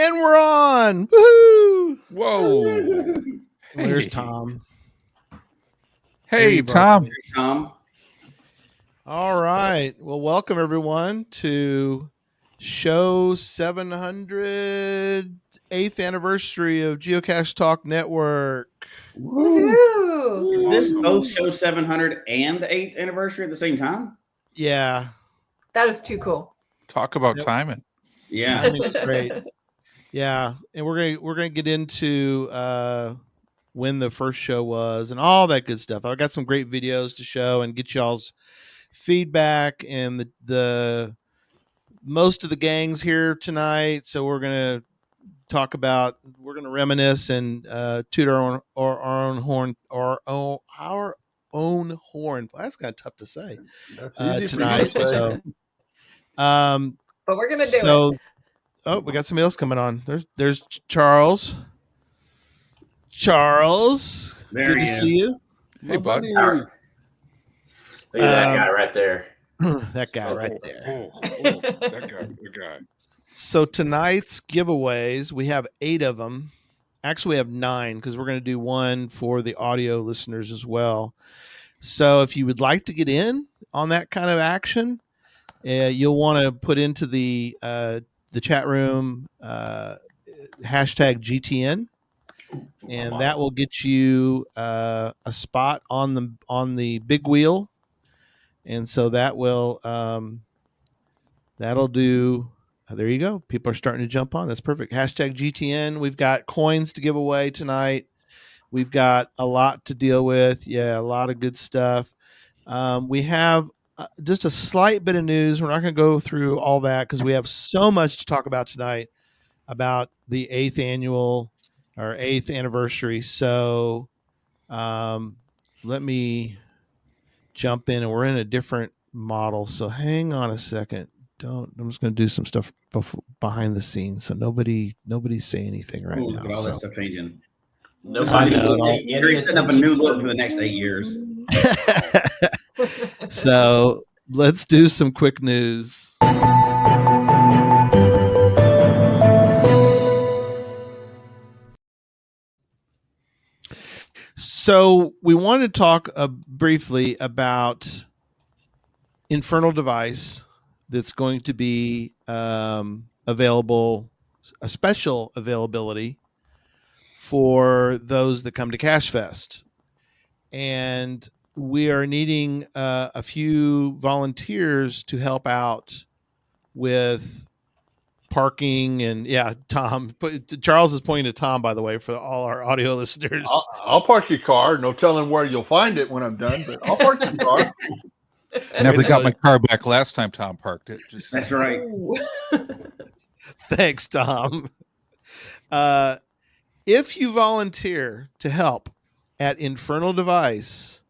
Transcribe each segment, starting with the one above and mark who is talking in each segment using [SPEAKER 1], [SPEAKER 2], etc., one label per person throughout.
[SPEAKER 1] And we're on. Woohoo!
[SPEAKER 2] Whoa.
[SPEAKER 1] Where's
[SPEAKER 2] Hey.
[SPEAKER 1] Tom?
[SPEAKER 2] Hey, Tom.
[SPEAKER 3] Tom.
[SPEAKER 1] All right. Well, welcome everyone to show 700, 8th anniversary of Geocache Talk Network.
[SPEAKER 4] Woo!
[SPEAKER 3] Is this both show 700 and the 8th anniversary at the same time?
[SPEAKER 1] Yeah.
[SPEAKER 4] That is too cool.
[SPEAKER 2] Talk about
[SPEAKER 1] Yep.
[SPEAKER 2] timing.
[SPEAKER 3] Yeah.
[SPEAKER 1] Timing's great. Yeah. And we're gonna get into when the first show was and all that good stuff. I've got some great videos to show and get y'all's feedback, and the most of the gang's here tonight, so we're gonna reminisce and toot our own horn. That's kind of tough to say.
[SPEAKER 5] That's easy
[SPEAKER 1] tonight.
[SPEAKER 5] for you to say.
[SPEAKER 1] So,
[SPEAKER 4] but we're gonna do it.
[SPEAKER 1] Oh, we got somebody else coming on. There's Charles. Charles,
[SPEAKER 3] There
[SPEAKER 1] good
[SPEAKER 3] he
[SPEAKER 1] to
[SPEAKER 3] is.
[SPEAKER 1] see you.
[SPEAKER 2] Hey, bud.
[SPEAKER 5] Buddy.
[SPEAKER 6] Look at that guy right there.
[SPEAKER 1] That guy right there.
[SPEAKER 2] That guy.
[SPEAKER 1] So tonight's giveaways, we have 8 of them. Actually, we have 9 because we're going to do one for the audio listeners as well. So if you would like to get in on that kind of action, you'll want to put into the chat room hashtag GTN, and that will get you a spot on the big wheel. And so that will that'll do. There you go. People are starting to jump on. That's perfect. Hashtag GTN. We've got coins to give away tonight. We've got a lot to deal with. Yeah, a lot of good stuff. We have just a slight bit of news. We're not going to go through all that because we have so much to talk about tonight about the 8th anniversary. So let me jump in, and we're in a different model. So hang on a second. I'm just going to do some stuff behind the scenes, so nobody say anything right now.
[SPEAKER 3] Look at all that stuff changing.
[SPEAKER 6] Nobody
[SPEAKER 3] You're setting up a new look for the next 8 years.
[SPEAKER 1] So let's do some quick news. So we wanted to talk briefly about Infernal Device that's going to be available, a special availability for those that come to Cache Fest. And we are needing a few volunteers to help out with parking and Tom. Charles is pointing to Tom, by the way, for all our audio listeners.
[SPEAKER 5] I'll park your car. No telling where you'll find it when I'm done, but I'll park your car.
[SPEAKER 2] Never got my car back last time Tom parked it.
[SPEAKER 3] That's right.
[SPEAKER 1] Thanks, Tom. If you volunteer to help at Infernal Device,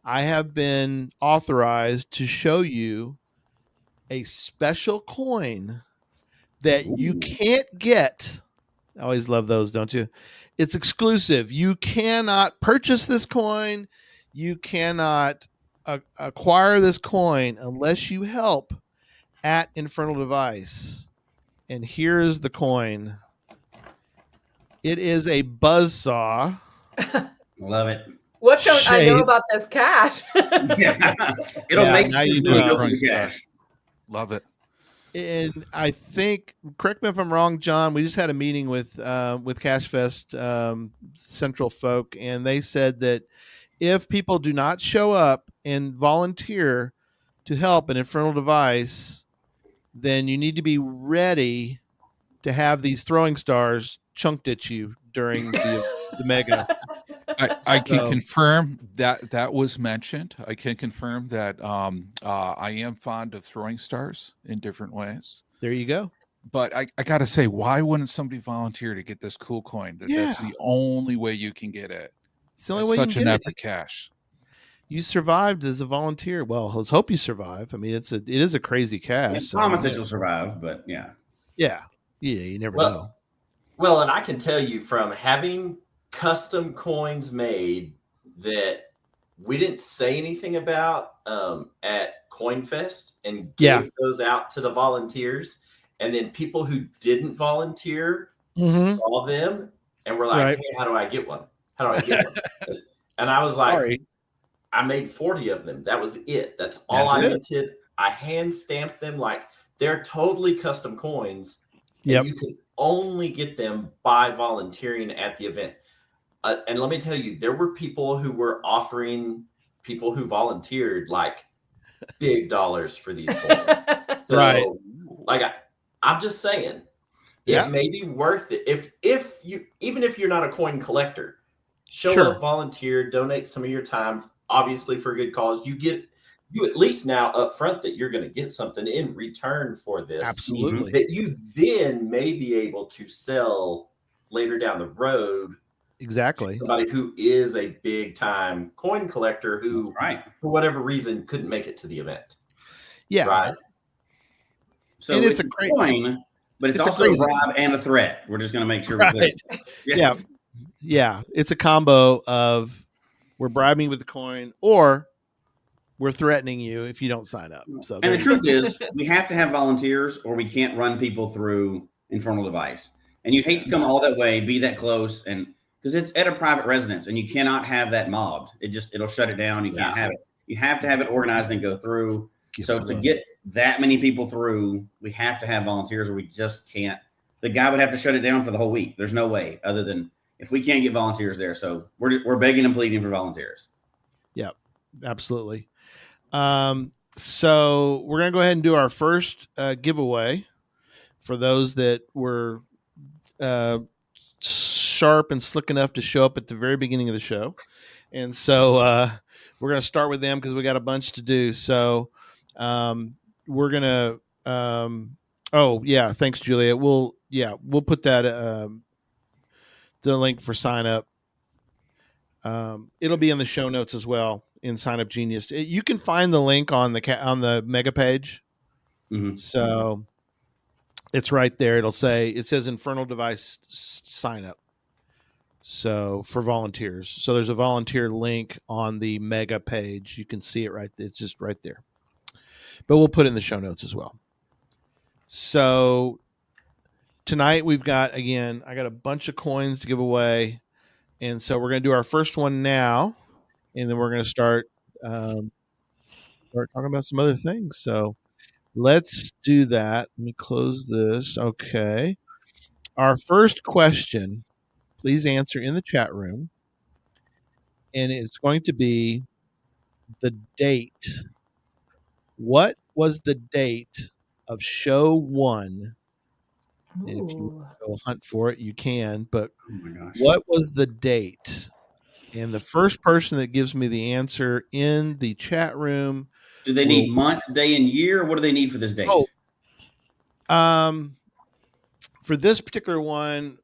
[SPEAKER 1] I have been authorized to show you a special coin that you can't get. I always love those, don't you? It's exclusive. You cannot purchase this coin. You cannot acquire this coin unless you help at Infernal Device. And here's the coin. It is a buzzsaw.
[SPEAKER 3] Love it.
[SPEAKER 4] What don't I know about this cache?
[SPEAKER 3] Yeah. It'll make sense when you open the cache.
[SPEAKER 2] Love it.
[SPEAKER 1] And I think, correct me if I'm wrong, John, we just had a meeting with Cache Fest Central folk, and they said that if people do not show up and volunteer to help an Infernal Device, then you need to be ready to have these throwing stars chunked at you during the mega.
[SPEAKER 2] I can confirm that was mentioned. I can confirm that I am fond of throwing stars in different ways.
[SPEAKER 1] There you go.
[SPEAKER 2] But I got to say, why wouldn't somebody volunteer to get this cool coin? That's the only way you can get it.
[SPEAKER 1] It's the only way
[SPEAKER 2] such
[SPEAKER 1] you
[SPEAKER 2] an
[SPEAKER 1] can
[SPEAKER 2] epic cache.
[SPEAKER 1] You survived as a volunteer. Well, let's hope you survive. I mean, it is a crazy cache.
[SPEAKER 3] Yeah, promise that you'll survive, but yeah.
[SPEAKER 1] Yeah, you never know.
[SPEAKER 6] Well, and I can tell you from having custom coins made that we didn't say anything about at CoinFest and gave those out to the volunteers. and then people who didn't volunteer saw them and were like, "Hey, how do I get one? How do I get one?" And I was like, I made 40 of them. That was it. That's all I minted. I hand stamped them. Like, they're totally custom coins. And you could only get them by volunteering at the event. And let me tell you, there were people who were offering people who volunteered like big dollars for these coins. So, like, I'm just saying, it may be worth it if you, even if you're not a coin collector, show up, volunteer, donate some of your time, obviously for a good cause. You at least now up front that you're going to get something in return for this.
[SPEAKER 1] Absolutely.
[SPEAKER 6] That you then may be able to sell later down the road.
[SPEAKER 1] Exactly.
[SPEAKER 6] Somebody who is a big time coin collector who, for whatever reason, couldn't make it to the event.
[SPEAKER 1] Yeah.
[SPEAKER 6] Right.
[SPEAKER 3] So
[SPEAKER 1] and
[SPEAKER 3] it's a great coin, but it's also a bribe and a threat. We're just going to make sure we're clear.
[SPEAKER 1] Yes. Yeah. It's a combo of we're bribing with the coin or we're threatening you if you don't sign up. So,
[SPEAKER 3] and the truth is, we have to have volunteers or we can't run people through Infernal Device. And you hate to come all that way, be that close, and because it's at a private residence and you cannot have that mobbed. It'll shut it down. You can't have it. You have to have it organized and go through. So to get that many people through, we have to have volunteers or we just can't. The guy would have to shut it down for the whole week. There's no way other than if we can't get volunteers there. So we're begging and pleading for volunteers.
[SPEAKER 1] Yeah, absolutely. So we're going to go ahead and do our first giveaway for those that were sharp and slick enough to show up at the very beginning of the show. And so we're going to start with them because we got a bunch to do. So we're going to, thanks, Julia. We'll put that, the link for sign up. It'll be in the show notes as well in Sign Up Genius. You can find the link on the mega page. So it's right there. It says Infernal Device sign up. So for volunteers. So there's a volunteer link on the mega page. You can see it right there. It's just right there. But we'll put it in the show notes as well. So tonight we've got, again, I got a bunch of coins to give away. And so we're going to do our first one now. And then we're going to start talking about some other things. So let's do that. Let me close this. Okay. Our first question, please answer in the chat room. And it's going to be the date. What was the date of show 1? And if you go hunt for it, you can. But what was the date? And the first person that gives me the answer in the chat room.
[SPEAKER 3] Do they need month, day, and year? Or what do they need for this date?
[SPEAKER 1] For this particular one,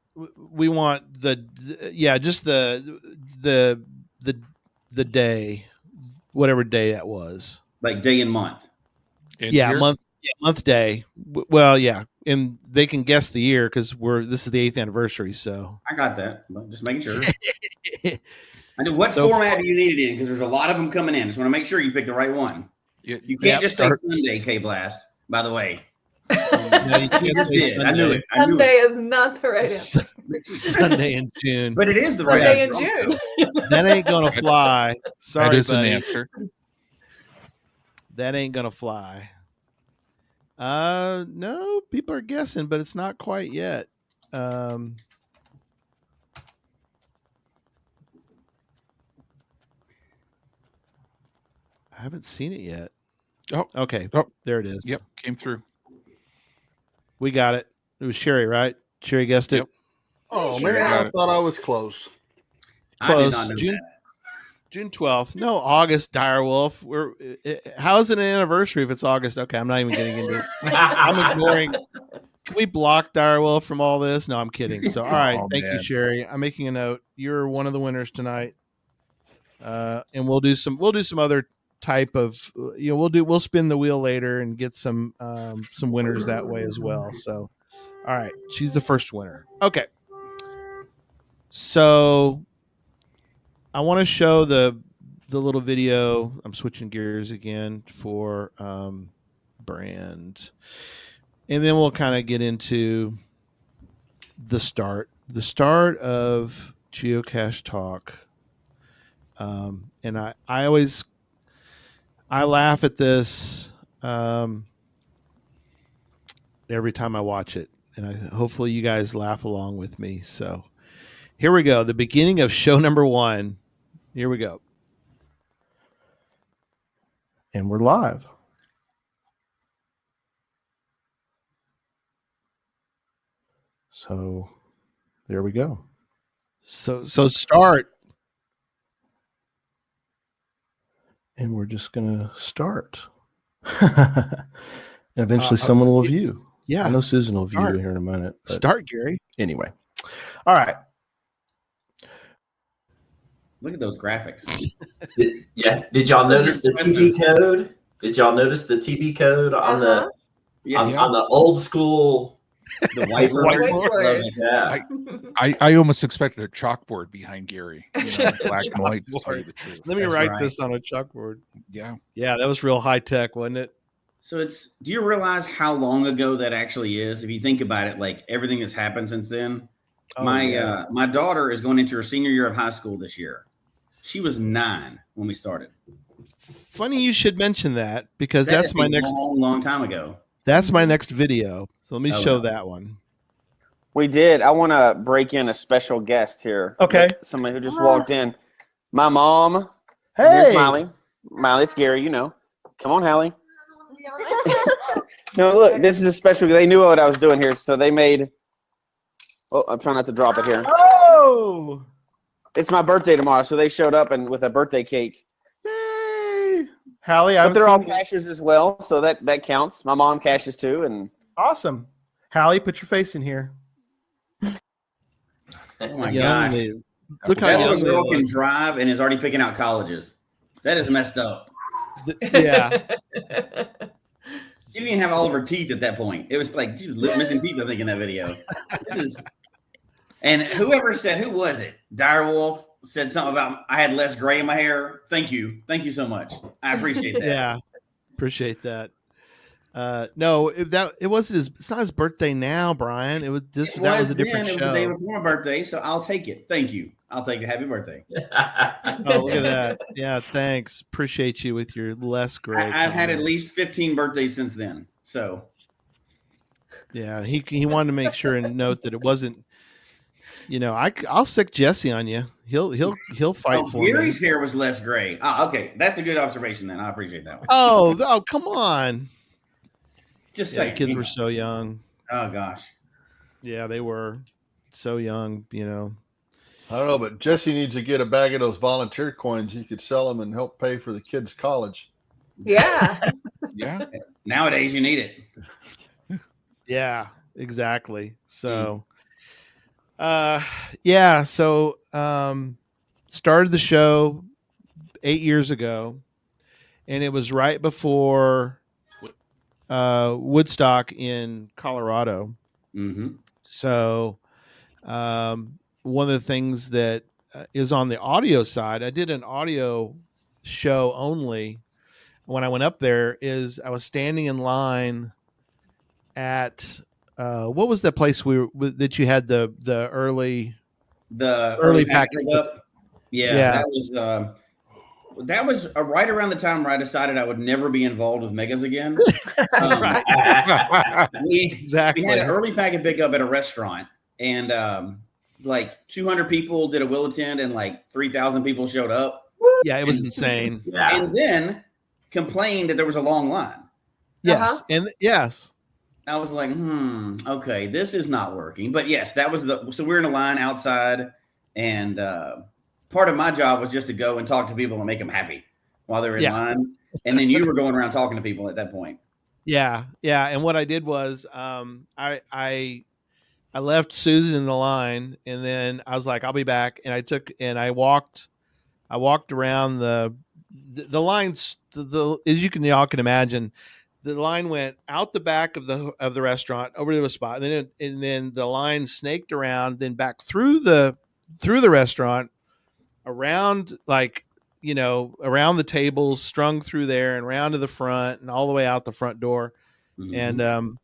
[SPEAKER 1] we want just the day, whatever day that was.
[SPEAKER 3] Like day and month.
[SPEAKER 1] Month, day. Well, yeah, and they can guess the year because this is the 8th anniversary. So
[SPEAKER 3] I got that. Just making sure. I know what format do you need it in because there's a lot of them coming in. Just want to make sure you pick the right one. You can't just say Sunday, K-Blast. By the way.
[SPEAKER 1] No, you just did.
[SPEAKER 3] I knew it.
[SPEAKER 4] Sunday is not the right answer.
[SPEAKER 1] Sunday in June.
[SPEAKER 3] But it is the right answer.
[SPEAKER 4] Sunday in June.
[SPEAKER 1] That ain't gonna fly. Sorry,
[SPEAKER 2] that is
[SPEAKER 1] buddy.
[SPEAKER 2] an answer.
[SPEAKER 1] That ain't gonna fly. No, people are guessing, but it's not quite yet. I haven't seen it yet.
[SPEAKER 2] Oh,
[SPEAKER 1] okay.
[SPEAKER 2] Oh,
[SPEAKER 1] there it is.
[SPEAKER 2] Yep, came through.
[SPEAKER 1] We got it. It was Sherry, right? Sherry guessed it.
[SPEAKER 5] Oh man, I thought I was close.
[SPEAKER 3] I did not know
[SPEAKER 1] June 12th. No, August, Direwolf. How is it an anniversary if it's August? Okay, I'm not even getting into it. I'm ignoring. Can we block Direwolf from all this? No, I'm kidding. So, all right. Thank you, Sherry. I'm making a note. You're one of the winners tonight. And we'll do some other type of, we'll spin the wheel later and get some winners that way as well. So, all right. She's the first winner. Okay. So I want to show the little video. I'm switching gears again for brand. and then we'll kind of get into the start of Geocache Talk. And I laugh at this every time I watch it, and hopefully you guys laugh along with me. So here we go, the beginning of show number 1. Here we go.
[SPEAKER 7] And we're live. So there we go.
[SPEAKER 1] So start.
[SPEAKER 7] And we're just going to start. And eventually someone will view.
[SPEAKER 1] Yeah.
[SPEAKER 7] I know Susan will view here in a minute.
[SPEAKER 1] Start, Gary.
[SPEAKER 7] Anyway. All right.
[SPEAKER 3] Look at those graphics.
[SPEAKER 6] Did y'all notice the TB code? Did y'all notice the TB code on the on the old school?
[SPEAKER 3] The whiteboard.
[SPEAKER 6] Yeah.
[SPEAKER 2] I almost expected a chalkboard behind Gary. Black and white, to tell you the truth.
[SPEAKER 1] Let me write this on a chalkboard.
[SPEAKER 2] Yeah.
[SPEAKER 1] Yeah, that was real high tech, wasn't it?
[SPEAKER 3] So do you realize how long ago that actually is? If you think about it, like everything that's happened since then. My daughter is going into her senior year of high school this year. She was 9 when we started.
[SPEAKER 1] Funny you should mention that, because that's my next
[SPEAKER 3] long time ago.
[SPEAKER 1] That's my next video. So let me show that one.
[SPEAKER 8] We did. I want to break in a special guest here.
[SPEAKER 7] Okay.
[SPEAKER 8] Somebody who just walked in. My mom.
[SPEAKER 7] Hey.
[SPEAKER 8] Here's Miley. Miley, it's Gary, you know. Come on, Hallie. No, look, this is a special. They knew what I was doing here, so they made. Oh, I'm trying not to drop it here.
[SPEAKER 7] Oh.
[SPEAKER 8] It's my birthday tomorrow, so they showed up and with a birthday cake.
[SPEAKER 7] Yay. Hallie,
[SPEAKER 8] but they're all cashers as well, so that counts. My mom cashes too, and
[SPEAKER 7] awesome. Hallie, put your face in here.
[SPEAKER 3] Oh my gosh!
[SPEAKER 1] Look how
[SPEAKER 3] that little girl can drive and is already picking out colleges. That is messed up.
[SPEAKER 1] Yeah.
[SPEAKER 3] She didn't even have all of her teeth at that point. It was like she was missing teeth, I think, in that video. And whoever said, who was it? Direwolf said something about I had less gray in my hair. Thank you so much. I appreciate that.
[SPEAKER 1] Yeah, appreciate that. No, it wasn't it's not his birthday now, Brian. That was a different show.
[SPEAKER 3] It was the day before my birthday, so I'll take it. Thank you. I'll take it. Happy birthday.
[SPEAKER 1] Oh, look at that. Yeah, thanks. Appreciate you with your less gray.
[SPEAKER 3] I've had at least 15 birthdays since then. So
[SPEAKER 1] yeah, he wanted to make sure and note that it wasn't. I'll sick Jesse on you. He'll fight for me.
[SPEAKER 3] Gary's hair was less gray. Okay, that's a good observation. Then I appreciate that one.
[SPEAKER 1] Oh, come on.
[SPEAKER 3] Just say
[SPEAKER 1] the kids were so young.
[SPEAKER 3] Oh gosh.
[SPEAKER 1] Yeah, they were so young.
[SPEAKER 5] I don't know, but Jesse needs to get a bag of those volunteer coins. You could sell them and help pay for the kids' college.
[SPEAKER 4] Yeah.
[SPEAKER 2] Yeah.
[SPEAKER 3] Nowadays, you need it.
[SPEAKER 1] Yeah, exactly. So. So started the show 8 years ago, and it was right before Woodstock in Colorado.
[SPEAKER 3] Mm-hmm.
[SPEAKER 1] So one of the things that is on the audio side, I did an audio show only when I went up there, is I was standing in line at what was the place that you had the early package
[SPEAKER 3] up? Yeah, that was right around the time where I decided I would never be involved with megas again. We had an early packet pickup at a restaurant, and like 200 people did a will attend, and like 3,000 people showed up.
[SPEAKER 1] Yeah, it was insane.
[SPEAKER 6] Yeah.
[SPEAKER 3] And then complained that there was a long line.
[SPEAKER 1] Yes, and yes.
[SPEAKER 3] I was like, okay, this is not working. But yes, that was so we're in a line outside, and part of my job was just to go and talk to people and make them happy while they're in line. And then you were going around talking to people at that point.
[SPEAKER 1] Yeah. And what I did was I left Susan in the line, and then I was like, I'll be back. And I walked around the lines, as y'all can imagine. The line went out the back of the restaurant over to the spot, and then the line snaked around, then back through the restaurant, around around the tables, strung through there, and around to the front, and all the way out the front door. Mm-hmm.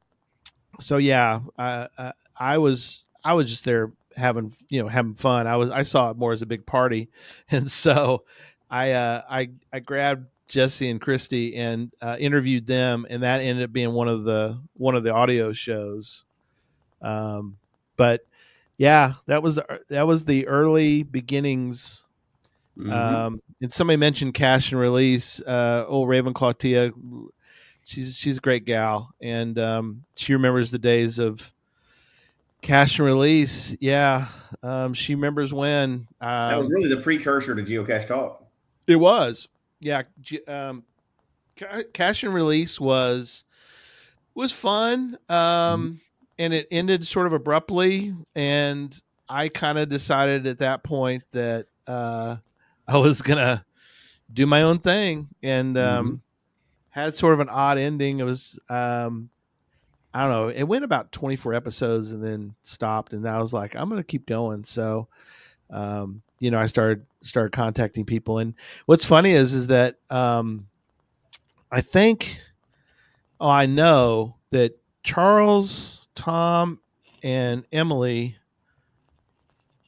[SPEAKER 1] So yeah, I was just there having fun. I saw it more as a big party, and so I grabbed Jesse and Christy and interviewed them, and that ended up being one of the audio shows. But yeah, that was the early beginnings. And somebody mentioned Cache and Release. Old Ravenclaw Tia, she's a great gal, and she remembers the days of Cache and Release. Yeah, she remembers when
[SPEAKER 3] that was really the precursor to Geocache Talk.
[SPEAKER 1] it was. Yeah, Cache and Release was fun, and it ended sort of abruptly, and I kind of decided at that point that I was gonna do my own thing, and had sort of an odd ending. It was I don't know. It went about 24 episodes and then stopped, and I was like, I'm going to keep going. So, I started contacting people, and what's funny is that I think, I know that Charles, Tom, and Emily,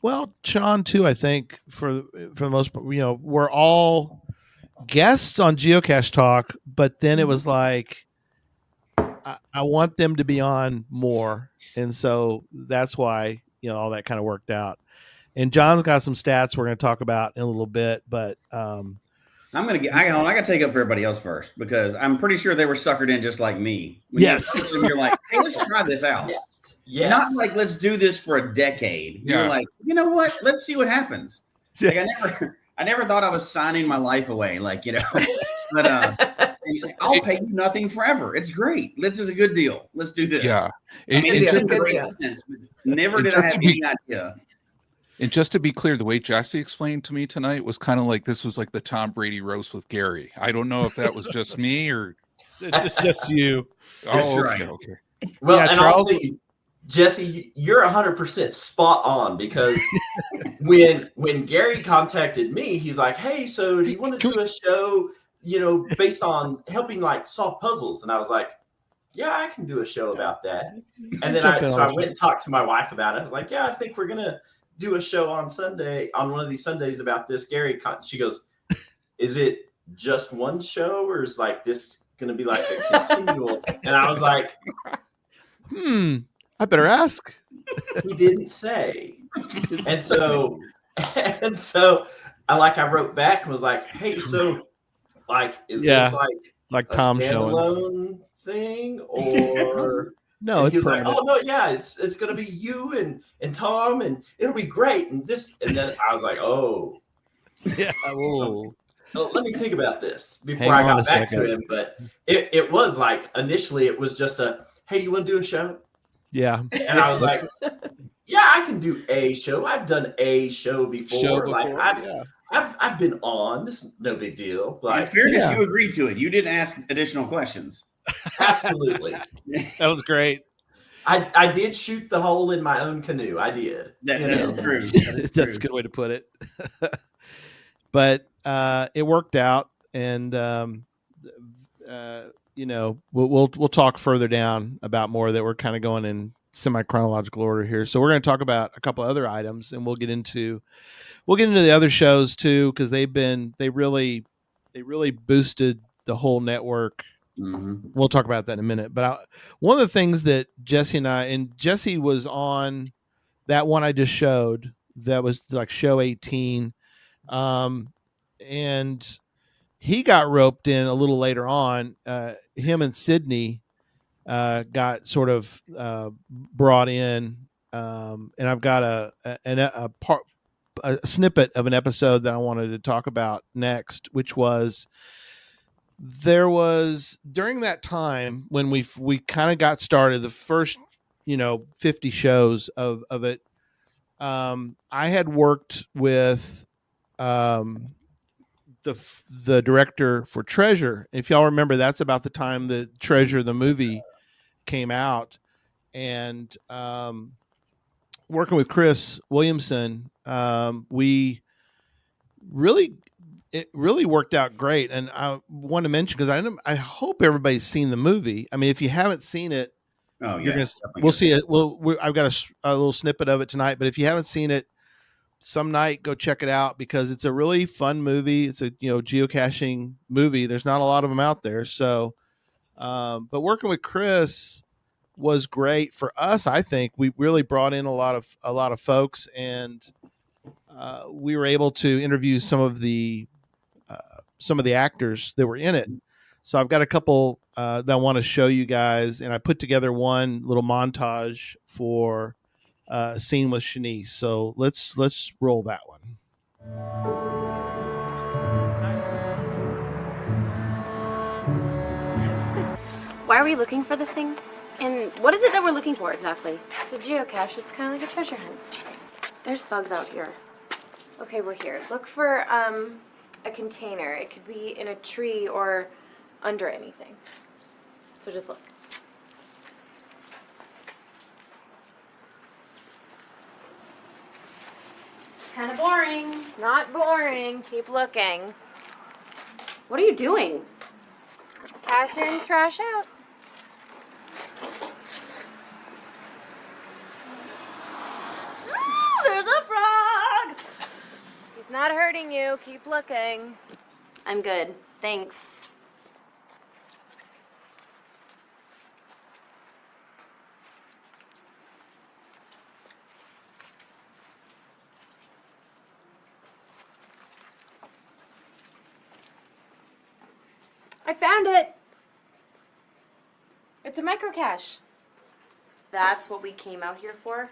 [SPEAKER 1] well, Sean too, I think for the most part, we're all guests on Geocache Talk, but then it was like, I want them to be on more, and so that's why all that kind of worked out. And John's got some stats we're going to talk about in a little bit, but
[SPEAKER 3] I got to take up for everybody else first, because I'm pretty sure they were suckered in just like me. When
[SPEAKER 1] yes,
[SPEAKER 3] you're like, hey, let's try this out.
[SPEAKER 6] Yes.
[SPEAKER 3] Not like let's do this for a decade.
[SPEAKER 2] Yeah.
[SPEAKER 3] You're like, you know what? Let's see what happens. Like, I never thought I was signing my life away, but I'll pay you nothing forever. It's great. This is a good deal. Let's do this.
[SPEAKER 2] Yeah.
[SPEAKER 3] It just makes sense. Never did I have any idea.
[SPEAKER 2] And just to be clear, the way Jesse explained to me tonight was kind of like this was like the Tom Brady roast with Gary. I don't know if that was just me or
[SPEAKER 1] just you.
[SPEAKER 2] Oh,
[SPEAKER 3] right.
[SPEAKER 2] Okay.
[SPEAKER 6] Well,
[SPEAKER 1] yeah,
[SPEAKER 6] and
[SPEAKER 1] Charles,
[SPEAKER 6] also, Jesse, you're 100% spot on, because when Gary contacted me, he's like, "Hey, so do you want to do a show, based on helping like solve puzzles?" And I was like, "Yeah, I can do a show about that." And then I went and talked to my wife about it. I was like, "Yeah, I think we're gonna do a show on Sunday, on one of these Sundays, about this Gary." She goes, "Is it just one show, or is like this gonna be like a continual?" And I was like,
[SPEAKER 1] I better ask.
[SPEAKER 6] He didn't say. And so I wrote back and was like, "Hey, so is this
[SPEAKER 1] like
[SPEAKER 6] a
[SPEAKER 1] Tom
[SPEAKER 6] standalone thing, or?"
[SPEAKER 1] No,
[SPEAKER 6] he was like, "Oh no, yeah, it's gonna be you and Tom, and it'll be great." And then I was like, "Oh,
[SPEAKER 1] yeah.
[SPEAKER 6] Well, let me think about this before I got back to him." But it was like, initially it was just a, "Hey, you want to do a show?"
[SPEAKER 1] Yeah.
[SPEAKER 6] And I was like, "Yeah, I can do a show. I've done a show before. I've been on. This is no big deal."
[SPEAKER 3] In fairness, you agreed to it. You didn't ask additional questions.
[SPEAKER 6] Absolutely.
[SPEAKER 1] That was great.
[SPEAKER 6] I did shoot the hole in my own canoe. I did.
[SPEAKER 3] That is true.
[SPEAKER 1] That's a good way to put it. But it worked out, and we'll talk further down about more that we're kind of going in semi-chronological order here. So we're going to talk about a couple other items, and we'll get into the other shows too, because they really boosted the whole network. We'll talk about that in a minute. But one of the things that Jesse was on that one I just showed, that was like show 18, and he got roped in a little later on. Him and Sydney got sort of brought in, and I've got a snippet of an episode that I wanted to talk about next, which was, there was during that time when we kind of got started, the first 50 shows of it. I had worked with the director for Treasure. If y'all remember, that's about the time that Treasure the movie came out, and working with Chris Williamson, it really worked out great. And I want to mention, because I hope everybody's seen the movie. I mean, if you haven't seen it,
[SPEAKER 3] Oh
[SPEAKER 1] You're
[SPEAKER 3] yeah,
[SPEAKER 1] gonna. We'll see it. I've got a little snippet of it tonight. But if you haven't seen it, some night go check it out because it's a really fun movie. It's a geocaching movie. There's not a lot of them out there. So, but working with Chris was great for us. I think we really brought in a lot of folks, and we were able to interview some of the actors that were in it. So I've got a couple that I want to show you guys, and I put together one little montage for a scene with Shanice. So let's roll that one.
[SPEAKER 9] Why are we looking for this thing? And what is it that we're looking for exactly? It's a geocache. It's kind of like a treasure hunt. There's bugs out here. Okay, we're here. Look for a container. It could be in a tree or under anything. So just look. Kind of boring. Not boring. Keep looking. What are you doing? Cash in, trash out. There's a frog! He's not hurting you. Keep looking. I'm good. Thanks. I found it! It's a microcache. That's what we came out here for?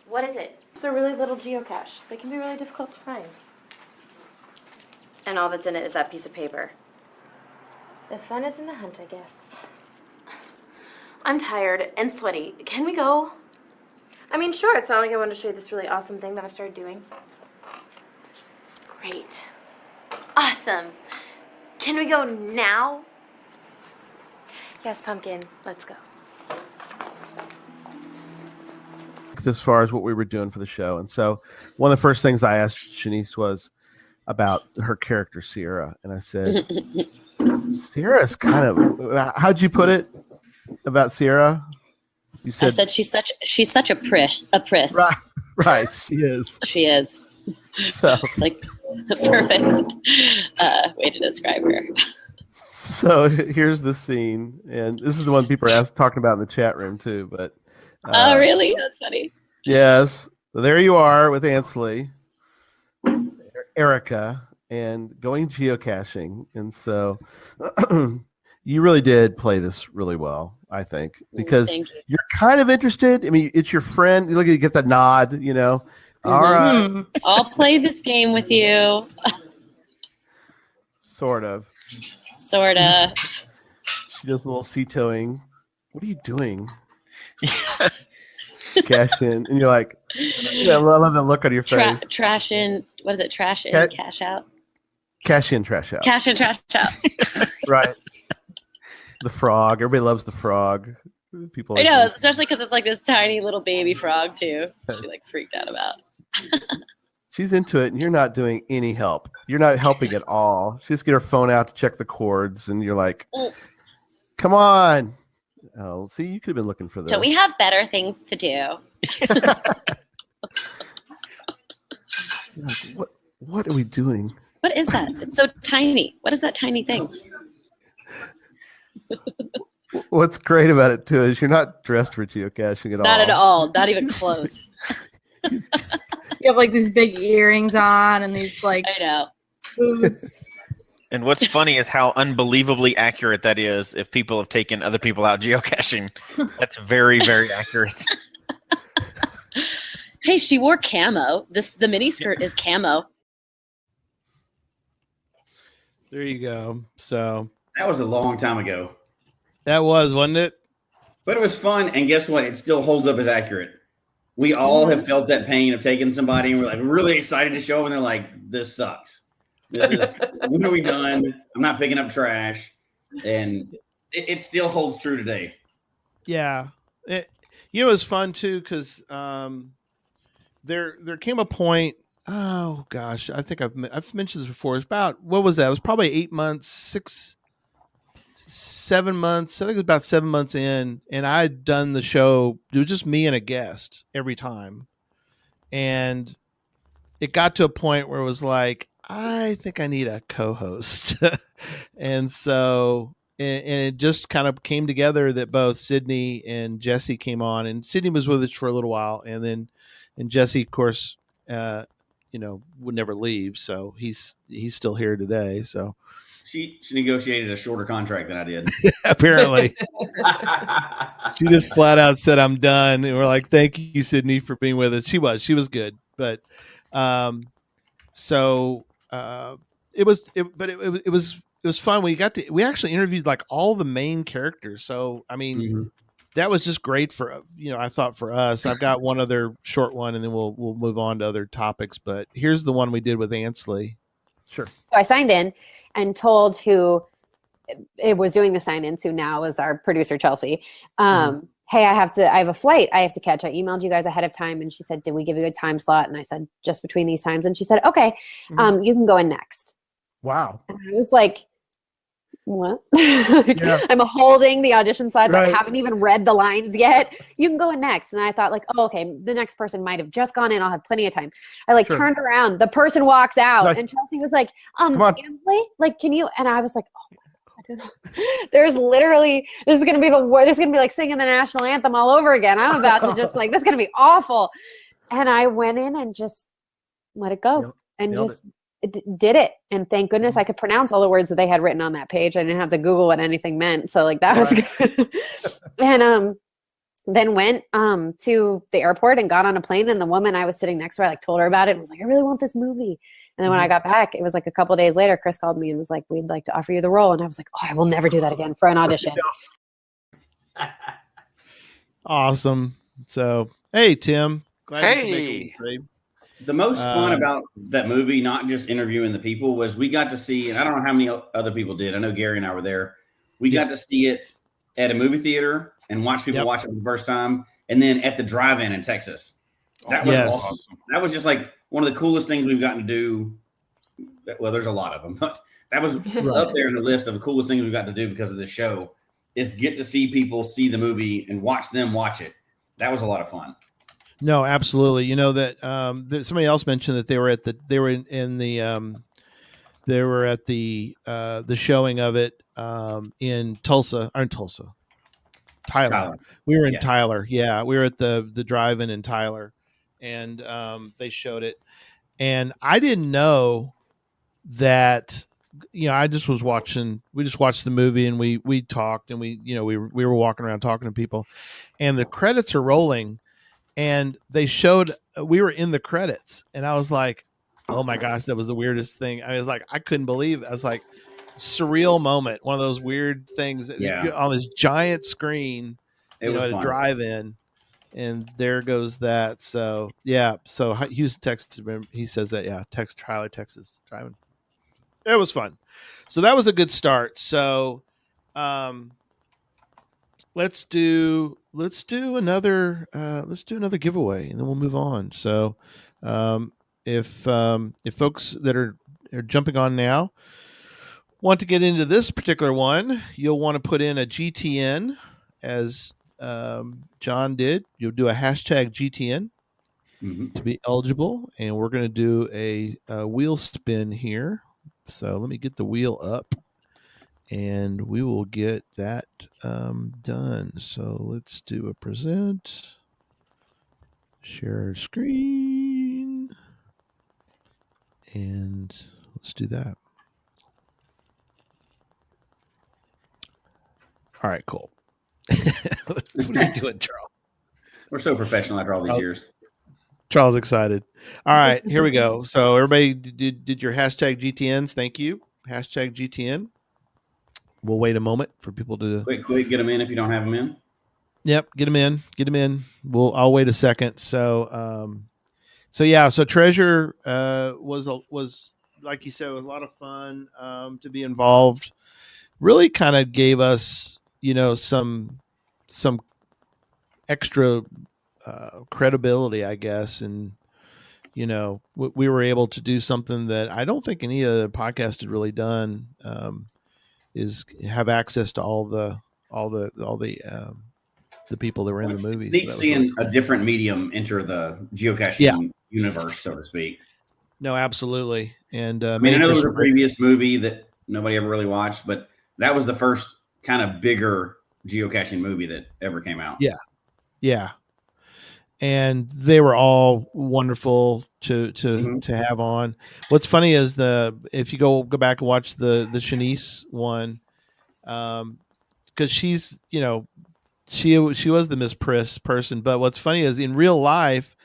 [SPEAKER 9] What is it? It's a really little geocache. They can be really difficult to find. And all that's in it is that piece of paper. The fun is in the hunt, I guess. I'm tired and sweaty. Can we go? I mean, sure, it's not like I wanted to show you this really awesome thing that I've started doing. Great. Awesome. Can we go now? Yes, Pumpkin, let's go.
[SPEAKER 1] As far as what we were doing for the show. And so one of the first things I asked Shanice was about her character, Sierra. And I said, Sierra's kind of, how'd you put it about Sierra? You said,
[SPEAKER 10] I said she's such a priss.
[SPEAKER 1] Right, she is.
[SPEAKER 10] She is.
[SPEAKER 1] So
[SPEAKER 10] it's like the perfect way to describe her.
[SPEAKER 1] So here's the scene, and this is the one people are talking about in the chat room too. But
[SPEAKER 10] oh, really? That's funny.
[SPEAKER 1] Yes, so there you are with Ansley, Erica, and going geocaching, and so you really did play this really well, I think, because you're kind of interested. I mean, it's your friend. You look, you get the nod, you know. All right,
[SPEAKER 10] I'll play this game with you.
[SPEAKER 1] Sort of.
[SPEAKER 10] Sorta.
[SPEAKER 1] She does a little sea-towing. What are you doing? Cash in. And you're like, I love the look on your face.
[SPEAKER 10] Trash in. What is it? Trash in, cash out?
[SPEAKER 1] Cash in, trash out.
[SPEAKER 10] Cash in, trash out.
[SPEAKER 1] Right. The frog. Everybody loves the frog. People.
[SPEAKER 10] I know, especially because it's like this tiny little baby frog, too. She like freaked out about.
[SPEAKER 1] She's into it, and you're not doing any help. You're not helping at all. She just get her phone out to check the cords, and you're like, come on. Oh, see, you could have been looking for this.
[SPEAKER 10] So we have better things to do.
[SPEAKER 1] What are we doing?
[SPEAKER 10] What is that? It's so tiny. What is that tiny thing?
[SPEAKER 1] What's great about it, too, is you're not dressed for geocaching at all.
[SPEAKER 10] Not at all. Not even close.
[SPEAKER 11] You have like these big earrings on and these like
[SPEAKER 10] I know
[SPEAKER 11] boots.
[SPEAKER 12] And what's funny is how unbelievably accurate that is. If people have taken other people out geocaching, that's very, very accurate.
[SPEAKER 10] Hey, she wore camo. The mini skirt is camo.
[SPEAKER 1] There you go. So
[SPEAKER 3] that was a long time ago.
[SPEAKER 1] That was, wasn't it?
[SPEAKER 3] But it was fun, and guess what? It still holds up as accurate. We all have felt that pain of taking somebody, and we're like really excited to show them, and they're like, "This sucks. This is when are we done? I'm not picking up trash," and it still holds true today.
[SPEAKER 1] Yeah, it was fun too because there came a point. Oh gosh, I think I've mentioned this before. It's about, what was that? It was probably 8 months, 7 months. I think it was about 7 months in, and I had done the show. It was just me and a guest every time, and it got to a point where it was like, I think I need a co-host, and so and it just kind of came together that both Sydney and Jesse came on, and Sydney was with us for a little while, and Jesse, of course, would never leave, so he's still here today. So
[SPEAKER 3] she negotiated a shorter contract than I did.
[SPEAKER 1] apparently. She just flat out said, I'm done. And we're like, thank you, Sydney, for being with us. She was good. But it was fun. We actually interviewed like all the main characters. So, I mean, that was just great for, I thought for us. I've got one other short one and then we'll move on to other topics. But here's the one we did with Ansley.
[SPEAKER 7] Sure.
[SPEAKER 13] So I signed in and told who it was doing the sign-ins, who now is our producer, Chelsea. Hey, I have a flight I have to catch. I emailed you guys ahead of time. And she said, did we give you a time slot? And I said, just between these times. And she said, okay, you can go in next.
[SPEAKER 7] Wow.
[SPEAKER 13] And I was like, what? I'm holding the audition slides.
[SPEAKER 7] Right.
[SPEAKER 13] I haven't even read the lines yet. You can go in next. And I thought like, oh, okay, the next person might have just gone in. I'll have plenty of time. I turned around. The person walks out and Chelsea was like, Ansley, like, can you? And I was like, oh my God. There's literally, this is going to be the worst. This is going to be like singing the national anthem all over again. I'm about to just like, this is going to be awful. And I went in and just let it go and just did it. And thank goodness I could pronounce all the words that they had written on that page. I didn't have to Google what anything meant. So like that was good. And then went to the airport and got on a plane. And the woman I was sitting next to, I like told her about it and was like, I really want this movie. And then when I got back, it was like a couple of days later, Chris called me and was like, we'd like to offer you the role. And I was like, oh, I will never do that again for an audition.
[SPEAKER 1] Awesome. So, hey, Tim. Glad
[SPEAKER 3] Hey. The most fun about that movie, not just interviewing the people, was we got to see, and I don't know how many other people did. I know Gary and I were there. We got to see it at a movie theater and watch people watch it for the first time. And then at the drive-in in Texas. That was awesome. That was just like one of the coolest things we've gotten to do. Well, there's a lot of them, but that was up there in the list of the coolest things we've got to do because of this show is get to see people see the movie and watch them watch it. That was a lot of fun.
[SPEAKER 1] No, absolutely. You know that somebody else mentioned that they were at the showing of it in Tyler. We were in Tyler. Yeah, we were at the drive-in in Tyler, and they showed it. And I didn't know that. I just was watching. We just watched the movie, and we talked, and we were walking around talking to people, and the credits are rolling. And they showed we were in the credits, and I was like, "Oh my gosh, that was the weirdest thing." I was like, I couldn't believe it. I was like, surreal moment, one of those weird things on this giant screen, at a drive-in, and there goes that. So yeah, so Houston, Texas. He says that Tyler, Texas driving. It was fun. So that was a good start. So, let's do another giveaway and then we'll move on. So if folks that are jumping on now want to get into this particular one, you'll want to put in a GTN as John did. You'll do a hashtag GTN to be eligible, and we're going to do a wheel spin here. So let me get the wheel up and we will get that done. So let's do a present, share screen, and let's do that. All right, cool. What are you doing, Charles?
[SPEAKER 3] We're so professional after all these years.
[SPEAKER 1] Charles excited. All right, here we go. So everybody did your hashtag GTNs. Thank you. Hashtag GTN. We'll wait a moment for people to
[SPEAKER 3] quick get them in if you don't have them in.
[SPEAKER 1] Yep, get them in. I'll wait a second. So so Treasure was like you said, it was a lot of fun to be involved. Really kind of gave us some extra credibility, I guess, and we were able to do something that I don't think any of the podcasts had really done. have access to all the people that were in the movies.
[SPEAKER 3] It's neat seeing a different medium enter the geocaching universe, so to speak.
[SPEAKER 1] No, absolutely. And
[SPEAKER 3] I mean, I know there was a previous movie that nobody ever really watched, but that was the first kind of bigger geocaching movie that ever came out.
[SPEAKER 1] Yeah. Yeah. And they were all wonderful to have on. What's funny is if you go back and watch the Shanice one, because she's, she was the Miss Priss person. But what's funny is in real life,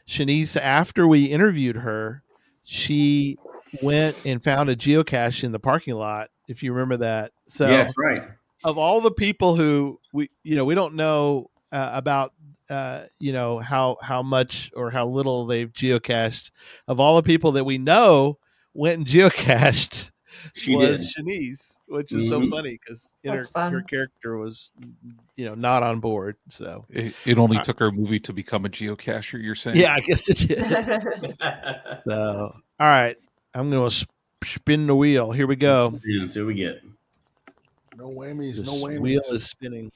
[SPEAKER 1] Shanice, after we interviewed her, she went and found a geocache in the parking lot. If you remember that. So
[SPEAKER 3] yeah, that's right.
[SPEAKER 1] Of all the people who we don't know about, how much or how little they've geocached, of all the people that we know went and geocached,
[SPEAKER 3] she
[SPEAKER 1] was
[SPEAKER 3] did.
[SPEAKER 1] Shanice, which is so funny because her character was, not on board. So
[SPEAKER 2] it only took her movie to become a geocacher. You're saying?
[SPEAKER 1] Yeah, I guess it did. So, all right, I'm going to spin the wheel. Here we go.
[SPEAKER 3] Let's see what we get.
[SPEAKER 5] No whammies.
[SPEAKER 1] This
[SPEAKER 5] No whammies.
[SPEAKER 1] wheel is spinning.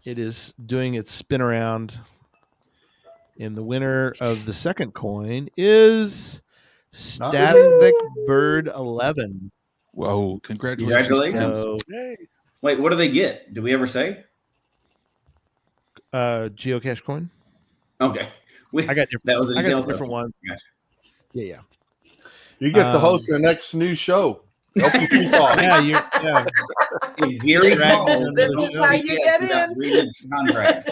[SPEAKER 1] It is doing its spin around. And the winner of the second coin is Static Bird 11.
[SPEAKER 2] Whoa, congratulations.
[SPEAKER 3] So, wait, what do they get? Did we ever say?
[SPEAKER 1] Geocache coin.
[SPEAKER 3] Okay.
[SPEAKER 1] I got different ones.
[SPEAKER 3] Gotcha.
[SPEAKER 1] Yeah.
[SPEAKER 5] You get to host the next new show. LPP Talk.
[SPEAKER 1] Yeah.
[SPEAKER 3] If Gary calls,
[SPEAKER 4] this is how you get in.
[SPEAKER 3] Read the contract.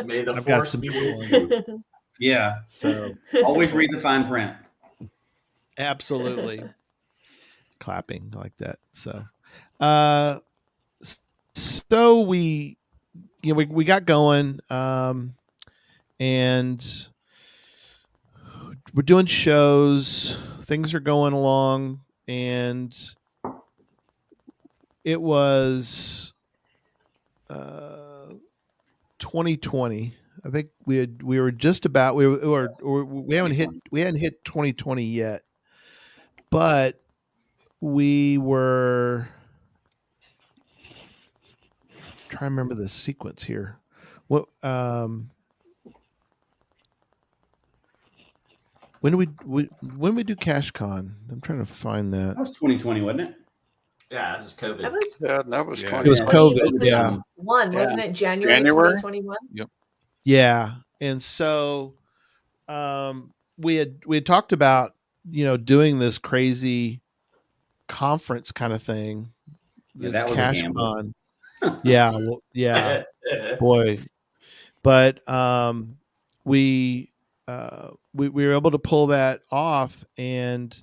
[SPEAKER 6] May the
[SPEAKER 1] I've got
[SPEAKER 6] force
[SPEAKER 1] some
[SPEAKER 6] be with you.
[SPEAKER 3] Yeah.
[SPEAKER 1] So
[SPEAKER 3] always read the fine print.
[SPEAKER 1] Absolutely. Clapping like that. So we got going, and we're doing shows. Things are going along, and it was 2020. I think we hadn't hit 2020 yet, but we were trying to remember the sequence here. What when do we do CacheCon? I'm trying to find that.
[SPEAKER 3] That was 2020, wasn't it?
[SPEAKER 6] Yeah, it was COVID.
[SPEAKER 14] That was 2020.
[SPEAKER 1] It was COVID. Yeah.
[SPEAKER 4] Wasn't it January 2021?
[SPEAKER 2] Yep.
[SPEAKER 1] Yeah, and so we had talked about doing this crazy conference kind of thing.
[SPEAKER 3] Yeah, that was a gamble.
[SPEAKER 1] Yeah, boy. But we were able to pull that off, and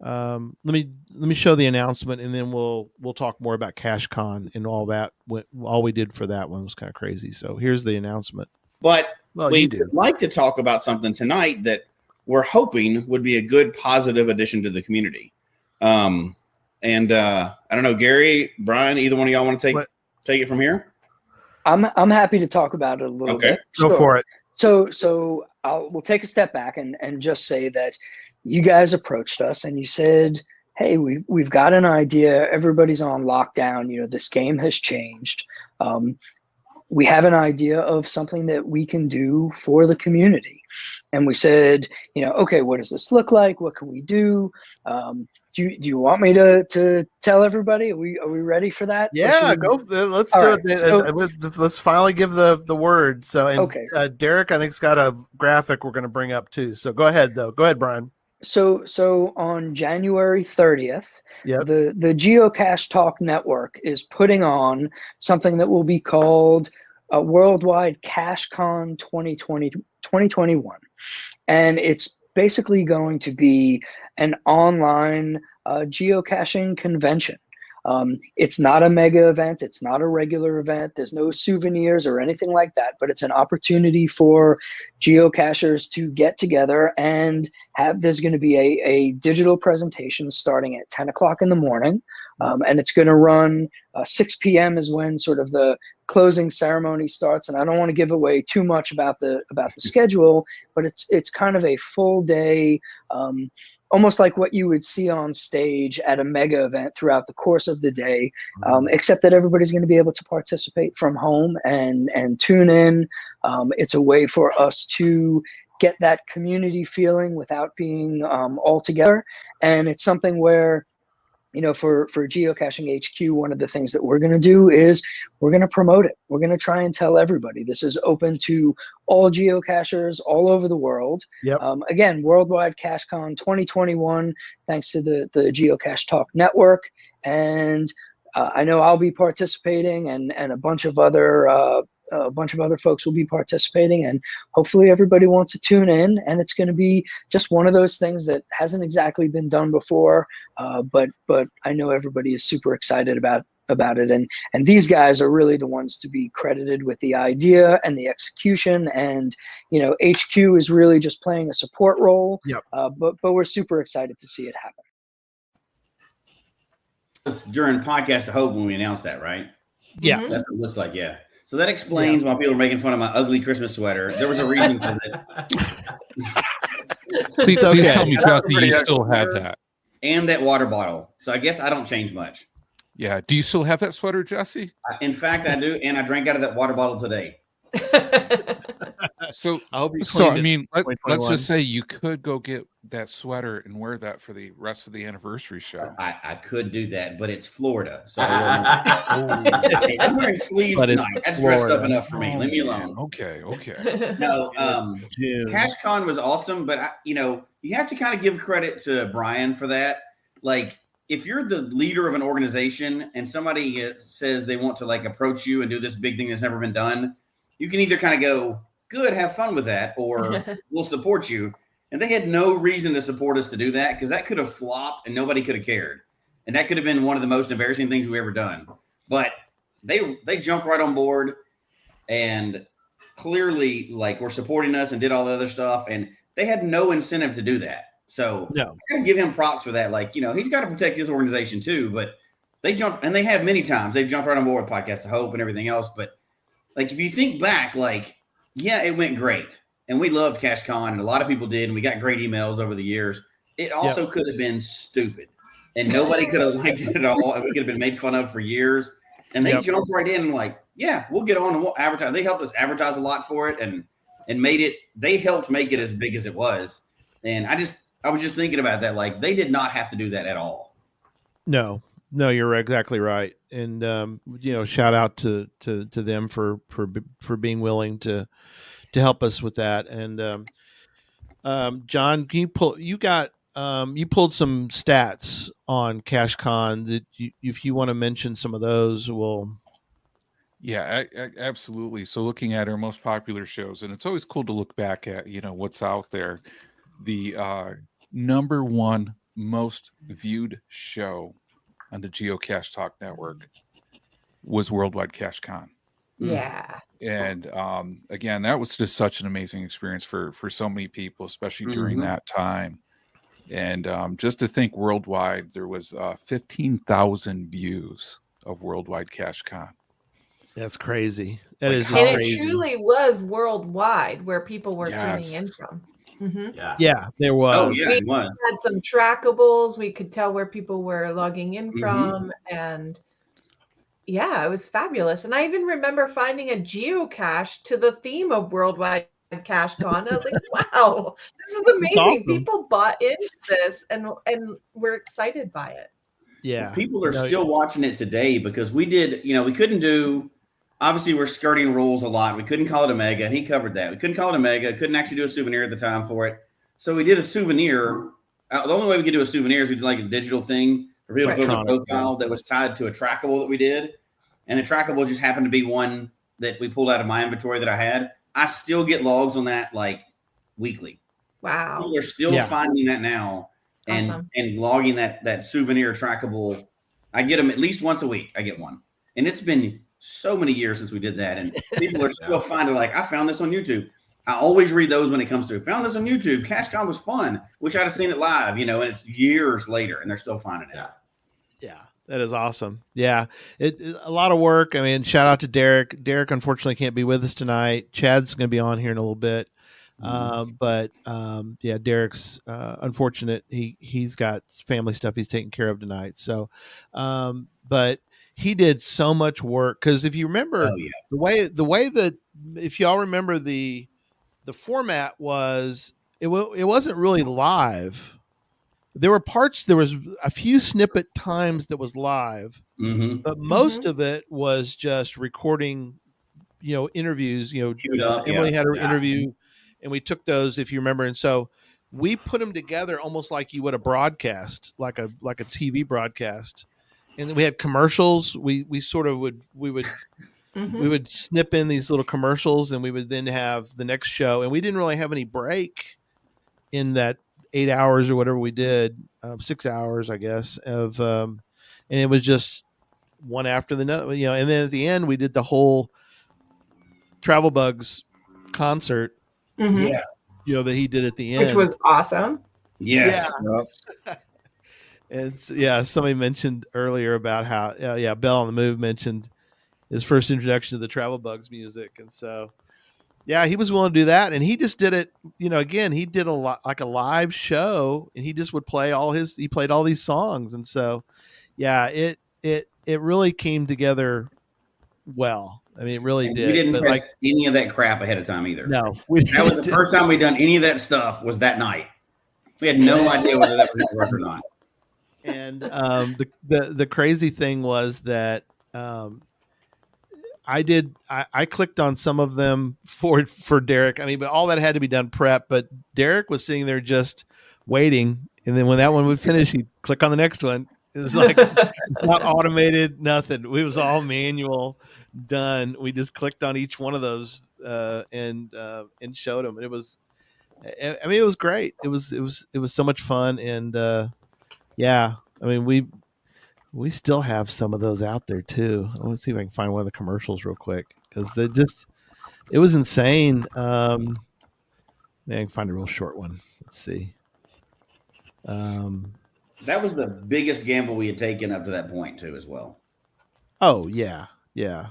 [SPEAKER 1] let me show the announcement, and then we'll talk more about CacheCon and all that. All we did for that one was kind of crazy. So here's the announcement.
[SPEAKER 3] But we would like to talk about something tonight that we're hoping would be a good positive addition to the community. And I don't know, Gary, Brian, either one of y'all want to take it from here?
[SPEAKER 15] I'm happy to talk about it a little bit.
[SPEAKER 1] Go for it.
[SPEAKER 15] So we'll take a step back and just say that you guys approached us and you said, hey, we've got an idea. Everybody's on lockdown. This game has changed. We have an idea of something that we can do for the community. And we said, okay, what does this look like? What can we do? Do you want me to tell everybody? Are we ready for that?
[SPEAKER 1] Yeah, go. Let's do it. Let's finally give the word. So, okay. Derek, I think's got a graphic we're going to bring up too. So go ahead, though. Go ahead, Brian.
[SPEAKER 15] So on January 30th, the Geocache Talk Network is putting on something that will be called a Worldwide CacheCon 2021. And it's basically going to be an online geocaching convention. It's not a mega event. It's not a regular event. There's no souvenirs or anything like that, but it's an opportunity for geocachers to get together and there's going to be a digital presentation starting at 10 o'clock in the morning. And it's going to run 6 p.m. is when sort of the closing ceremony starts, and I don't want to give away too much about the schedule, but it's kind of a full day, almost like what you would see on stage at a mega event throughout the course of the day, except that everybody's going to be able to participate from home and tune in. It's a way for us to get that community feeling without being all together, and it's something where, you know, for Geocaching HQ, one of the things that we're going to do is we're going to promote it. We're going to try and tell everybody this is open to all geocachers all over the world.
[SPEAKER 1] Yep.
[SPEAKER 15] Again, Worldwide CacheCon 2021, thanks to the Geocache Talk Network. And I know I'll be participating, and a bunch of other folks will be participating, and hopefully everybody wants to tune in. And it's going to be just one of those things that hasn't exactly been done before, but I know everybody is super excited about it. And these guys are really the ones to be credited with the idea and the execution. And, you know, HQ is really just playing a support role.
[SPEAKER 1] Yep.
[SPEAKER 15] But we're super excited to see it happen.
[SPEAKER 3] It was during Podcast of Hope when we announced that, right?
[SPEAKER 1] Yeah.
[SPEAKER 3] That's what it looks like, yeah. So that explains why people are making fun of my ugly Christmas sweater. There was a reason for that.
[SPEAKER 2] Please tell me, Dusty, you still have that.
[SPEAKER 3] And that water bottle. So I guess I don't change much.
[SPEAKER 2] Yeah. Do you still have that sweater, Jesse?
[SPEAKER 3] In fact, I do. And I drank out of that water bottle today.
[SPEAKER 2] So
[SPEAKER 1] I hope you
[SPEAKER 2] I mean, let's just say you could go get that sweater and wear that for the rest of the anniversary show.
[SPEAKER 3] I could do that, but it's Florida, so I'm wearing sleeves tonight. That's dressed up enough for me. Leave me alone.
[SPEAKER 2] Okay.
[SPEAKER 3] No, CacheCon was awesome, but you have to kind of give credit to Brian for that. Like, if you're the leader of an organization and somebody says they want to like approach you and do this big thing that's never been done, you can either kind of go, good, have fun with that, or we'll support you. And they had no reason to support us to do that, because that could have flopped and nobody could have cared. And that could have been one of the most embarrassing things we've ever done. But they jumped right on board and clearly like were supporting us and did all the other stuff. And they had no incentive to do that. So I gotta give him props for that. Like, he's got to protect his organization too, but they jumped, and they have many times. They've jumped right on board with Podcast of Hope and everything else. But like, if you think back, like, yeah, it went great. And we loved CacheCon, and a lot of people did, and we got great emails over the years. It also could have been stupid, and nobody could have liked it at all, and we could have been made fun of for years. And they jumped right in and like, yeah, we'll get on and we'll advertise. They helped us advertise a lot for it, and made it. They helped make it as big as it was. And I was just thinking about that. Like, they did not have to do that at all.
[SPEAKER 1] No, you're exactly right. And shout out to them for being willing to help us with that. And John, you pulled some stats on CacheCon that if you want to mention some of those, we'll.
[SPEAKER 2] Yeah, absolutely. So looking at our most popular shows, and it's always cool to look back at, what's out there. The number one most viewed show on the Geocache Talk Network was Worldwide CacheCon.
[SPEAKER 4] Yeah.
[SPEAKER 2] And again, that was just such an amazing experience for so many people, especially during that time. And just to think, worldwide, there was 15,000 views of Worldwide CacheCon.
[SPEAKER 1] That's crazy. That is
[SPEAKER 4] and
[SPEAKER 1] crazy.
[SPEAKER 4] It truly was worldwide where people were tuning in from. Mm-hmm.
[SPEAKER 1] Yeah, there was.
[SPEAKER 3] Oh, yeah, it was.
[SPEAKER 4] We had some trackables. We could tell where people were logging in from. And yeah, it was fabulous. And I even remember finding a geocache to the theme of Worldwide CacheCon. I was like, wow, this is amazing. Awesome. People bought into this and were excited by it.
[SPEAKER 1] Yeah.
[SPEAKER 3] People are still watching it today because we did, we couldn't do, obviously we're skirting rules a lot. We couldn't call it a mega. He covered that. We couldn't call it a mega. Couldn't actually do a souvenir at the time for it. So we did a souvenir. The only way we could do a souvenir is we did like a digital thing for people to put on a profile that was tied to a trackable that we did. And the trackable just happened to be one that we pulled out of my inventory that I had. I still get logs on that like weekly.
[SPEAKER 4] Wow.
[SPEAKER 3] People are still finding that now and logging that souvenir trackable. I get them at least once a week. I get one. And it's been so many years since we did that. And people are still finding like, I found this on YouTube. I always read those when it comes through. Found this on YouTube. CacheCon was fun. Wish I'd have seen it live, and it's years later and they're still finding it.
[SPEAKER 1] Yeah. That is awesome. Yeah, it a lot of work. I mean, shout out to Derek. Derek unfortunately can't be with us tonight. Chad's going to be on here in a little bit, but yeah, Derek's unfortunate. He's got family stuff he's taking care of tonight. So, but he did so much work because if you remember the way that if y'all remember the format was it wasn't really live. There was a few snippet times that was live, but most of it was just recording, interviews. Emily had her interview, and we took those, if you remember, and so we put them together almost like you would a broadcast, like a TV broadcast, and then we had commercials. We would snip in these little commercials, and we would then have the next show, and we didn't really have any break in that 8 hours or whatever we did, 6 hours, I guess, of, and it was just one after the other, and then at the end we did the whole Travel Bugs concert,
[SPEAKER 4] Mhm.
[SPEAKER 1] That he did at the end,
[SPEAKER 4] Which was awesome.
[SPEAKER 3] Yes.
[SPEAKER 1] Yeah. And somebody mentioned earlier about how, Bell on the Move mentioned his first introduction to the Travel Bugs music. And so, yeah, he was willing to do that, and he just did it. Again, he did a lot like a live show, and he just would play he played all these songs, and so, yeah, it really came together well. I mean, it really did.
[SPEAKER 3] We didn't test any of that crap ahead of time either.
[SPEAKER 1] No,
[SPEAKER 3] that was the first time we'd done any of that stuff. Was that night? We had no idea whether that was going to work or not.
[SPEAKER 1] And the crazy thing was that. I clicked on some of them for Derek. I mean, but all that had to be done prep. But Derek was sitting there just waiting, and then when that one would finish, he'd click on the next one. It was like it's not automated, nothing. It was all manual, done. We just clicked on each one of those and showed them. And it was, I mean, it was great. It was so much fun, and yeah, I mean we still have some of those out there too. Let's see if I can find one of the commercials real quick because it was insane. Man, I can find a real short one. Let's see.
[SPEAKER 3] That was the biggest gamble we had taken up to that point too, as well.
[SPEAKER 1] Oh yeah.
[SPEAKER 4] And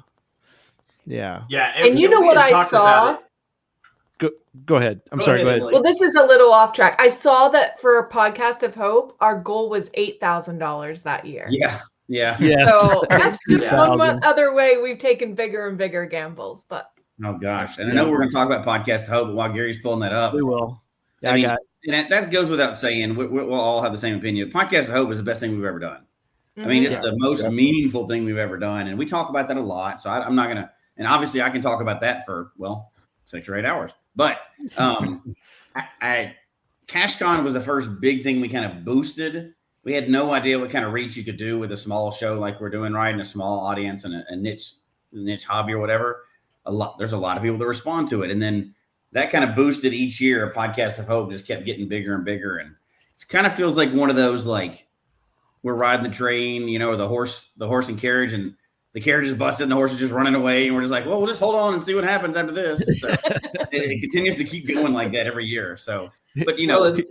[SPEAKER 4] you know what I saw?
[SPEAKER 1] Go ahead. I'm sorry. Go ahead.
[SPEAKER 4] Well, this is a little off track. I saw that for Podcast of Hope, our goal was $8,000 that year.
[SPEAKER 3] Yeah.
[SPEAKER 1] Yes.
[SPEAKER 4] So that's just one other way we've taken bigger and bigger gambles. But
[SPEAKER 3] oh gosh, and I know we're going to talk about Podcast of Hope, but while Gary's pulling that up,
[SPEAKER 1] we will.
[SPEAKER 3] I mean, and that goes without saying. We'll all have the same opinion. Podcast of Hope is the best thing we've ever done. I mean, it's the most meaningful thing we've ever done, and we talk about that a lot. So I'm not going to, and obviously I can talk about that for 6 or 8 hours. But CacheCon was the first big thing we kind of boosted. We had no idea what kind of reach you could do with a small show like we're doing, right? And a small audience and a niche hobby or whatever. There's a lot of people that respond to it. And then that kind of boosted each year. A Podcast of Hope just kept getting bigger and bigger. And it kind of feels like one of those, like we're riding the train, or the horse and carriage, and the carriage is busted and the horse is just running away. And we're just like, well, we'll just hold on and see what happens after this. So it continues to keep going like that every year. So, but can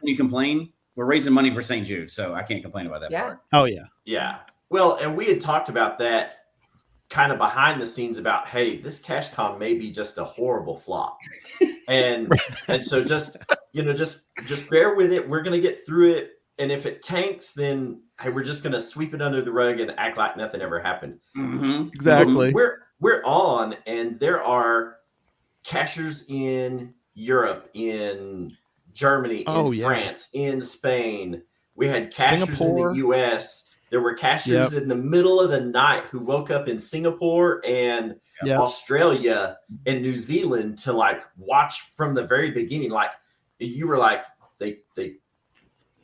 [SPEAKER 3] you complain? We're raising money for St. Jude, so I can't complain about that part.
[SPEAKER 1] Oh yeah.
[SPEAKER 6] Yeah. Well, and we had talked about that kind of behind the scenes about, hey, this CacheCon may be just a horrible flop. And so just bear with it. We're going to get through it. And if it tanks, then hey, we're just going to sweep it under the rug and act like nothing ever happened.
[SPEAKER 3] Mm-hmm.
[SPEAKER 1] Exactly.
[SPEAKER 6] We're on, and there are cachers in Europe, in Germany, in France, in Spain. We had cachers in the US. There were cachers in the middle of the night who woke up in Singapore and Australia and New Zealand to watch from the very beginning. Like you were like, they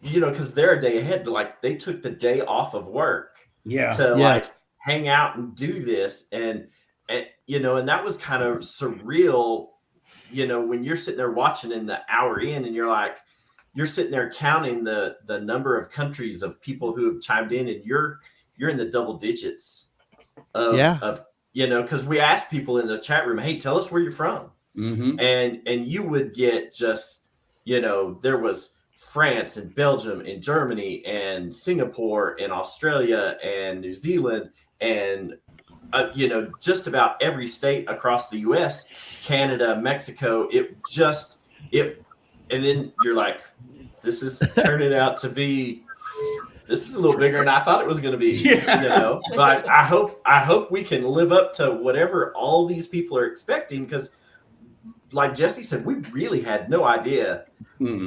[SPEAKER 6] because they're a day ahead. They took the day off of work to hang out and do this. And that was kind of surreal, when you're sitting there watching in the hour in and you're sitting there counting the number of countries of people who have chimed in, and you're in the double digits of because we asked people in the chat room, hey, tell us where you're from.
[SPEAKER 3] Mm-hmm.
[SPEAKER 6] And you would get just, there was France and Belgium and Germany and Singapore and Australia and New Zealand and just about every state across the U.S., Canada, Mexico. And then you're like, this is turning out to be. This is a little bigger than I thought it was going to be. But I hope we can live up to whatever all these people are expecting, because, like Jesse said, we really had no idea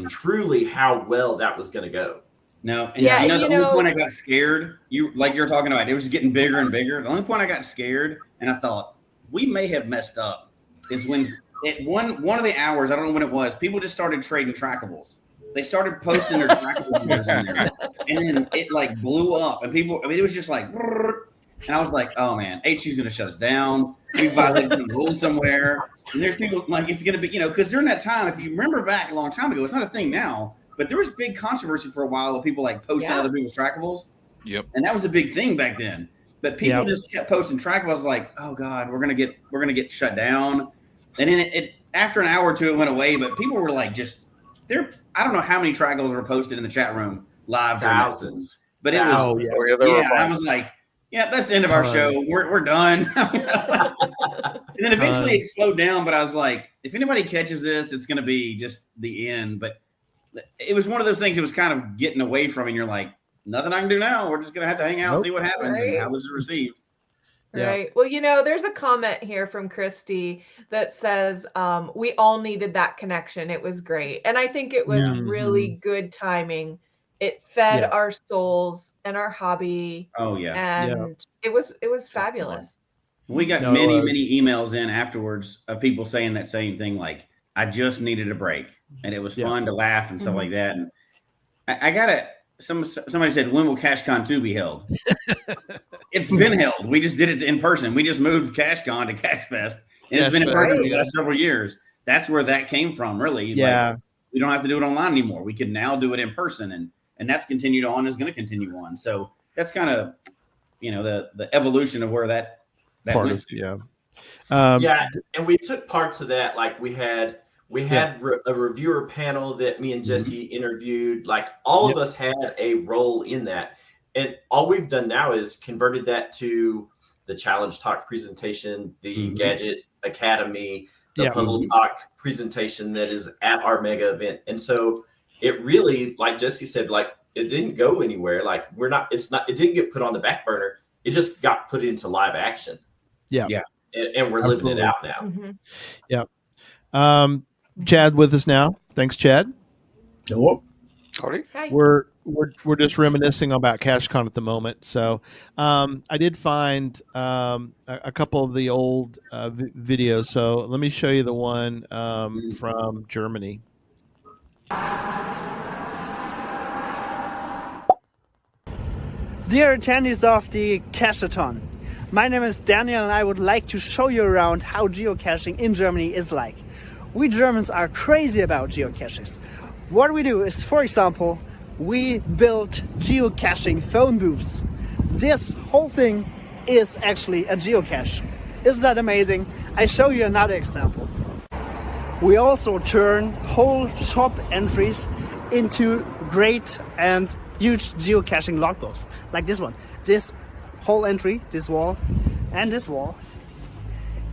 [SPEAKER 6] truly how well that was going to go.
[SPEAKER 3] No, and the only point I got scared, you're talking about, it was getting bigger and bigger. The only point I got scared, and I thought we may have messed up, is when at one of the hours, I don't know when it was, people just started trading trackables. They started posting their trackable videos in there, and then it like blew up, and people, it was just like, and I was like, oh man, HU's going to shut us down. We violated some rules somewhere, and there's people like, it's going to be, because during that time, if you remember back a long time ago, it's not a thing now. But there was big controversy for a while of people like posting other people's trackables.
[SPEAKER 2] Yep.
[SPEAKER 3] And that was a big thing back then. But people just kept posting trackables like, oh God, we're gonna get shut down. And then it after an hour or two it went away, but people were like I don't know how many trackables were posted in the chat room live.
[SPEAKER 6] Thousands.
[SPEAKER 3] But it was I was like, yeah, that's the end of our show. We're done. And then eventually it slowed down, but I was like, if anybody catches this, it's gonna be just the end. But it was one of those things that was kind of getting away from, and you're like, nothing I can do now. We're just going to have to hang out and see what happens and how this is received.
[SPEAKER 4] Right. Well, there's a comment here from Christy that says, we all needed that connection. It was great. And I think it was really good timing. It fed our souls and our hobby.
[SPEAKER 3] Oh yeah.
[SPEAKER 4] And it was fabulous.
[SPEAKER 3] We got many emails in afterwards of people saying that same thing. Like, I just needed a break, and it was fun to laugh and stuff like that. And I gotta. Somebody said, when will CacheCon 2 be held? It's been held. We just did it in person. We just moved CacheCon to CacheFest, and it's been in person for the last several years. That's where that came from, really.
[SPEAKER 1] Yeah.
[SPEAKER 3] Like, we don't have to do it online anymore. We can now do it in person, and that's continued on, is going to continue on. So that's kind of, the evolution of where that
[SPEAKER 1] part
[SPEAKER 3] went
[SPEAKER 1] of,
[SPEAKER 6] and we took parts of that. Like we had a reviewer panel that me and Jesse interviewed. Like all of us had a role in that. And all we've done now is converted that to the Challenge Talk presentation, the Gadget Academy, the Puzzle Talk presentation that is at our mega event. And so it really, like Jesse said, like it didn't go anywhere. Like it didn't get put on the back burner. It just got put into live action.
[SPEAKER 1] Yeah.
[SPEAKER 3] Yeah.
[SPEAKER 6] And we're living it out now.
[SPEAKER 1] Yeah. Chad with us now. Thanks, Chad.
[SPEAKER 5] Hello.
[SPEAKER 14] Howdy.
[SPEAKER 4] Hi.
[SPEAKER 1] We're just reminiscing about CacheCon at the moment. So I did find a couple of the old videos. So let me show you the one from Germany.
[SPEAKER 16] Dear attendees of the Cacheathon, my name is Daniel and I would like to show you around how geocaching in Germany is like. We Germans are crazy about geocaches. What we do is, for example, we build geocaching phone booths. This whole thing is actually a geocache. Isn't that amazing? I show you another example. We also turn whole shop entries into great and huge geocaching logbooks, like this one. This whole entry, this wall, and this wall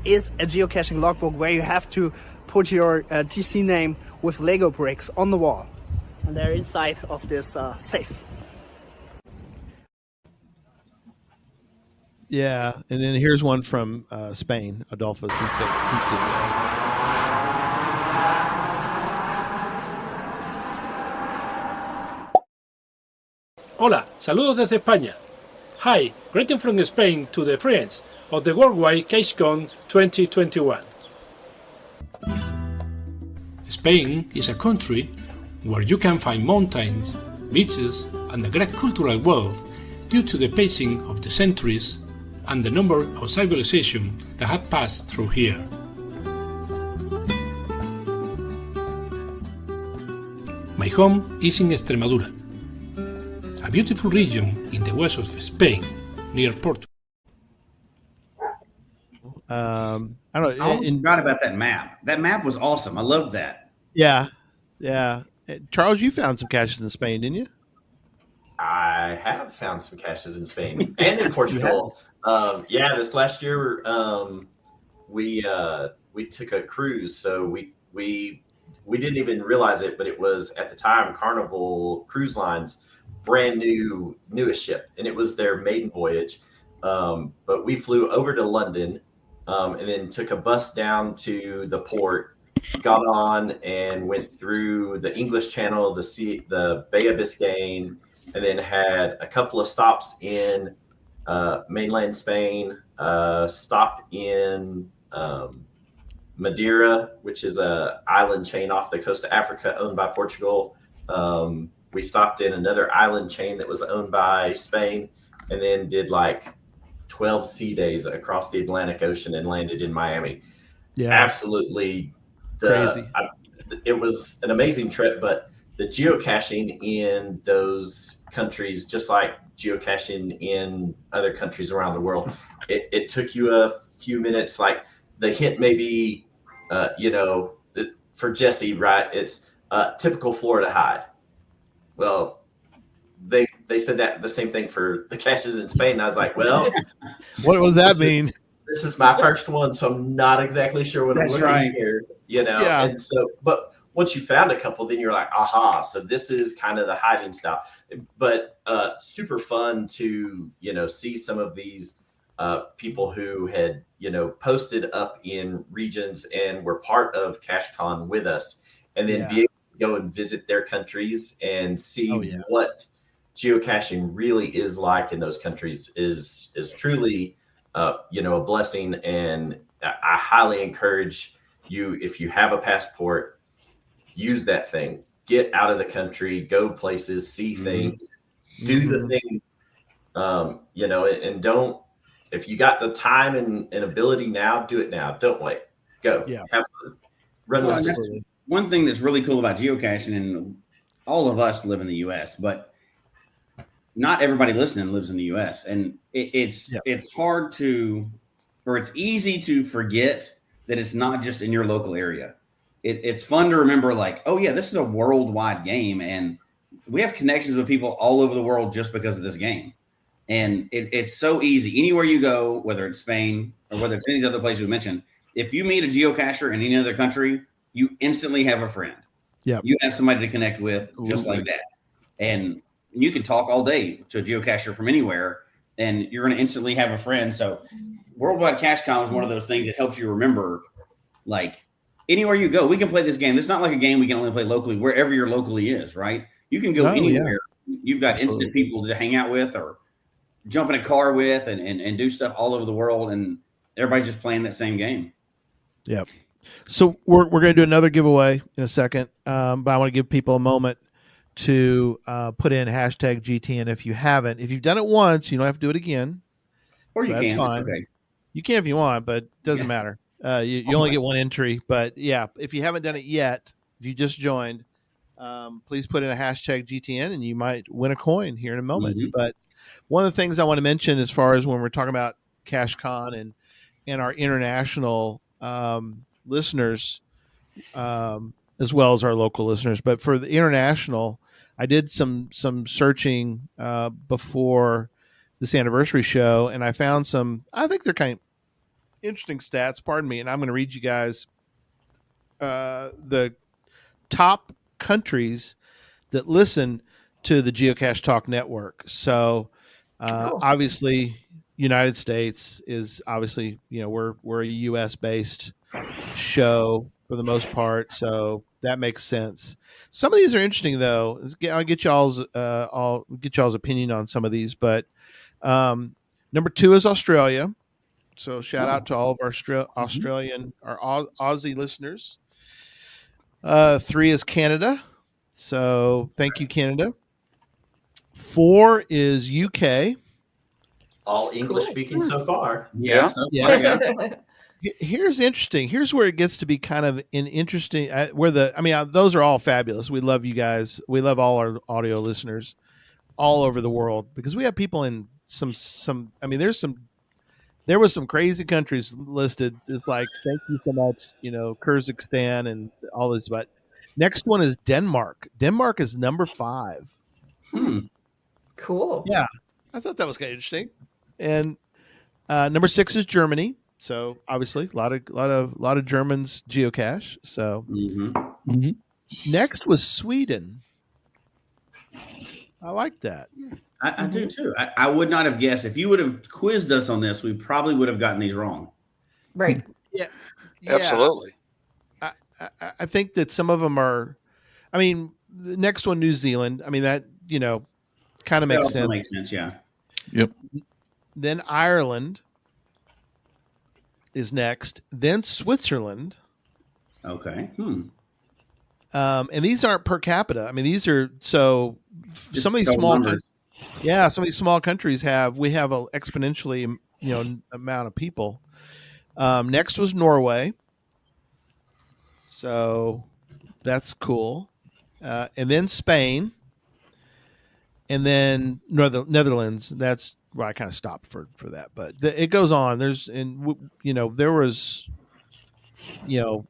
[SPEAKER 16] is a geocaching logbook where you have to put your GC name with Lego bricks on the wall. And they're inside of this safe.
[SPEAKER 1] Yeah, and then here's one from Spain, Adolphus. He's good.
[SPEAKER 17] Hola, saludos desde España. Hi, greeting from Spain to the friends of the Worldwide CacheCon 2021. Spain is a country where you can find mountains, beaches, and a great cultural wealth due to the passing of the centuries and the number of civilizations that have passed through here. My home is in Extremadura, a beautiful region in the west of Spain, near Portugal.
[SPEAKER 1] I don't know.
[SPEAKER 3] I almost forgot about that map. That map was awesome. I loved that.
[SPEAKER 1] Yeah. Charles, you found some caches in Spain, didn't you?
[SPEAKER 6] I have found some caches in Spain and in Portugal. Yeah, this last year we took a cruise, so we didn't even realize it, but it was at the time Carnival Cruise Line's newest ship, and it was their maiden voyage. But we flew over to London, and then took a bus down to the port, got on and went through the English Channel, the Bay of Biscayne, and then had a couple of stops in mainland Spain, stopped in Madeira, which is a island chain off the coast of Africa owned by Portugal. We stopped in another island chain that was owned by Spain, and then did like 12 sea days across the Atlantic Ocean and landed in Miami.
[SPEAKER 1] Yeah,
[SPEAKER 6] absolutely
[SPEAKER 1] crazy.
[SPEAKER 6] It was an amazing trip, but the geocaching in those countries, just like geocaching in other countries around the world, it took you a few minutes. Like the hint maybe, for Jesse, right? It's typical Florida hide. Well, they said that the same thing for the caches in Spain. And I was like, well,
[SPEAKER 1] what does that mean?
[SPEAKER 6] This is my first one, so I'm not exactly sure what I'm looking here.
[SPEAKER 1] Yeah.
[SPEAKER 6] And so, but once you found a couple, then you're like, aha, so this is kind of the hiding style. But super fun to, see some of these people who had, posted up in regions and were part of CacheCon with us, and then be able to go and visit their countries and see what geocaching really is like in those countries is truly, a blessing. And I highly encourage you, if you have a passport, use that thing, get out of the country, go places, see things, do the thing, and don't, if you got the time and ability now, do it now. Don't wait. Go.
[SPEAKER 1] Yeah.
[SPEAKER 6] Have fun. Run with it.
[SPEAKER 3] One thing that's really cool about geocaching, and all of us live in the U.S., but not everybody listening lives in the U.S. And it's hard to, or it's easy to forget that it's not just in your local area. It's fun to remember, like, oh yeah, this is a worldwide game, and we have connections with people all over the world just because of this game. And it's so easy. Anywhere you go, whether it's Spain or whether it's any of these other places we mentioned, if you meet a geocacher in any other country, you instantly have a friend.
[SPEAKER 1] Yeah,
[SPEAKER 3] you have somebody to connect with just like that. And you can talk all day to a geocacher from anywhere, and you're going to instantly have a friend. So Worldwide CacheCon is one of those things that helps you remember, like, anywhere you go, we can play this game. It's not like a game we can only play locally, wherever your locally is, right? You can go anywhere. Yeah. You've got instant people to hang out with or jump in a car with and do stuff all over the world, and everybody's just playing that same game.
[SPEAKER 1] Yep. So we're going to do another giveaway in a second, but I want to give people a moment to put in hashtag GTN if you haven't. If you've done it once, you don't have to do it again.
[SPEAKER 3] Or
[SPEAKER 1] so
[SPEAKER 3] you
[SPEAKER 1] that's
[SPEAKER 3] can.
[SPEAKER 1] Fine.
[SPEAKER 3] Okay.
[SPEAKER 1] You can if you want, but it doesn't matter. You only get one entry. But yeah, if you haven't done it yet, if you just joined, please put in a hashtag GTN and you might win a coin here in a moment. Mm-hmm. But one of the things I want to mention as far as when we're talking about CacheCon and our international listeners, as well as our local listeners, but for the international, I did some searching before this anniversary show, and I found some, I think they're kind of interesting stats, pardon me, and I'm going to read you guys the top countries that listen to the Geocache Talk Network. So obviously United States is obviously, we're a US based show for the most part, so that makes sense. Some of these are interesting though. I'll get y'all's opinion on some of these, but number 2 is Australia. So shout out to all of our Australian, our Aussie listeners. 3 is Canada. So thank you, Canada. 4 is UK.
[SPEAKER 6] All English speaking so far.
[SPEAKER 3] Yeah.
[SPEAKER 1] Here's interesting. Here's where it gets to be kind of an interesting. Those are all fabulous. We love you guys. We love all our audio listeners all over the world, because we have people in some. There was some crazy countries listed. It's like, thank you so much, Kyrgyzstan and all this. But Next one is Denmark. Denmark is number 5.
[SPEAKER 4] Cool.
[SPEAKER 1] Yeah, I thought that was kind of interesting. And number 6 is Germany. So obviously, a lot of Germans geocache. So next was Sweden. I like that.
[SPEAKER 3] I do too. I would not have guessed. If you would have quizzed us on this, we probably would have gotten these wrong.
[SPEAKER 4] Right.
[SPEAKER 1] Yeah.
[SPEAKER 14] Absolutely.
[SPEAKER 1] I think that some of them are. I mean, the next one, New Zealand. I mean, that kind of makes sense.
[SPEAKER 3] Makes sense. Yeah.
[SPEAKER 2] Yep.
[SPEAKER 1] Then Ireland is next. Then Switzerland.
[SPEAKER 3] Okay.
[SPEAKER 1] And these aren't per capita. I mean, these are some of these small
[SPEAKER 3] numbers.
[SPEAKER 1] some of these small countries have a exponentially amount of people. Next was Norway. So that's cool. And then Spain. And then Netherlands. That's where I kind of stopped for that. But it goes on. There was the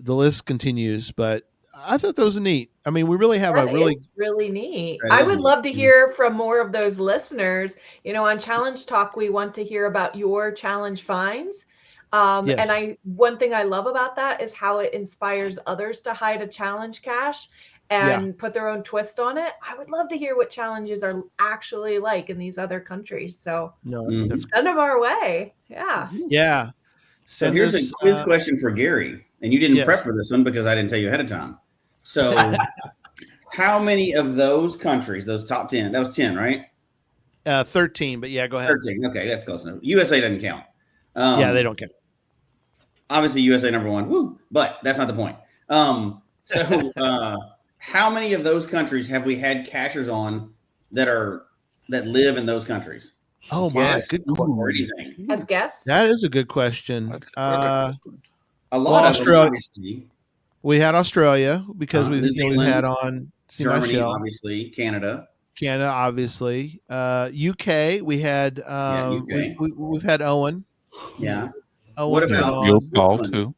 [SPEAKER 1] list continues, but I thought that was neat. I mean, we really have
[SPEAKER 4] That is really neat. I would love to hear from more of those listeners. On Challenge Talk, we want to hear about your challenge finds.
[SPEAKER 1] Yes.
[SPEAKER 4] And one thing I love about that is how it inspires others to hide a challenge cache and put their own twist on it. I would love to hear what challenges are actually like in these other countries. So
[SPEAKER 1] that's
[SPEAKER 4] send them our way. Yeah.
[SPEAKER 1] Yeah.
[SPEAKER 3] So here's a quiz question for Gary, and you didn't prep for this one because I didn't tell you ahead of time. So how many of those countries, those top 10, that was 10, right?
[SPEAKER 1] 13, but yeah, go ahead.
[SPEAKER 3] 13. Okay, that's close enough. USA doesn't count.
[SPEAKER 1] They don't count.
[SPEAKER 3] Obviously, USA number 1. Woo! But that's not the point. How many of those countries have we had cachers on that live in those countries?
[SPEAKER 1] Oh my, good
[SPEAKER 3] question.
[SPEAKER 4] As guests?
[SPEAKER 1] That is a good question.
[SPEAKER 3] A lot of
[SPEAKER 1] Australia.
[SPEAKER 3] Obviously.
[SPEAKER 1] We had Australia because we had on
[SPEAKER 3] Germany, obviously, Canada,
[SPEAKER 1] obviously, UK. We had
[SPEAKER 3] UK.
[SPEAKER 1] We've had Owen.
[SPEAKER 3] Yeah.
[SPEAKER 1] Owen
[SPEAKER 3] what about
[SPEAKER 2] You'll call too?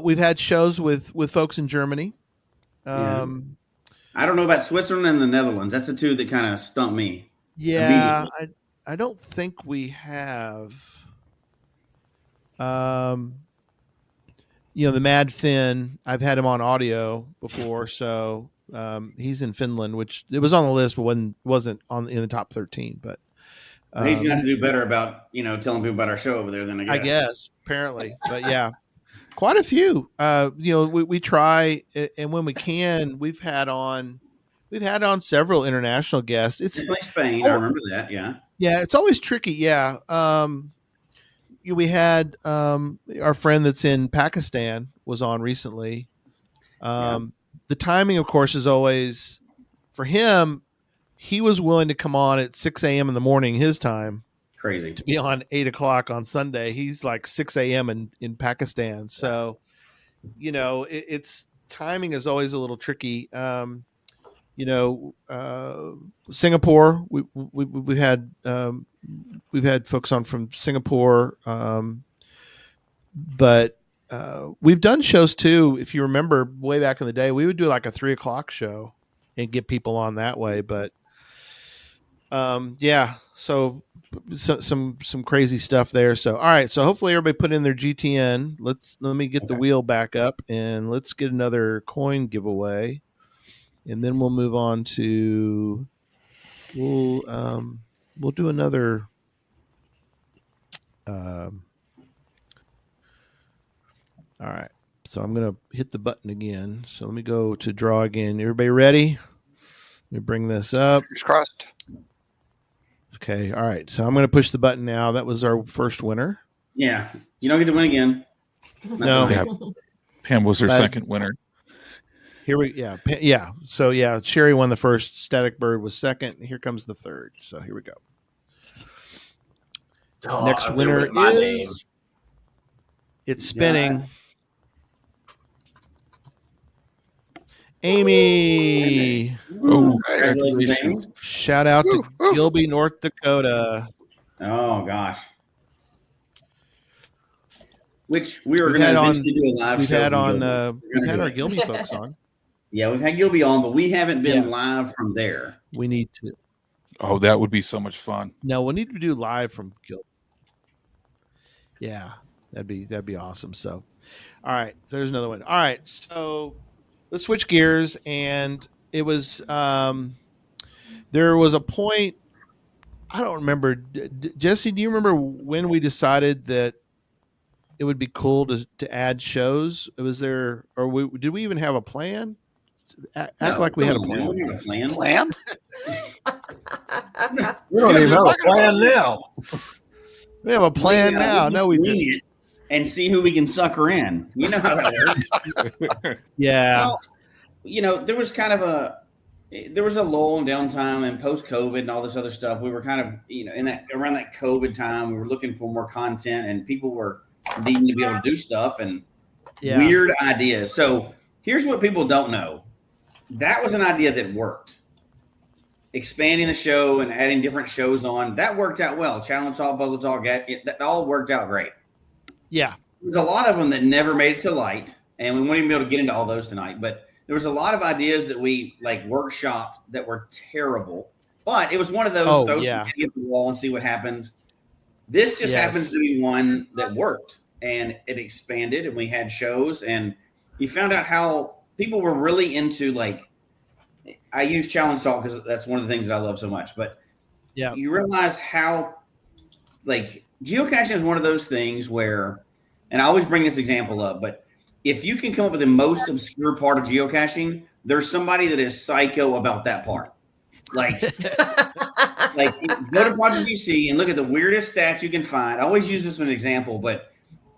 [SPEAKER 1] We've had shows with folks in Germany.
[SPEAKER 3] I don't know about Switzerland and the Netherlands. That's the two that kind of stumped me.
[SPEAKER 1] Yeah, I don't think we have. The Mad Finn, I've had him on audio before, so he's in Finland, which it was on the list, but wasn't in the top 13. But
[SPEAKER 3] he's gonna have to do better about telling people about our show over there. Then I guess
[SPEAKER 1] apparently, but yeah, quite a few. We try, and when we can, we've had on several international guests. It's
[SPEAKER 3] like Spain. I remember that. Yeah.
[SPEAKER 1] Yeah, it's always tricky. Yeah. We had our friend that's in Pakistan was on recently. The timing, of course, is always for him. He was willing to come on at 6 a.m. in the morning, his time.
[SPEAKER 3] Crazy.
[SPEAKER 1] To be on 8 o'clock on Sunday. He's like 6 a.m. in Pakistan. So, it's timing is always a little tricky. Singapore, we've had folks on from Singapore, but we've done shows too. If you remember way back in the day, we would do like a 3 o'clock show and get people on that way. But so some crazy stuff there. So all right, so hopefully everybody put in their GTN. Let me get the wheel back up and let's get another coin giveaway. And then we'll move on to we'll do another all right. So I'm gonna hit the button again. So let me go to draw again. Everybody ready? Let me bring this up.
[SPEAKER 14] Fingers crossed.
[SPEAKER 1] Okay, all right. So I'm gonna push the button now. That was our first winner.
[SPEAKER 3] Yeah. You don't get to win again.
[SPEAKER 1] No.
[SPEAKER 2] Pam was her second winner.
[SPEAKER 1] So Sherry won the first. Static Bird was second. Here comes the third. So here we go. Next winner is. It's spinning. Amy.
[SPEAKER 3] Oh, congratulations, Amy.
[SPEAKER 1] Shout out to Gilby, North Dakota.
[SPEAKER 3] Oh gosh. which we were going to eventually do a live show.
[SPEAKER 1] We've had our Gilby folks on.
[SPEAKER 3] Yeah, we've had Gilby on, but we haven't been live from there.
[SPEAKER 1] We need to.
[SPEAKER 2] Oh, that would be so much fun.
[SPEAKER 1] No, we need to do live from Gilby. Yeah, that'd be awesome. So, all right, there's another one. All right, so let's switch gears, and it was there was a point. I don't remember. Jesse, do you remember when we decided that it would be cool to add shows? Was there, or did we even have a plan? Act like we had a plan.
[SPEAKER 3] We have a plan.
[SPEAKER 5] Plan? We don't even have a plan now.
[SPEAKER 1] We have a plan now. No, we didn't.
[SPEAKER 3] And see who we can sucker in. You know how that works.
[SPEAKER 1] Yeah.
[SPEAKER 3] Well, you know, there was kind of a lull and downtime and post-COVID and all this other stuff. We were kind of, you know, around that COVID time, we were looking for more content and people were needing to be able to do stuff and weird ideas. So here's what people don't know. That was an idea that worked. Expanding the show and adding different shows on, that worked out well. Challenge Talk, Puzzle Talk, that all worked out great.
[SPEAKER 1] Yeah.
[SPEAKER 3] There's a lot of them that never made it to light, and we won't even be able to get into all those tonight, but there was a lot of ideas that we workshopped that were terrible, but it was one of those throw something at the wall and see what happens. This just happens to be one that worked, and it expanded, and we had shows, and you found out how people were really into, I use Challenge Talk because that's one of the things that I love so much, but you realize how, geocaching is one of those things where, and I always bring this example up, but if you can come up with the most obscure part of geocaching, there's somebody that is psycho about that part. Go to Project BC and look at the weirdest stats you can find. I always use this as an example, but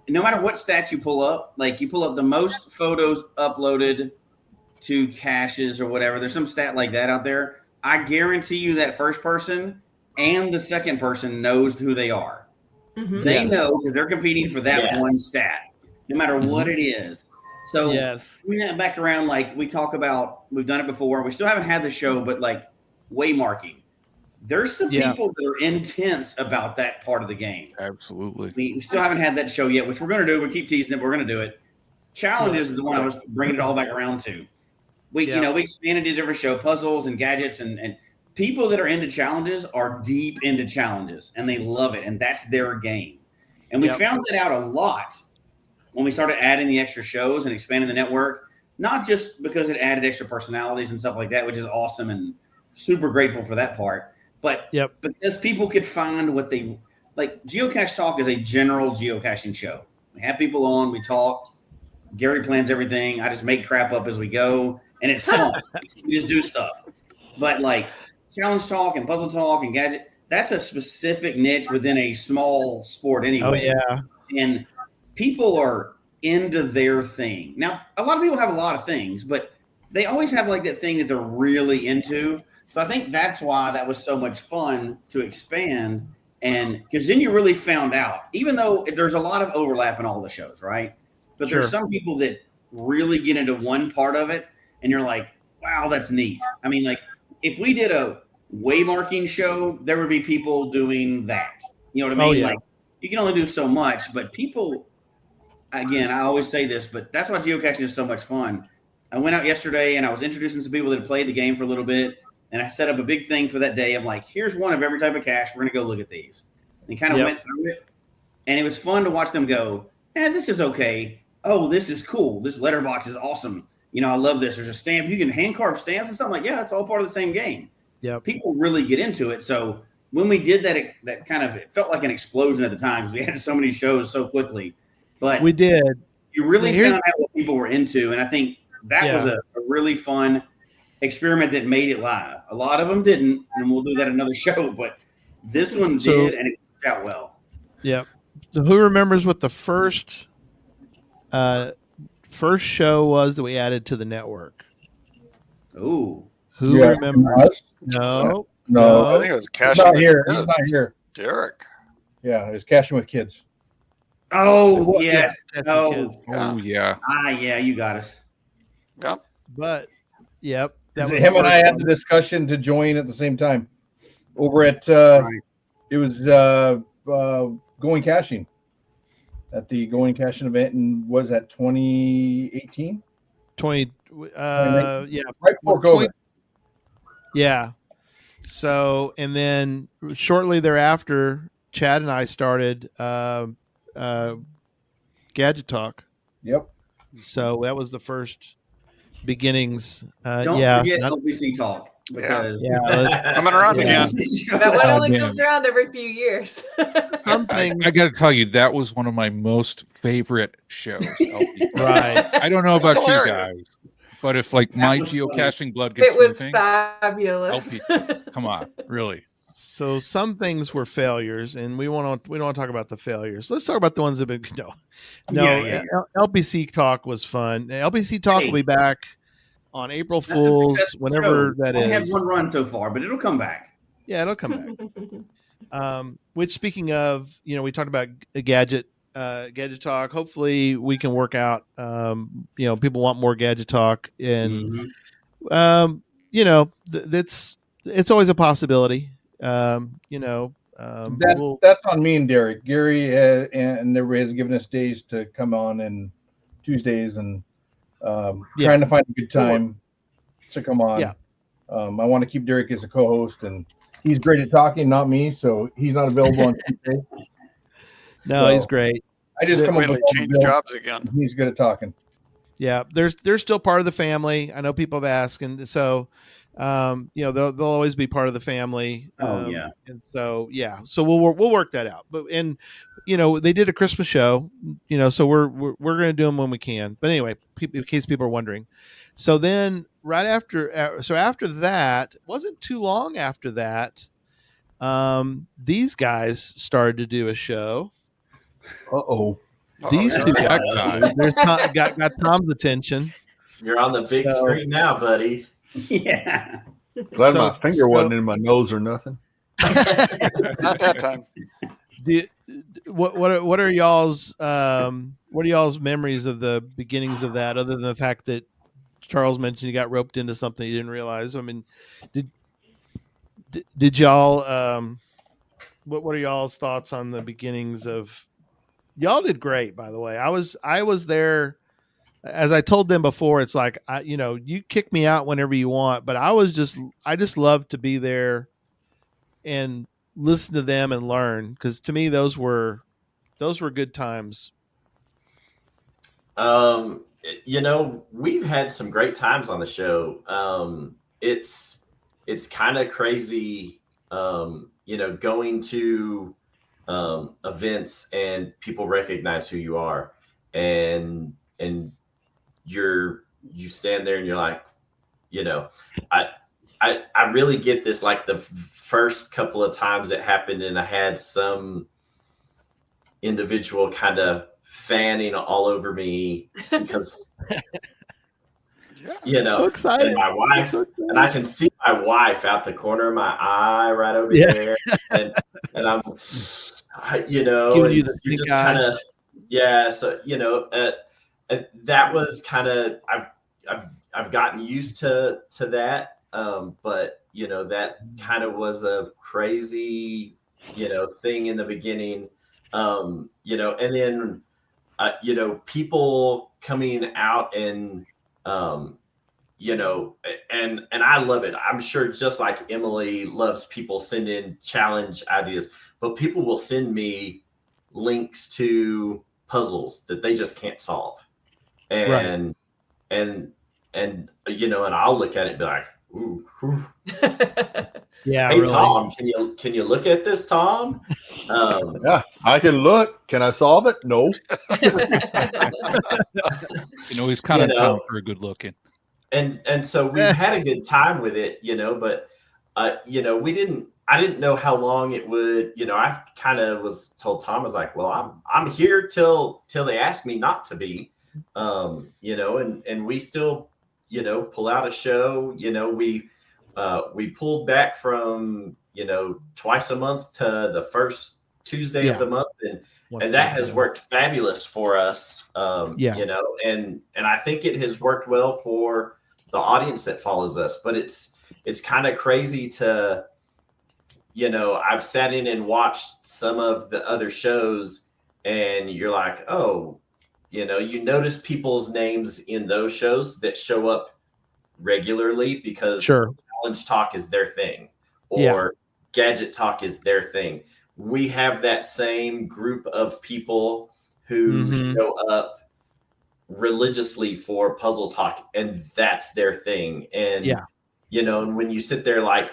[SPEAKER 3] no matter what stats you pull up, you pull up the most photos uploaded to caches or whatever. There's some stat like that out there. I guarantee you that first person and the second person knows who they are. Mm-hmm. They know because they're competing for that one stat, no matter what it is. So we have back around, we talk about, we've done it before. We still haven't had the show, but way marking. There's some people that are intense about that part of the game.
[SPEAKER 2] Absolutely.
[SPEAKER 3] We still haven't had that show yet, which we're going to do. We keep teasing it, but we're going to do it. Challenges is the one I was bringing it all back around to. We expanded to different show, puzzles and gadgets, and people that are into challenges are deep into challenges, and they love it, and that's their game. And we found that out a lot when we started adding the extra shows and expanding the network, not just because it added extra personalities and stuff like that, which is awesome and super grateful for that part, but because people could find what they like. Geocache Talk is a general geocaching show. We have people on, we talk. Gary plans everything. I just make crap up as we go, and it's fun. We just do stuff. But Challenge Talk and Puzzle Talk and Gadget, that's a specific niche within a small sport anyway.
[SPEAKER 1] Oh, yeah.
[SPEAKER 3] And people are into their thing. Now, a lot of people have a lot of things, but they always have that thing that they're really into. So I think that's why that was so much fun to expand. And because then you really found out, even though there's a lot of overlap in all the shows, right? But there's some people that really get into one part of it, and you're like, wow, that's neat. I mean, if we did a waymarking show, there would be people doing that. You know what I mean?
[SPEAKER 1] Oh, yeah.
[SPEAKER 3] You can only do so much, but people, again, I always say this, but that's why geocaching is so much fun. I went out yesterday and I was introducing some people that had played the game for a little bit, and I set up a big thing for that day. I'm like, here's one of every type of cache. We're going to go look at these. And kind of went through it, and it was fun to watch them go, this is okay. Oh, this is cool. This letterbox is awesome. I love this. There's a stamp. You can hand carve stamps and something that's all part of the same game.
[SPEAKER 1] Yeah.
[SPEAKER 3] People really get into it. So when we did that, it felt like an explosion at the time because we had so many shows so quickly. But
[SPEAKER 1] we did.
[SPEAKER 3] You really found out what people were into. And I think that was a really fun experiment that made it live. A lot of them didn't, and we'll do that another show. But this one did, and it worked out well.
[SPEAKER 1] Yeah. So who remembers what the first show was that we added to the network?
[SPEAKER 3] Ooh.
[SPEAKER 1] Who remembers? No.
[SPEAKER 5] I think it was Caching. He's not here.
[SPEAKER 14] Derek.
[SPEAKER 5] Yeah, it was Caching with Kids.
[SPEAKER 3] Oh, yes.
[SPEAKER 2] Oh, yeah.
[SPEAKER 3] Yeah, you got us.
[SPEAKER 14] Yep.
[SPEAKER 1] But, that was
[SPEAKER 5] him and I had the discussion to join at the same time over at, it was Going Caching.
[SPEAKER 14] at the Going Caching event, and was that 2018?
[SPEAKER 1] 20 yeah,
[SPEAKER 14] right before COVID.
[SPEAKER 1] Yeah. So, and then shortly thereafter, Chad and I started Gadget Talk.
[SPEAKER 14] Yep.
[SPEAKER 1] So that was the first beginnings.
[SPEAKER 3] Don't forget LBC Talk. Because
[SPEAKER 18] coming around again.
[SPEAKER 4] That one only comes around every few years.
[SPEAKER 2] I got to tell you, that was one of my most favorite shows.
[SPEAKER 1] Right.
[SPEAKER 2] I don't know about
[SPEAKER 18] It's
[SPEAKER 2] you
[SPEAKER 18] hilarious.
[SPEAKER 2] guys, but if like my geocaching blood gets
[SPEAKER 4] It was
[SPEAKER 2] moving,
[SPEAKER 4] fabulous.
[SPEAKER 2] LPCs, come on, really.
[SPEAKER 1] So some things were failures, and we don't want to talk about the failures. Let's talk about the ones that have been LBC Talk was fun. LBC Talk will be back on April Fools, whenever that is.
[SPEAKER 3] I have one run so far, but it'll come back.
[SPEAKER 1] Yeah, it'll come back. Which, speaking of, we talked about a gadget talk. Hopefully, we can work out. People want more gadget talk, and it's always a possibility.
[SPEAKER 14] That's on me and Derek. Gary and everybody has given us days to come on and Tuesdays and. Trying to find a good time to come on.
[SPEAKER 1] Yeah.
[SPEAKER 14] I want to keep Derek as a co-host, and he's great at talking, not me, so he's not available on Tuesday.
[SPEAKER 1] No, he's great.
[SPEAKER 14] I just come up with
[SPEAKER 18] change jobs again.
[SPEAKER 14] He's good at talking.
[SPEAKER 1] Yeah, they're still part of the family. I know people have asked, and so they'll always be part of the family. And so so we'll work that out. But they did a Christmas show, so we're going to do them when we can. But anyway, in case people are wondering, so then right after that, wasn't too long after that, these guys started to do a show. These two guys, got Tom's attention.
[SPEAKER 6] You're on the big screen now, buddy.
[SPEAKER 3] Yeah.
[SPEAKER 5] Glad my finger wasn't in my nose or nothing.
[SPEAKER 18] Not that time.
[SPEAKER 1] What are y'all's memories of the beginnings of that, other than the fact that Charles mentioned you got roped into something you didn't realize? I mean, did y'all what are y'all's thoughts on the beginnings of? Y'all did great, by the way. I was there. As I told them before, it's like, you kick me out whenever you want, but I just love to be there and listen to them and learn. Cause to me, those were good times.
[SPEAKER 6] We've had some great times on the show. It's kind of crazy, going to events and people recognize who you are, and you stand there and you're like, I really get this, like the first couple of times it happened, and I had some individual kind of fanning all over me because
[SPEAKER 1] excited.
[SPEAKER 6] And my wife, and I can see my wife out the corner of my eye right over there, and I'm
[SPEAKER 1] giving you the pink eye.
[SPEAKER 6] So that was kind of, I've gotten used to that, but that kind of was a crazy thing in the beginning, and then people coming out and and I love it. I'm sure just like Emily loves people sending challenge ideas, but people will send me links to puzzles that they just can't solve. And I'll look at it and be like, ooh.
[SPEAKER 1] Yeah.
[SPEAKER 6] Hey,
[SPEAKER 1] really.
[SPEAKER 6] Tom, can you look at this, Tom?
[SPEAKER 5] Yeah, I can look. Can I solve it? No.
[SPEAKER 2] He's kind of time for a good looking.
[SPEAKER 6] And so we had a good time with it, but I didn't know how long it would, I kind of was told Tom, I was like, well, I'm here till they ask me not to be, and we still, pull out a show, we pulled back from, twice a month to the first Tuesday of the month. And that has worked fabulous for us. And I think it has worked well for the audience that follows us, but it's kind of crazy to, I've sat in and watched some of the other shows, and you're like, oh, you notice people's names in those shows that show up regularly because challenge talk is their thing, or gadget talk is their thing. We have that same group of people who show up religiously for puzzle talk, and that's their thing. And and when you sit there, like,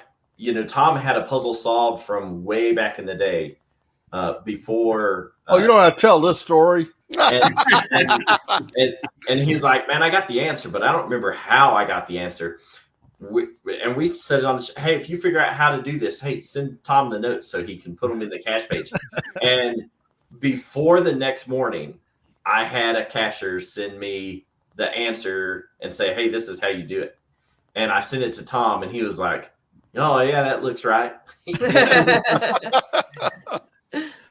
[SPEAKER 6] Tom had a puzzle solved from way back in the day, before
[SPEAKER 5] you don't have to tell this story.
[SPEAKER 6] And he's like, man, I got the answer, but I don't remember how I got the answer. We said it on the hey, if you figure out how to do this, hey, send Tom the notes so he can put them in the cache page. And before the next morning, I had a cacher send me the answer and say, hey, this is how you do it. And I sent it to Tom, and he was like, oh, yeah, that looks right.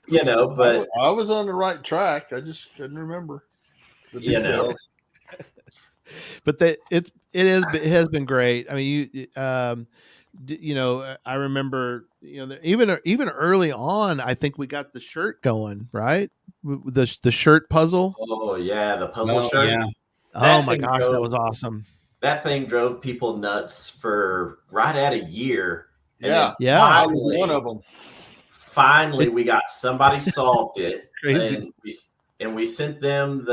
[SPEAKER 6] But
[SPEAKER 5] I was on the right track. I just couldn't remember the details.
[SPEAKER 1] But it has been great. I mean, I remember, even early on, I think we got the shirt going, right? The shirt puzzle.
[SPEAKER 6] Oh yeah, the puzzle shirt.
[SPEAKER 1] Yeah. Oh my gosh, that was awesome.
[SPEAKER 6] That thing drove people nuts for right at a year.
[SPEAKER 5] Yeah,
[SPEAKER 6] finally,
[SPEAKER 5] one of them.
[SPEAKER 6] Finally, we got somebody solved it, and we sent them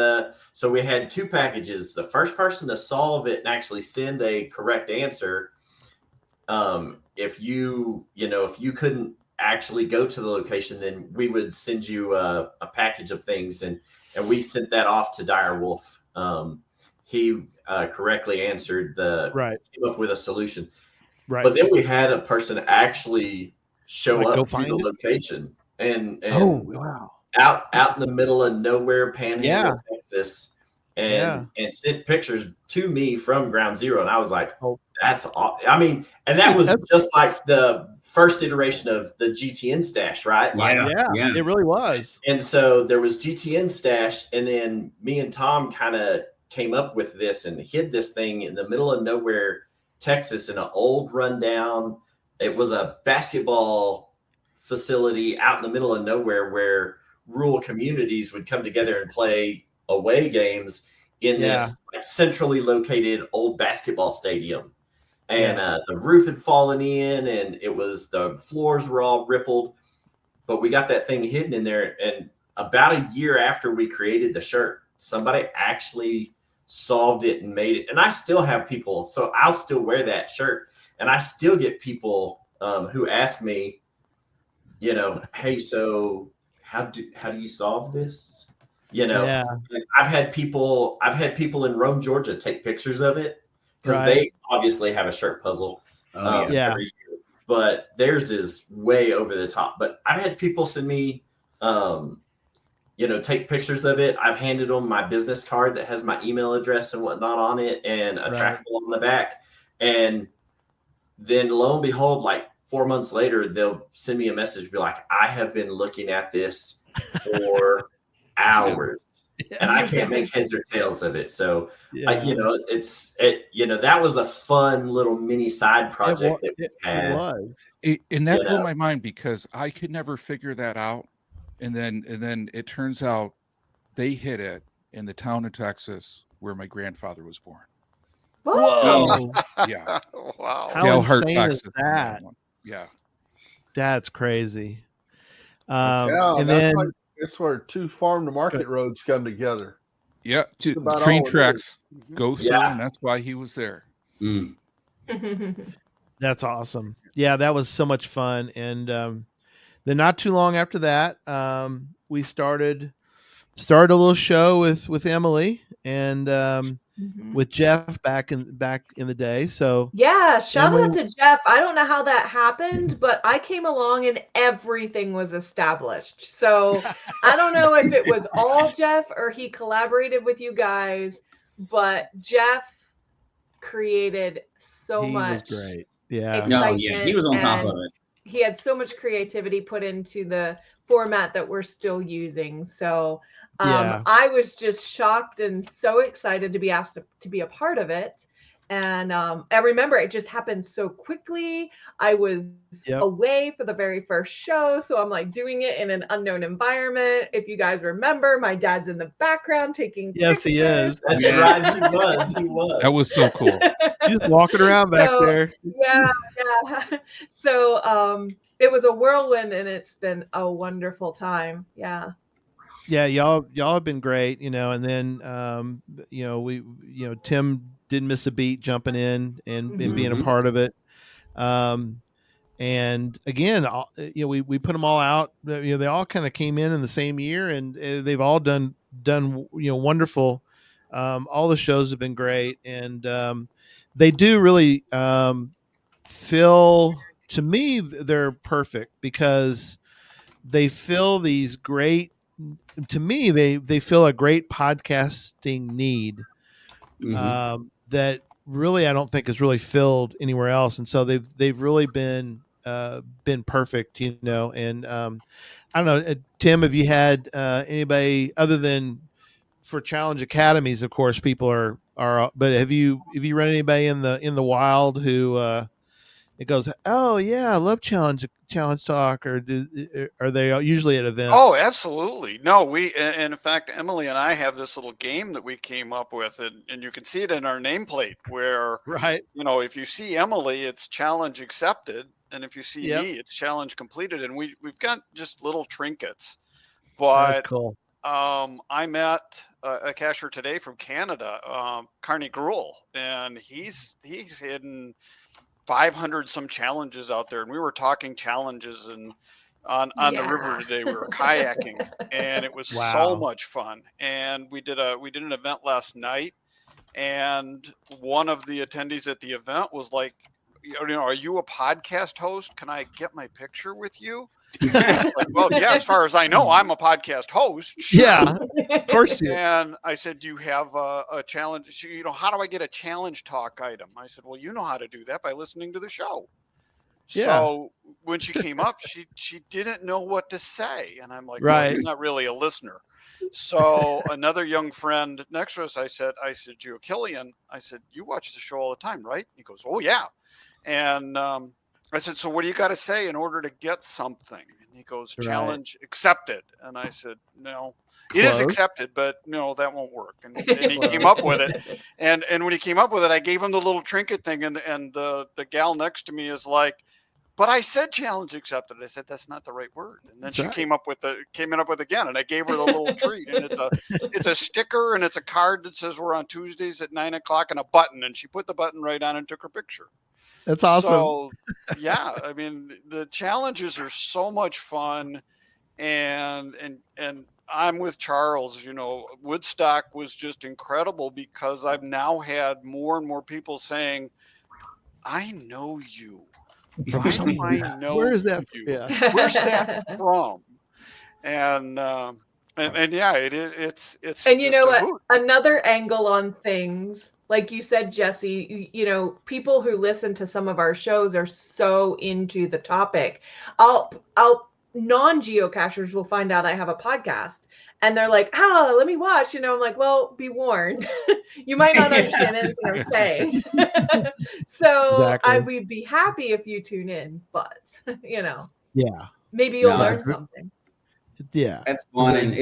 [SPEAKER 6] so we had 2 packages. The first person to solve it and actually send a correct answer, if you couldn't actually go to the location, then we would send you a package of things, and we sent that off to Dire Wolf. He correctly answered came up with a solution.
[SPEAKER 1] Right.
[SPEAKER 6] But then we had a person actually show up to the location and
[SPEAKER 1] oh wow,
[SPEAKER 6] out in the middle of nowhere, Panhandle, Texas, and sent pictures to me from Ground Zero, and I was like, that's awesome. I mean, and that was just like the first iteration of the GTN stash, right?
[SPEAKER 1] Yeah, it really was.
[SPEAKER 6] And so there was GTN stash, and then me and Tom kind of came up with this and hid this thing in the middle of nowhere, Texas, in an old rundown. It was a basketball facility out in the middle of nowhere where rural communities would come together and play away games in this like centrally located old basketball stadium. And the roof had fallen in, and the floors were all rippled, but we got that thing hidden in there. And about a year after we created the shirt, somebody actually solved it and made it. And I still have people, so I'll still wear that shirt, and I still get people who ask me, hey, so how do you solve this? I've had people in Rome, Georgia, take pictures of it because they obviously have a shirt puzzle every year, but theirs is way over the top. But I've had people send me, take pictures of it. I've handed them my business card that has my email address and whatnot on it, and a trackable on the back. And then lo and behold, like 4 months later, they'll send me a message, be like, I have been looking at this for hours. And I can't make heads or tails of it. So, that was a fun little mini side project that we had.
[SPEAKER 1] It was.
[SPEAKER 2] And that blew my mind because I could never figure that out. And then it turns out they hit it in the town of Texas where my grandfather was born.
[SPEAKER 1] Whoa!
[SPEAKER 2] Yeah.
[SPEAKER 18] Wow.
[SPEAKER 1] How insane is that?
[SPEAKER 2] Yeah.
[SPEAKER 1] That's crazy.
[SPEAKER 5] And then that's where 2 farm to market roads come together.
[SPEAKER 2] Yeah, train tracks go through, and that's why he was there.
[SPEAKER 1] That's awesome. Yeah, that was so much fun. And then not too long after that, we started a little show with Emily and with Jeff back in the day. So
[SPEAKER 4] shout out to Jeff. I don't know how that happened, but I came along and everything was established. So I don't know if it was all Jeff or he collaborated with you guys, but Jeff created so much.
[SPEAKER 1] He was great. Yeah.
[SPEAKER 3] No, yeah, he was on top of it.
[SPEAKER 4] He had so much creativity put into the format that we're still using. So I was just shocked and so excited to be asked to be a part of it. And I remember it just happened so quickly. I was away for the very first show, so I'm like doing it in an unknown environment. If you guys remember, my dad's in the background taking pictures.
[SPEAKER 1] He is.
[SPEAKER 6] That's right, he was. He was.
[SPEAKER 2] That was so cool.
[SPEAKER 1] He's walking around back there.
[SPEAKER 4] Yeah. So it was a whirlwind, and it's been a wonderful time. Yeah.
[SPEAKER 1] Yeah, y'all have been great, and then Tim didn't miss a beat jumping in and being a part of it. And again, we put them all out. They all kind of came in the same year, and they've all done wonderful. All the shows have been great, and they do really feel, to me, they're perfect because they fill these great. To me, they fill a great podcasting need that really I don't think is really filled anywhere else, and so they've really been perfect, And I don't know, Tim, have you had anybody other than for Challenge Academies? Of course, people are. But have you run anybody in the wild who it goes, oh yeah, I love Challenge Talk, or are they usually at events?
[SPEAKER 18] Oh, absolutely. No, we, and in fact, Emily and I have this little game that we came up with, and you can see it in our nameplate where, if you see Emily, it's challenge accepted. And if you see me, it's challenge completed. And we've got just little trinkets, but
[SPEAKER 1] that's cool.
[SPEAKER 18] I met a cacher today from Canada, Carney Gruel, and he's hidden 500 some challenges out there, and we were talking challenges and on the river today. We were kayaking, and it was so much fun. And we did an event last night, and one of the attendees at the event was like, are you a podcast host? Can I get my picture with you? Like, well, yeah, as far as I know, I'm a podcast host. Sure.
[SPEAKER 1] Yeah, of course you.
[SPEAKER 18] And I said, do you have a challenge? She, how do I get a challenge talk item? I said, well, you know how to do that by listening to the show. Yeah. So when she came up, she didn't know what to say. And I'm like, well, you're not really a listener. So another young friend next to us, I said, Geocache, I said, you watch the show all the time, right? He goes, oh yeah. And I said, so what do you got to say in order to get something? And he goes, challenge accepted. And I said, no, it is accepted, but no, that won't work. And he came up with it. And when he came up with it, I gave him the little trinket thing. And the gal next to me is like, but I said challenge accepted. I said, that's not the right word. And then she came up with again, and I gave her the little treat. And it's a sticker, and it's a card that says we're on Tuesdays at 9:00 and a button. And she put the button right on and took her picture.
[SPEAKER 1] That's awesome.
[SPEAKER 18] So, yeah, I mean, the challenges are so much fun, and I'm with Charles. Woodstock was just incredible because I've now had more and more people saying, "I know you. Why do I know?
[SPEAKER 1] Where is that?
[SPEAKER 18] You?
[SPEAKER 1] Yeah.
[SPEAKER 18] Where's that from?" And yeah, it's
[SPEAKER 4] and you know what? Another angle on things. Like you said, Jesse, people who listen to some of our shows are so into the topic. Non-geocachers will find out I have a podcast, and they're like, "Oh, let me watch." I'm like, "Well, be warned, you might not understand anything I'm saying." So I would be happy if you tune in, but maybe you'll learn something.
[SPEAKER 1] Yeah,
[SPEAKER 3] that's fun, and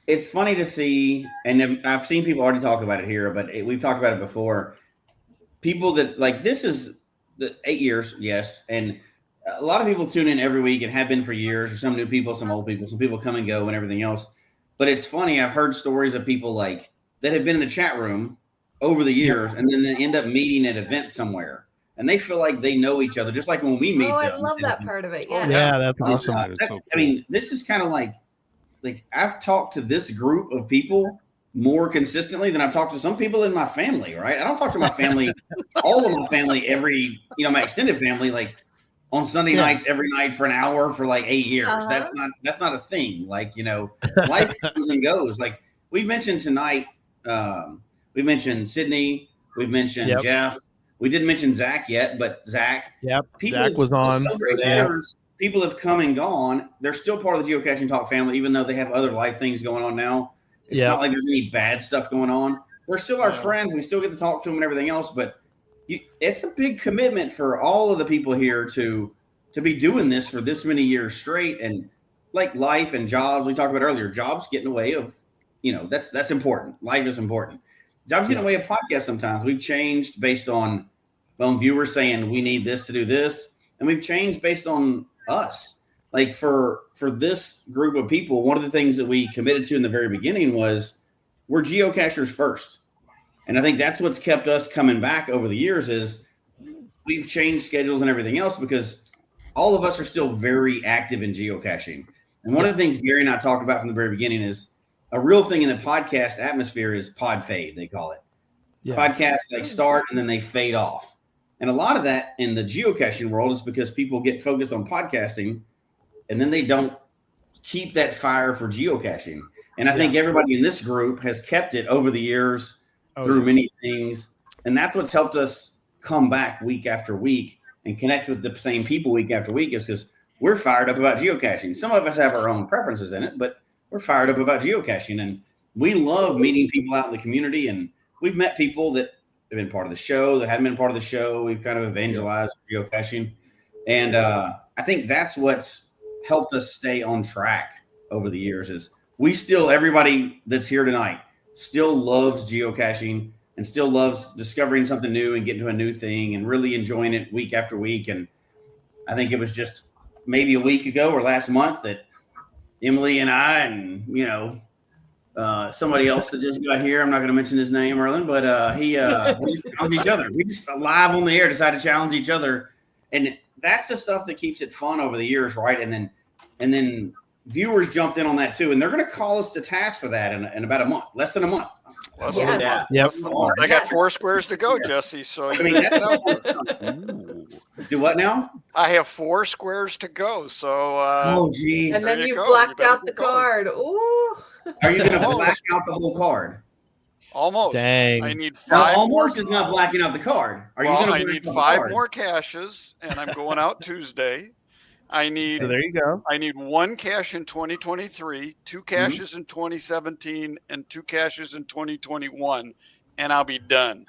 [SPEAKER 3] it's funny to see, and I've seen people already talk about it here, but we've talked about it before. People that like this is the 8 years, yes, and a lot of people tune in every week and have been for years, or some new people, some old people, some people come and go and everything else. But it's funny, I've heard stories of people like that have been in the chat room over the years, and then they end up meeting at events somewhere, and they feel like they know each other, just like when we meet them.
[SPEAKER 4] I love that part of it. Yeah,
[SPEAKER 1] that's awesome.
[SPEAKER 3] I mean, this is kind of like I've talked to this group of people more consistently than I've talked to some people in my family, right? I don't talk to my family, all of my family, my extended family, like on Sunday nights, every night for an hour for like 8 years. That's not a thing. Like, life comes and goes. Like we mentioned tonight, we mentioned Sydney, we've mentioned Jeff. We didn't mention Zach yet, but Zach.
[SPEAKER 1] Yep. Zach was on.
[SPEAKER 3] People have come and gone. They're still part of the Geocaching Talk family, even though they have other life things going on now. It's not like there's any bad stuff going on. they're still our friends. We still get to talk to them and everything else, but it's a big commitment for all of the people here to be doing this for this many years straight. And like life and jobs, we talked about earlier, jobs get in the way of, that's important. Life is important. Jobs get in the way of podcasts sometimes. We've changed based on viewers saying we need this to do this, and we've changed based on us. Like for this group of people, one of the things that we committed to in the very beginning was we're geocachers first. And I think that's what's kept us coming back over the years is we've changed schedules and everything else because all of us are still very active in geocaching. And one of the things Gary and I talked about from the very beginning is a real thing in the podcast atmosphere is pod fade, they call it. Yeah. Podcasts, they start and then they fade off. And a lot of that in the geocaching world is because people get focused on podcasting and then they don't keep that fire for geocaching. And I think everybody in this group has kept it over the years through many things. And that's what's helped us come back week after week and connect with the same people week after week is because we're fired up about geocaching. Some of us have our own preferences in it, but we're fired up about geocaching. And we love meeting people out in the community. And we've met people that have been part of the show, that haven't been part of the show. We've kind of evangelized geocaching. And I think that's what's helped us stay on track over the years is everybody that's here tonight still loves geocaching and still loves discovering something new and getting to a new thing and really enjoying it week after week. And I think it was just maybe a week ago or last month that Emily and I and, somebody else that just got here, I'm not going to mention his name, Erlen, but we just challenged each other. We just live on the air decided to challenge each other. And that's the stuff that keeps it fun over the years, right? And then viewers jumped in on that too, and they're going to call us to task for that in about a month, less than a month.
[SPEAKER 18] Yep. I got 4 squares to go, Jesse. So
[SPEAKER 3] that's do what now?
[SPEAKER 18] I have 4 squares to go. So
[SPEAKER 3] oh geez,
[SPEAKER 4] and then you blacked out the card. Ooh.
[SPEAKER 3] Are you going to black out the whole card?
[SPEAKER 18] Almost.
[SPEAKER 1] Dang.
[SPEAKER 18] I need 5.
[SPEAKER 3] Almost is not blacking out the card. Are you going to?
[SPEAKER 18] I need 5 more caches, and I'm going out Tuesday. So
[SPEAKER 1] there you go.
[SPEAKER 18] I need 1 cache in 2023, 2 caches in 2017, and 2 caches in 2021, and I'll be done.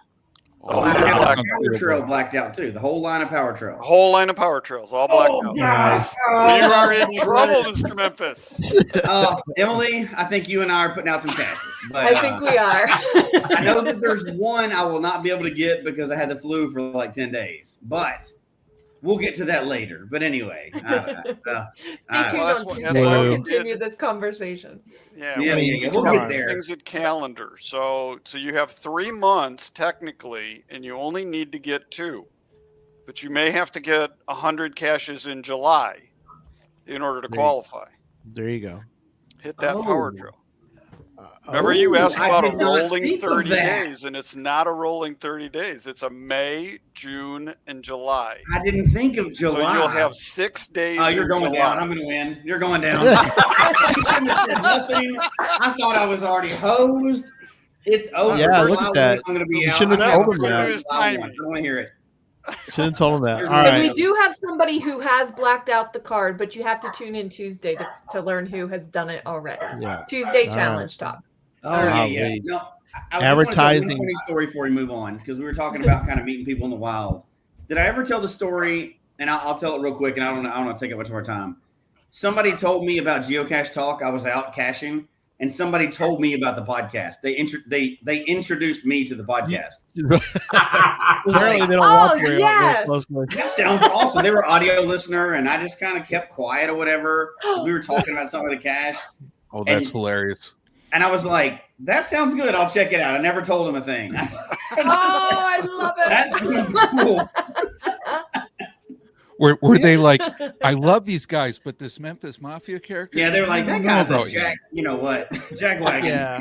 [SPEAKER 3] I have the power trail blacked out too. The whole line of power trails.
[SPEAKER 18] The whole line of power trails, all blacked out.
[SPEAKER 3] Nice.
[SPEAKER 18] You are in trouble, Mr. Memphis.
[SPEAKER 3] Emily, I think you and I are putting out some caches. But,
[SPEAKER 4] I think we are.
[SPEAKER 3] I know that there's one I will not be able to get because I had the flu for like 10 days. But we'll get to that later. But anyway.
[SPEAKER 4] We'll continue this conversation.
[SPEAKER 3] We'll get there.
[SPEAKER 18] Things at calendar. So you have 3 months technically, and you only need to get 2. But you may have to get 100 caches in July in order to qualify.
[SPEAKER 1] There you go.
[SPEAKER 18] Hit that power drill. Remember you asked about a rolling 30 days, and it's not a rolling 30 days. It's a May, June, and July.
[SPEAKER 3] I didn't think of July.
[SPEAKER 18] So you'll have 6 days.
[SPEAKER 3] Oh, you're going down. I'm going to win. You're going down. You shouldn't have said nothing. I thought I was already hosed. It's over.
[SPEAKER 1] Yeah, look at that.
[SPEAKER 3] I'm going to be
[SPEAKER 1] you
[SPEAKER 3] out.
[SPEAKER 1] shouldn't have told him that.
[SPEAKER 3] I don't want to hear it.
[SPEAKER 1] Shouldn't have told him that. All
[SPEAKER 4] and
[SPEAKER 1] right.
[SPEAKER 4] we do have somebody who has blacked out the card, but you have to tune in Tuesday to learn who has done it already.
[SPEAKER 1] Yeah.
[SPEAKER 4] Tuesday challenge talk.
[SPEAKER 3] Oh, yeah. No,
[SPEAKER 1] advertising.
[SPEAKER 3] I funny story before we move on, because we were talking about kind of meeting people in the wild. Did I ever tell the story? And I'll tell it real quick, and I don't want to take up much more time. Somebody told me about Geocache Talk. I was out caching, and somebody told me about the podcast. They introduced me to the podcast.
[SPEAKER 1] Apparently, they don't watch very closely.
[SPEAKER 3] That sounds awesome. They were audio listener, and I just kind of kept quiet or whatever because we were talking about something to cache.
[SPEAKER 2] Oh, that's hilarious.
[SPEAKER 3] And I was like, that sounds good. I'll check it out. I never told him a thing.
[SPEAKER 4] I love it.
[SPEAKER 3] That's cool.
[SPEAKER 2] Were they like, I love these guys, but this Memphis Mafia character?
[SPEAKER 3] Yeah, they were like, that guy's a Jack, you know what? Jack Wagon.
[SPEAKER 1] Yeah.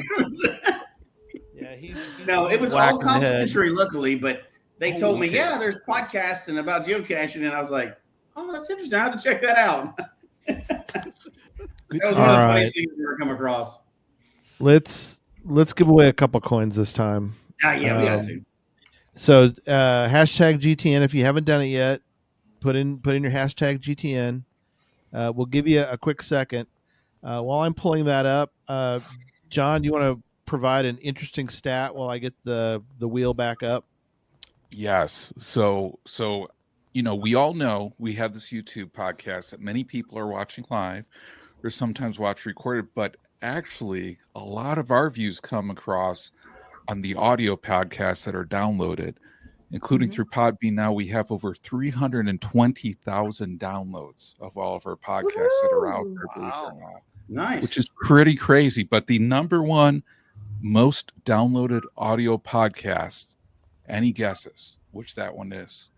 [SPEAKER 3] No, it was all complimentary, luckily, but they told me, yeah, there's podcasts and about geocaching, and I was like, oh, that's interesting. I have to check that out. That was one of the funniest things we ever come across.
[SPEAKER 1] Let's give away a couple coins this time.
[SPEAKER 3] Yeah, we got to.
[SPEAKER 1] So hashtag GTN. If you haven't done it yet, put in your hashtag GTN. We'll give you a quick second while I'm pulling that up. John, do you want to provide an interesting stat while I get the wheel back up?
[SPEAKER 2] Yes. So we all know we have this YouTube podcast that many people are watching live or sometimes watch recorded, but actually a lot of our views come across on the audio podcasts that are downloaded, including through Podbean. Now we have over 320,000 downloads of all of our podcasts that are out there, believe it or not.
[SPEAKER 3] Nice.
[SPEAKER 2] Which is pretty crazy. But the number one most downloaded audio podcast, any guesses which that one is?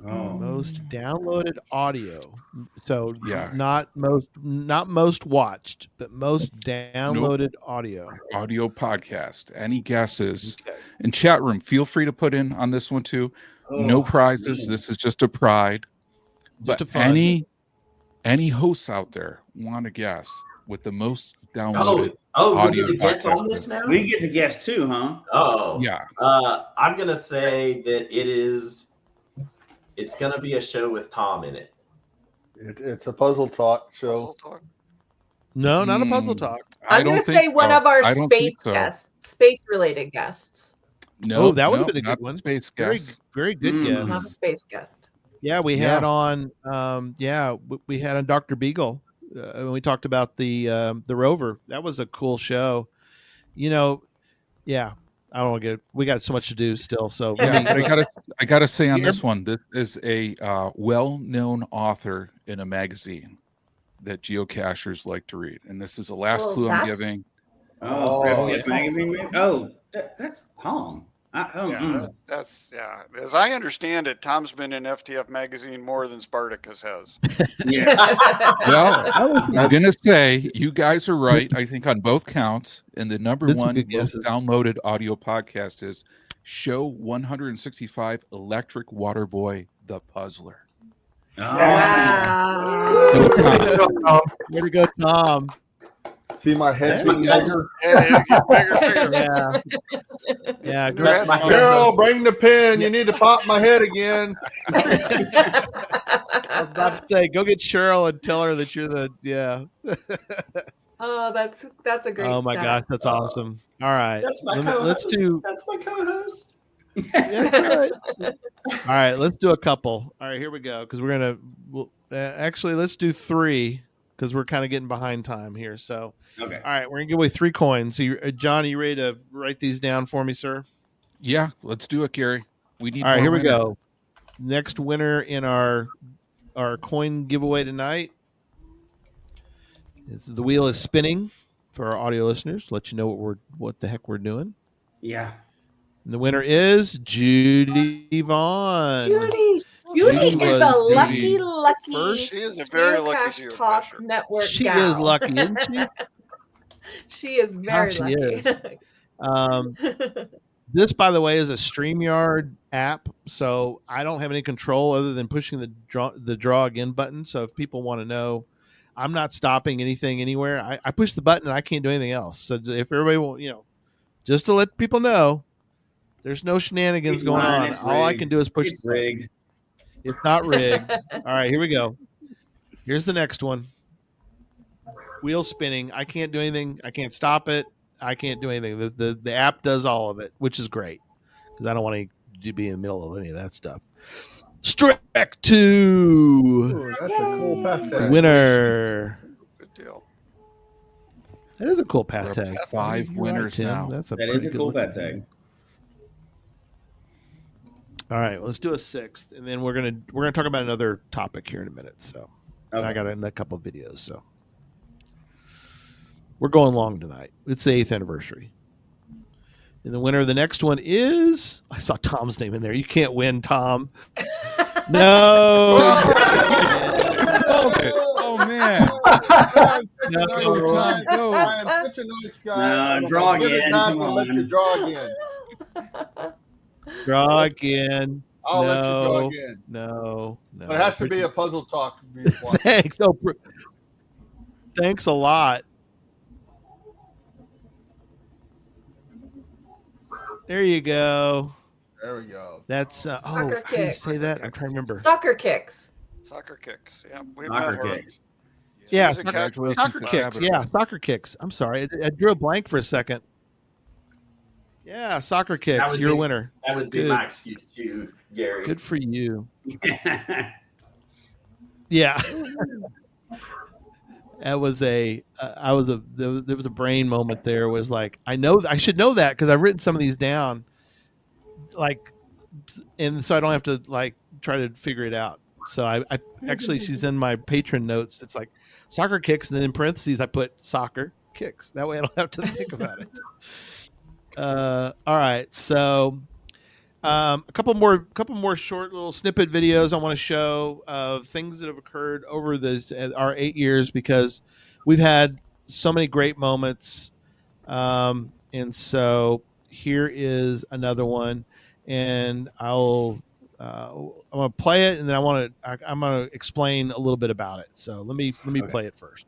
[SPEAKER 1] Most downloaded audio. So
[SPEAKER 2] yeah,
[SPEAKER 1] not most watched, but most downloaded audio.
[SPEAKER 2] Audio podcast. Any guesses? Okay. In chat room, feel free to put in on this one too. No prizes. Man. This is just a pride.
[SPEAKER 1] Just
[SPEAKER 2] but
[SPEAKER 1] a fun.
[SPEAKER 2] Any hosts out there want to guess with the most downloaded
[SPEAKER 6] we
[SPEAKER 2] audio
[SPEAKER 6] get to guess on this now?
[SPEAKER 3] We get to guess too, huh?
[SPEAKER 6] Oh.
[SPEAKER 2] Yeah.
[SPEAKER 6] I'm going to say that it's going to be a show with Tom in it.
[SPEAKER 5] It's a puzzle talk show.
[SPEAKER 18] Puzzle talk?
[SPEAKER 1] No, not a puzzle talk.
[SPEAKER 4] I'm going to say one of our space guests, space-related guests.
[SPEAKER 2] No,
[SPEAKER 1] that would have been a good one.
[SPEAKER 2] Space
[SPEAKER 1] guest. Very good guest.
[SPEAKER 4] Not a space guest.
[SPEAKER 1] Yeah, we had on. We had on Dr. Beagle when we talked about the rover. That was a cool show. I don't want to get. We got so much to do still. So
[SPEAKER 2] I gotta say on this one, this is a well-known author in a magazine that geocachers like to read, and this is the last clue I'm giving.
[SPEAKER 3] Magazine. Oh, that's Tom.
[SPEAKER 18] That's As I understand it, Tom's been in FTF magazine more than Spartacus has.
[SPEAKER 2] Well, I'm gonna say you guys are right. I think on both counts, and the number one most downloaded audio podcast is Show 165, Electric Water Boy, the Puzzler.
[SPEAKER 1] Wow. Way to go, Tom.
[SPEAKER 5] See my head getting bigger.
[SPEAKER 1] Yeah.
[SPEAKER 5] Girl, bring the pen. You need to pop my head again.
[SPEAKER 1] I was about to say, go get Cheryl and tell her that you're
[SPEAKER 4] Oh, that's a great.
[SPEAKER 1] Oh my gosh, that's awesome. All right,
[SPEAKER 6] that's my co-host. That's my co-host.
[SPEAKER 1] That's right. All right, let's do a couple. All right, here we go. Because actually let's do 3 because we're kind of getting behind time here. So.
[SPEAKER 3] Okay.
[SPEAKER 1] All right, we're gonna give away 3 coins. So, John, are you ready to write these down for me, sir?
[SPEAKER 2] Yeah, let's do it, Gary. We need.
[SPEAKER 1] All right, here we go. Next winner in our coin giveaway tonight. The wheel is spinning for our audio listeners. To let you know what the heck we're doing.
[SPEAKER 3] Yeah.
[SPEAKER 1] And the winner is Judy Vaughn.
[SPEAKER 4] Judy is a lucky.
[SPEAKER 18] She is a very lucky
[SPEAKER 4] Geocache Talk Network.
[SPEAKER 1] She
[SPEAKER 4] gal.
[SPEAKER 1] is lucky, isn't she?
[SPEAKER 4] She is very lucky.
[SPEAKER 1] Is. This, by the way, is a StreamYard app, so I don't have any control other than pushing the draw again button. So if people want to know, I'm not stopping anything anywhere. I push the button and I can't do anything else. So if everybody will, just to let people know, there's no shenanigans going on. All I can do is push.
[SPEAKER 3] It's rigged.
[SPEAKER 1] It's not rigged. All right, here we go. Here's the next one. Wheel spinning. I can't do anything. I can't stop it. I can't do anything. The app does all of it, which is great because I don't want to be in the middle of any of that stuff. Strike 2.
[SPEAKER 5] Ooh, that's a cool path tag.
[SPEAKER 1] Winner.
[SPEAKER 18] Good deal.
[SPEAKER 1] That is a cool path tag.
[SPEAKER 2] 5 winners now.
[SPEAKER 1] That
[SPEAKER 3] is a cool path tag.
[SPEAKER 1] All right, let's do a 6th, and then we're gonna talk about another topic here in a minute. So, and I got a couple of videos. So, we're going long tonight. It's the 8th anniversary, and the winner of the next one is. I saw Tom's name in there. You can't win, Tom. No.
[SPEAKER 2] Oh man.
[SPEAKER 5] No,
[SPEAKER 2] Tom, go.
[SPEAKER 5] I am such a nice guy.
[SPEAKER 3] No, draw again. Come on.
[SPEAKER 5] Let you draw again.
[SPEAKER 1] Draw again.
[SPEAKER 5] I'll let you draw again.
[SPEAKER 1] No.
[SPEAKER 5] But it has to be a puzzle talk.
[SPEAKER 1] Thanks. Thanks a lot. There you go.
[SPEAKER 5] There we go.
[SPEAKER 1] That's how do you say that? I'm trying to remember.
[SPEAKER 4] Soccer kicks.
[SPEAKER 18] Soccer kicks. Yeah.
[SPEAKER 3] Soccer kicks.
[SPEAKER 1] Yeah,
[SPEAKER 2] Congratulations
[SPEAKER 1] soccer
[SPEAKER 2] to
[SPEAKER 1] kicks.
[SPEAKER 2] Tabitha.
[SPEAKER 1] Yeah, soccer kicks. I'm sorry, I drew a blank for a second. Yeah, soccer kicks. You're a winner.
[SPEAKER 6] That would be
[SPEAKER 1] Good.
[SPEAKER 6] my excuse too, Gary.
[SPEAKER 1] Good for you. Yeah. That was there was a brain moment there. Was like, I should know that because I've written some of these down, like, and so I don't have to like try to figure it out. So I actually, she's in my patron notes. It's like soccer kicks, and then in parentheses I put soccer kicks. That way I don't have to think about it. All right, so a couple more short little snippet videos I want to show of things that have occurred over our 8 years, because we've had so many great moments. And so here is another one, and I'm gonna play it, and then I'm gonna explain a little bit about it. So let me play it first.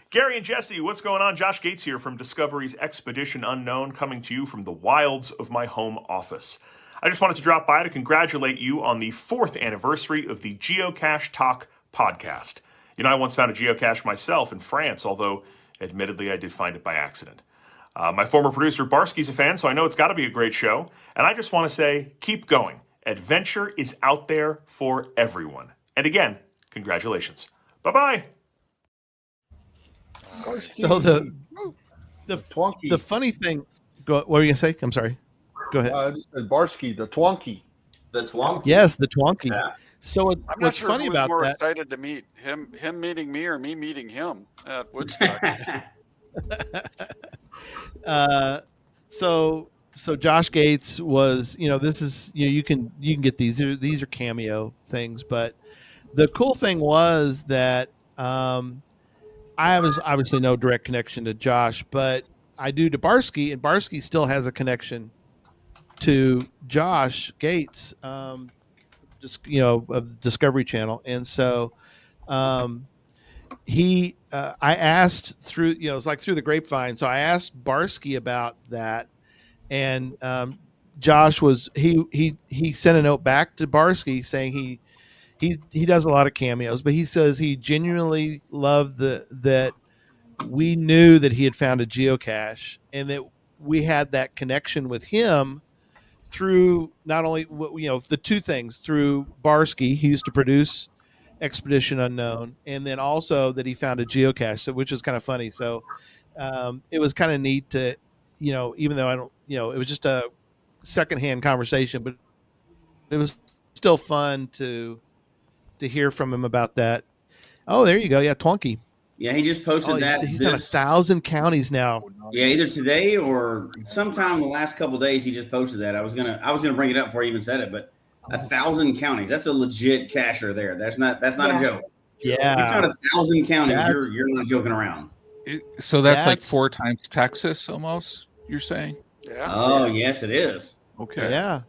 [SPEAKER 19] Gary and Jesse, what's going on? Josh Gates here from Discovery's Expedition Unknown, coming to you from the wilds of my home office. I just wanted to drop by to congratulate you on the 4th anniversary of the Geocache Talk podcast. You know, I once found a geocache myself in France, although admittedly I did find it by accident. My former producer Barsky's a fan, so I know it's got to be a great show. And I just want to say, keep going. Adventure is out there for everyone. And again, congratulations. Bye-bye.
[SPEAKER 1] So the funny thing, what were you gonna say? I'm sorry. Go ahead.
[SPEAKER 5] Barsky, the Twonky.
[SPEAKER 6] The Twonky.
[SPEAKER 1] Yes, the Twonky.
[SPEAKER 6] Yeah.
[SPEAKER 1] So
[SPEAKER 18] I'm not
[SPEAKER 1] what's
[SPEAKER 18] sure
[SPEAKER 1] funny
[SPEAKER 18] who was
[SPEAKER 1] about
[SPEAKER 18] more
[SPEAKER 1] that?
[SPEAKER 18] excited to meet him meeting me or me meeting him at Woodstock.
[SPEAKER 1] So Josh Gates was, this is, you can get these are cameo things, but the cool thing was that I was obviously no direct connection to Josh, but I do to Barsky, and Barsky still has a connection to Josh Gates, just of Discovery Channel, and so I asked through, it's like through the grapevine. So I asked Barsky about that, and Josh was he sent a note back to Barsky saying he does a lot of cameos, but he says he genuinely loved that we knew that he had found a geocache, and that we had that connection with him through not only the two things, through Barsky, he used to produce Expedition Unknown, and then also that he found a geocache, which was kind of funny. So it was kind of neat to, even though I don't, it was just a secondhand conversation, but it was still fun to hear from him about that. Oh, there you go. Yeah, Twonky.
[SPEAKER 3] Yeah, he just posted that.
[SPEAKER 1] He's done 1,000 counties now.
[SPEAKER 3] Yeah, either today or sometime in the last couple of days, he just posted that. I was gonna bring it up before he even said it, but 1,000 counties. That's a legit cacher there. That's not a joke.
[SPEAKER 1] Yeah,
[SPEAKER 3] you found 1,000 counties. You're not joking around.
[SPEAKER 2] So that's like 4 times Texas, almost. You're saying?
[SPEAKER 18] Yeah.
[SPEAKER 3] Oh yes, it is.
[SPEAKER 2] Okay.
[SPEAKER 1] Yeah.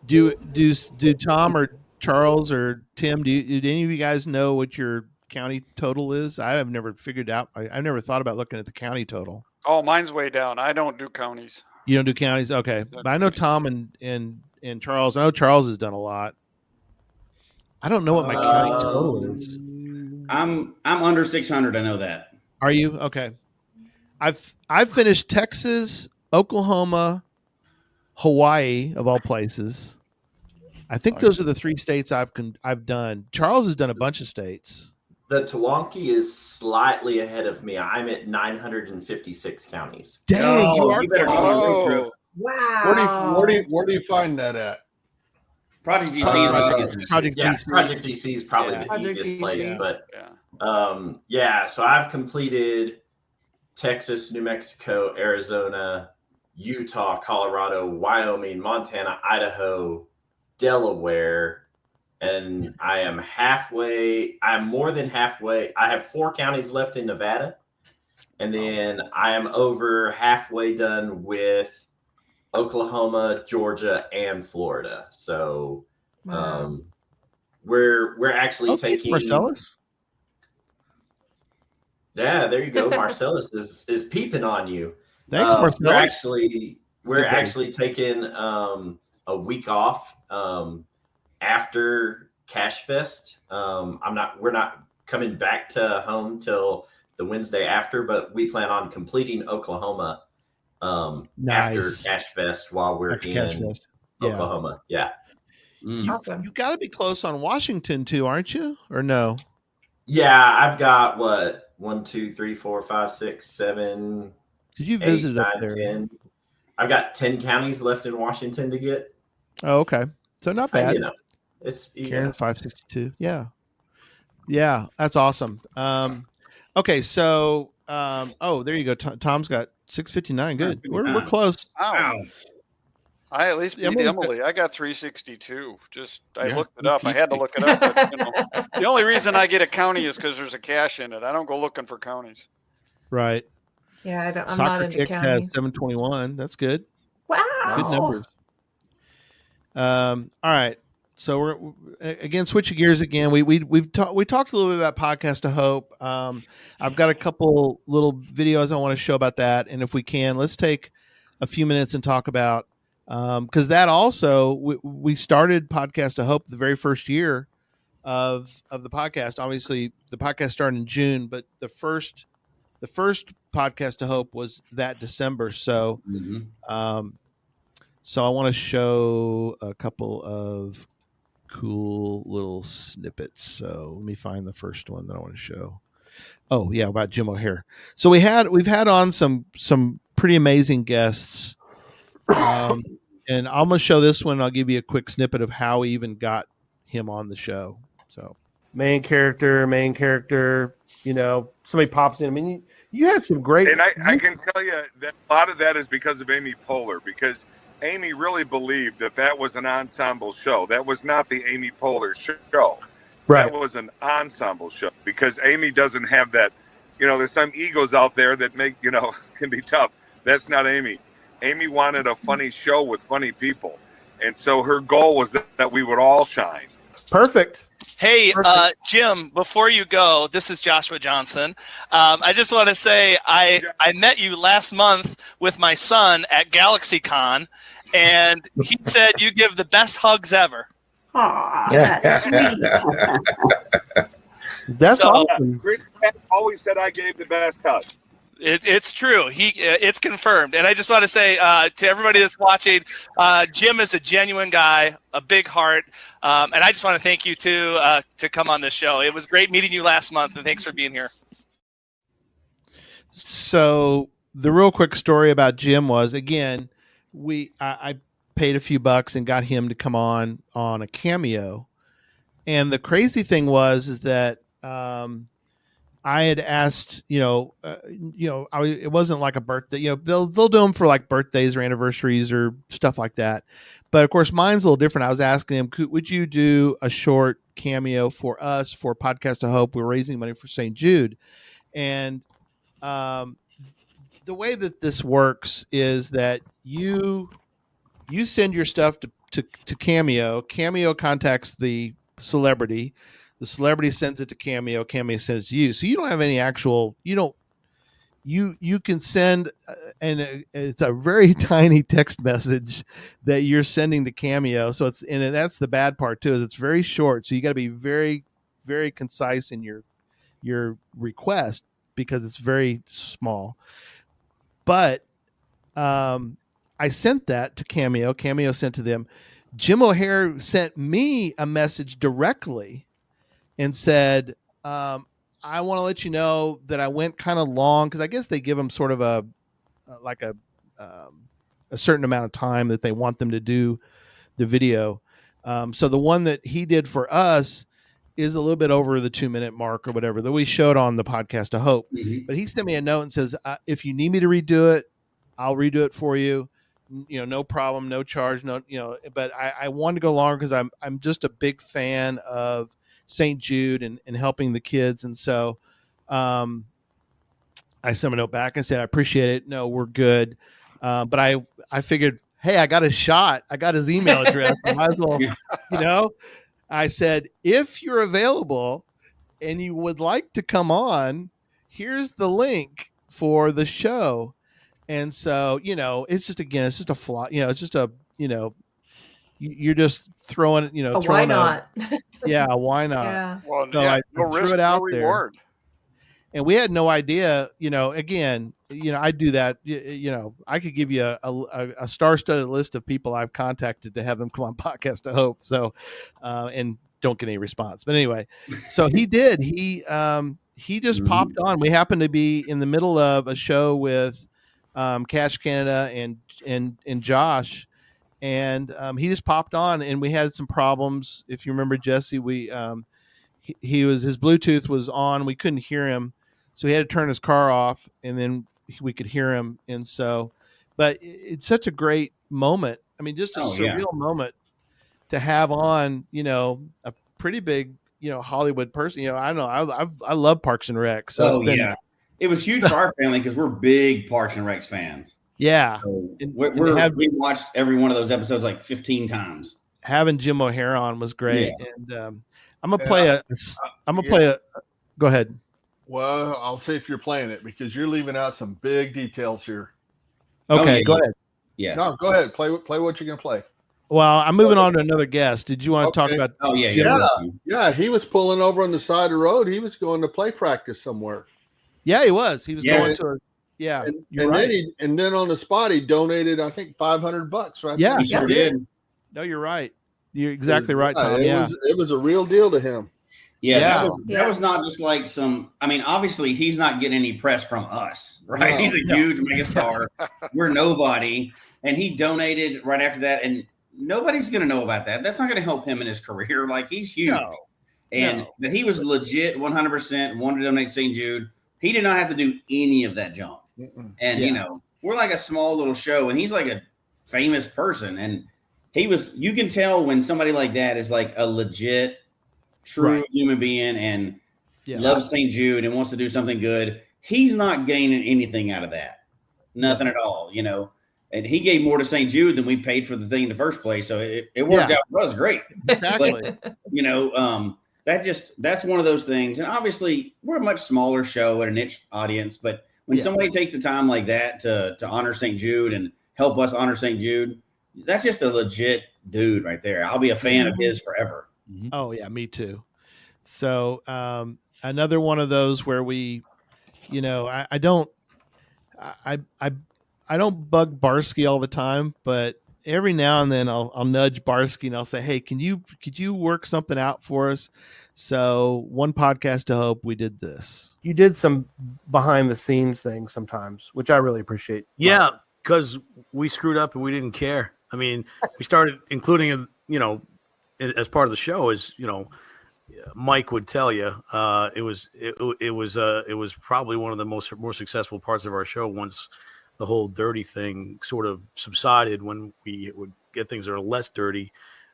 [SPEAKER 1] Do Tom or Charles or Tim? Do any of you guys know what your county total is? I have never figured out. I've never thought about looking at the county total.
[SPEAKER 18] Oh, mine's way down. I don't do counties.
[SPEAKER 1] You don't do counties? Okay. But I know Tom and Charles. I know Charles has done a lot. I don't know what my county total is.
[SPEAKER 3] I'm under 600. I know that.
[SPEAKER 1] Are you? Okay. I've finished Texas, Oklahoma, Hawaii, of all places. I think those are the 3 states I've done. Charles has done a bunch of states.
[SPEAKER 6] The Twonky is slightly ahead of me. I'm at 956 counties.
[SPEAKER 1] Dang, you
[SPEAKER 3] better go on a road trip.
[SPEAKER 4] Wow.
[SPEAKER 5] Where do you find that at?
[SPEAKER 3] Project GC is the easiest.
[SPEAKER 1] Project GC.
[SPEAKER 6] Project GC is probably the easiest place, but so I've completed Texas, New Mexico, Arizona, Utah, Colorado, Wyoming, Montana, Idaho, Delaware, and I am halfway. I'm more than halfway. I have 4 counties left in Nevada, and then I am over halfway done with Oklahoma, Georgia, and Florida. So we're actually taking
[SPEAKER 1] Marcellus.
[SPEAKER 6] Yeah, there you go. Marcellus is peeping on you.
[SPEAKER 1] Thanks, Marcellus.
[SPEAKER 6] We're actually taking a week off after Cache Fest. We're not coming back to home till the Wednesday after, but we plan on completing Oklahoma after Cache Fest while we're in Oklahoma. Yeah.
[SPEAKER 4] Awesome.
[SPEAKER 1] You got to be close on Washington too, aren't you? Or no?
[SPEAKER 6] Yeah, I've got 1, 2, 3, 4, 5, 6, 7.
[SPEAKER 1] Did you
[SPEAKER 6] 8,
[SPEAKER 1] visit
[SPEAKER 6] 9,
[SPEAKER 1] up there?
[SPEAKER 6] 10. I've got 10 counties left in Washington to get.
[SPEAKER 1] Oh, okay. So not bad.
[SPEAKER 6] It's
[SPEAKER 1] Karen 562. Yeah. Yeah, that's awesome. Okay, so there you go. Tom's got 659. Good. We're close.
[SPEAKER 18] Wow. I at least beat Emily. I got 362. I looked it up. I had to look it up. But, the only reason I get a county is because there's a cache in it. I don't go looking for counties.
[SPEAKER 1] Right.
[SPEAKER 4] Yeah, I'm not into
[SPEAKER 1] Kicks
[SPEAKER 4] counties.
[SPEAKER 1] has 721. That's good.
[SPEAKER 4] Wow.
[SPEAKER 1] Good numbers. All right. So we're again switching gears again. We talked a little bit about Podcast of Hope. I've got a couple little videos I want to show about that, and if we can, let's take a few minutes and talk about because that also we started Podcast of Hope the very first year of the podcast. Obviously, the podcast started in June, but the first Podcast of Hope was that December. So, so I want to show a couple of cool little snippets. So let me find the first one that I want to show. Oh yeah, about Jim O'Hare. So we've had on some pretty amazing guests, and I'm gonna show this one. I'll give you a quick snippet of how we even got him on the show. So main character. Somebody pops in. I mean, you had some great.
[SPEAKER 20] And I can tell you that a lot of that is because of Amy Poehler, because Amy really believed that was an ensemble show. That was not the Amy Poehler show.
[SPEAKER 1] Right.
[SPEAKER 20] That was an ensemble show because Amy doesn't have that. There's some egos out there that make, can be tough. That's not Amy. Amy wanted a funny show with funny people. And so her goal was that we would all shine.
[SPEAKER 1] Perfect.
[SPEAKER 21] Hey, Jim, before you go, this is Joshua Johnson. I just want to say I met you last month with my son at GalaxyCon, and he said you give the best hugs ever.
[SPEAKER 4] Aw, that's sweet.
[SPEAKER 1] That's awesome.
[SPEAKER 20] Chris Pratt always said I gave the best hug.
[SPEAKER 21] It's true. It's confirmed. And I just want to say to everybody that's watching, Jim is a genuine guy, a big heart. And I just want to thank you too to come on this show. It was great meeting you last month, and thanks for being here.
[SPEAKER 1] So the real quick story about Jim was, again, I paid a few bucks and got him to come on a cameo. And the crazy thing is that I had asked, it wasn't like a birthday, they'll do them for like birthdays or anniversaries or stuff like that. But of course, mine's a little different. I was asking him, would you do a short cameo for us for Podcast of Hope? We're raising money for St. Jude. And the way that this works is that you send your stuff to Cameo. Cameo contacts the celebrity. The celebrity sends it to Cameo. Cameo sends it to you. So you don't have any actual. You can send, and it's a very tiny text message that you're sending to Cameo. So that's the bad part too. Is it's very short. So you got to be very, very concise in your request because it's very small. But I sent that to Cameo. Cameo sent to them. Jim O'Hare sent me a message directly and said, I want to let you know that I went kind of long because I guess they give them sort of a certain amount of time that they want them to do the video. So the one that he did for us is a little bit over the 2-minute mark or whatever that we showed on the Podcast of Hope. Mm-hmm. But he sent me a note and says, if you need me to redo it, I'll redo it for you. No problem, no charge, but I wanted to go longer because I'm just a big fan of St. Jude and helping the kids. And so I sent him a note back and said, I appreciate it. No, we're good. But I figured, hey, I got a shot. I got his email address. I might as well, I said, if you're available and you would like to come on, here's the link for the show. And so, it's just a flaw, it's just a, you're just throwing,
[SPEAKER 4] why not?
[SPEAKER 1] Yeah, why not?
[SPEAKER 4] Yeah.
[SPEAKER 18] Well,
[SPEAKER 1] So I
[SPEAKER 18] no
[SPEAKER 1] threw
[SPEAKER 18] risk,
[SPEAKER 1] it out
[SPEAKER 18] no
[SPEAKER 1] there.
[SPEAKER 18] reward.
[SPEAKER 1] And we had no idea, again, I do that, I could give you a star-studded list of people I've contacted to have them come on Podcast of Hope. So, and don't get any response. But anyway, so he did. He just popped on. We happened to be in the middle of a show with Cache Canada and Josh. And he just popped on, and we had some problems. If you remember, Jesse, his Bluetooth was on. We couldn't hear him, so he had to turn his car off, and then we could hear him. And so, but it's such a great moment. I mean, just a surreal moment to have on, a pretty big, Hollywood person. I don't know. I love Parks and Rec. So
[SPEAKER 3] it was huge for our family because we're big Parks and Rec fans.
[SPEAKER 1] Yeah,
[SPEAKER 3] so we watched every one of those episodes like 15 times.
[SPEAKER 1] Having Jim O'Hare on was great, and I'm gonna play Go ahead.
[SPEAKER 5] Well, I'll see if you're playing it because you're leaving out some big details here.
[SPEAKER 1] Okay, go ahead.
[SPEAKER 3] Yeah.
[SPEAKER 5] No, go ahead. Play what you're gonna play.
[SPEAKER 1] Well, I'm moving on to another guest. Did you want to talk about?
[SPEAKER 3] Oh yeah,
[SPEAKER 1] Jim?
[SPEAKER 5] Yeah. He was pulling over on the side of the road. He was going to play practice somewhere.
[SPEAKER 1] Yeah, he was. He was going to.
[SPEAKER 5] And then on the spot, he donated, I think, $500. Right?
[SPEAKER 1] Yeah,
[SPEAKER 3] he sure did.
[SPEAKER 1] No, you're right. You're exactly right, Tom.
[SPEAKER 5] It was a real deal to him.
[SPEAKER 3] Yeah, that was not just like some. I mean, obviously, he's not getting any press from us, right? He's a huge megastar. We're nobody, and he donated right after that, and nobody's going to know about that. That's not going to help him in his career. Like, he's huge, but he was legit 100% wanted to donate to St. Jude. He did not have to do any of that junk, and we're like a small little show, and he's like a famous person, and you can tell when somebody like that is like a legit, true human being and loves St. Jude and wants to do something good. He's not gaining anything out of that. Nothing at all, And he gave more to St. Jude than we paid for the thing in the first place. So it worked out for us great.
[SPEAKER 1] Exactly.
[SPEAKER 3] But, that's one of those things. And obviously we're a much smaller show at a niche audience, but when somebody takes the time like that to honor St. Jude and help us honor St. Jude, that's just a legit dude right there. I'll be a fan of his forever.
[SPEAKER 1] Oh yeah, me too. So another one of those where we, I don't bug Barsky all the time, but every now and then I'll nudge Barsky and I'll say, hey, could you work something out for us? So one Podcast to Hope, we did this.
[SPEAKER 7] You did some behind the scenes things sometimes, which I really appreciate.
[SPEAKER 8] Yeah, because we screwed up and we didn't care. I mean, we started including, as part of the show, is Mike would tell you, it was probably one of the more successful parts of our show once the whole dirty thing sort of subsided, when we would get things that are less dirty,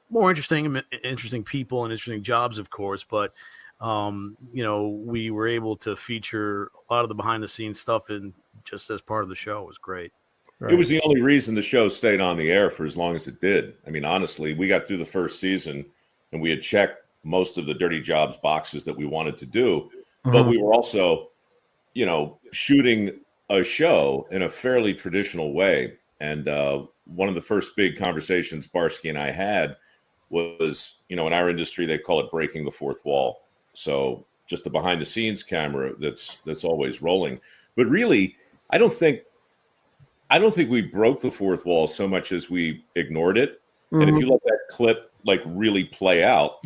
[SPEAKER 8] more interesting people and interesting jobs, of course. But, we were able to feature a lot of the behind the scenes stuff and just as part of the show. It was great.
[SPEAKER 22] Right. It was the only reason the show stayed on the air for as long as it did. I mean, honestly, we got through the first season and we had checked most of the Dirty Jobs boxes that we wanted to do, but we were also, shooting a show in a fairly traditional way. And one of the first big conversations Barsky and I had was, in our industry, they call it breaking the fourth wall. So just the behind the scenes camera that's always rolling. But really, I don't think we broke the fourth wall so much as we ignored it. And if you let that clip really play out,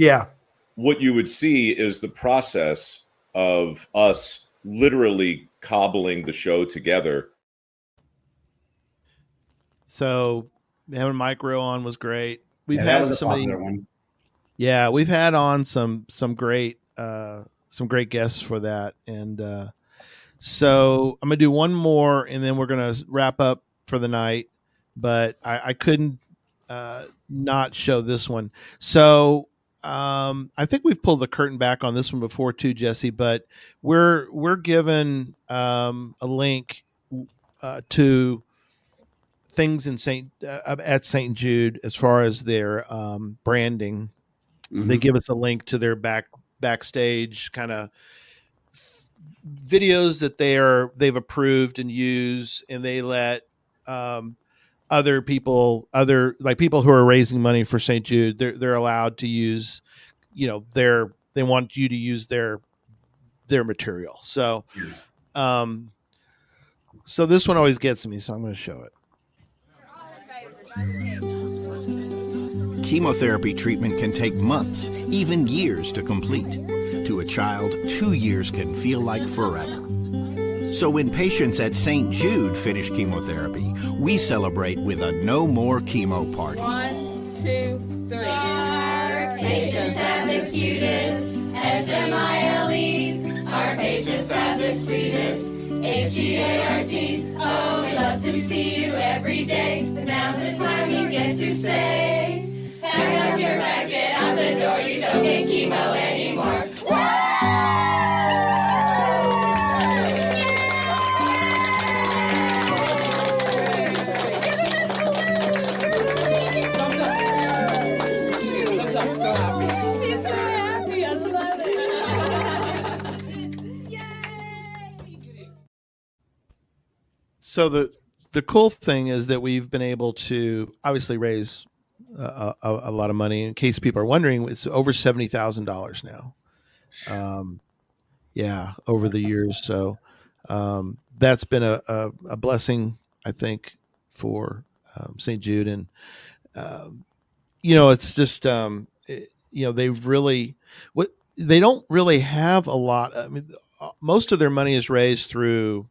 [SPEAKER 22] what you would see is the process of us literally cobbling the show together.
[SPEAKER 1] So having Mike Rowe on was great. We've
[SPEAKER 3] that
[SPEAKER 1] had
[SPEAKER 3] was a popular one.
[SPEAKER 1] Yeah, we've had on some great guests for that. And so I'm gonna do one more and then we're gonna wrap up for the night. But I couldn't not show this one. So I think we've pulled the curtain back on this one before too, Jesse, but we're given a link to things in at St. Jude as far as their branding. They give us a link to their backstage kind of videos that they've approved and use, and they let other people who are raising money for St. Jude, they're allowed to use, they want you to use their material. So, so this one always gets me. So I'm going to show it.
[SPEAKER 9] Chemotherapy treatment can take months, even years to complete. To a child, 2 years can feel like forever. So when patients at St. Jude finish chemotherapy, we celebrate with a no more chemo party.
[SPEAKER 11] 1, 2, 3. Our patients have the cutest SMILEs. Our patients have the sweetest HEARTs. Oh, we love to see you every day. But now's the time you get to say, pack up your bags, get out the door. You don't get chemo anymore.
[SPEAKER 1] So the cool thing is that we've been able to obviously raise a lot of money. In case people are wondering, it's over $70,000 now. Over the years. So that's been a blessing, I think, for St. Jude. And it's just they've really they don't really have a lot. I mean, most of their money is raised through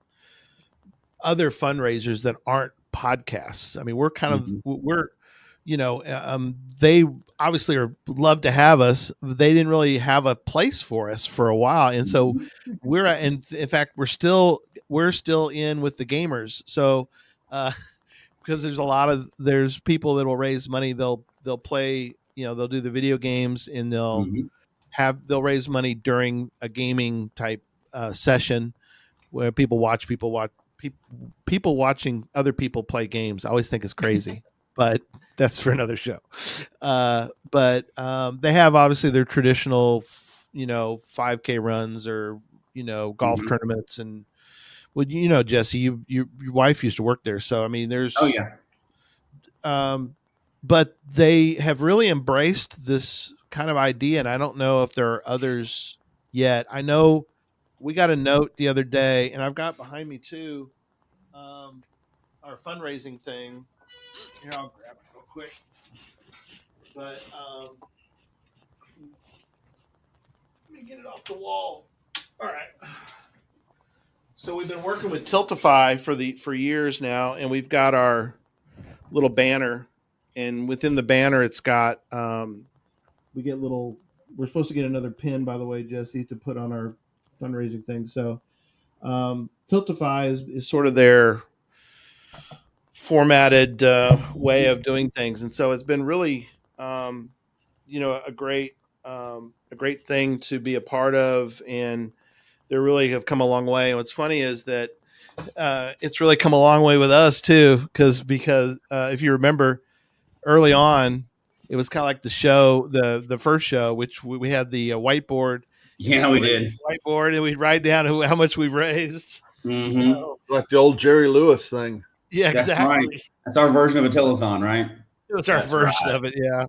[SPEAKER 1] other fundraisers that aren't podcasts. I mean, we're kind of they obviously love to have us. They didn't really have a place for us for a while, and so we're in fact we're still in with the gamers. So because there's people that will raise money. They'll play. They'll do the video games, and they'll raise money during a gaming type session where people watching other people play games. I always think is crazy, but that's for another show. But they have obviously their traditional, 5K runs or, golf tournaments. And Jesse, your wife used to work there. So, I mean, there's, but they have really embraced this kind of idea. And I don't know if there are others yet. I know we got a note the other day, and I've got behind me too, our fundraising thing. Here, I'll grab it real quick. But let me get it off the wall. All right. So we've been working with Tiltify for years now, and we've got our little banner, and within the banner, it's got we get little. We're supposed to get another pin, by the way, Jesse, to put on our fundraising thing. So Tiltify is sort of their formatted way of doing things, and so it's been really a great thing to be a part of, and they really have come a long way. And what's funny is that it's really come a long way with us too, because if you remember early on, it was kind of like the show, the first show, which we had the whiteboard.
[SPEAKER 3] Yeah, we did
[SPEAKER 1] whiteboard, and we'd write down how much we've raised.
[SPEAKER 5] So, like the old Jerry Lewis thing.
[SPEAKER 1] Yeah, exactly.
[SPEAKER 3] That's right. That's our version of a telethon, right?
[SPEAKER 1] It's our version of it. Yeah.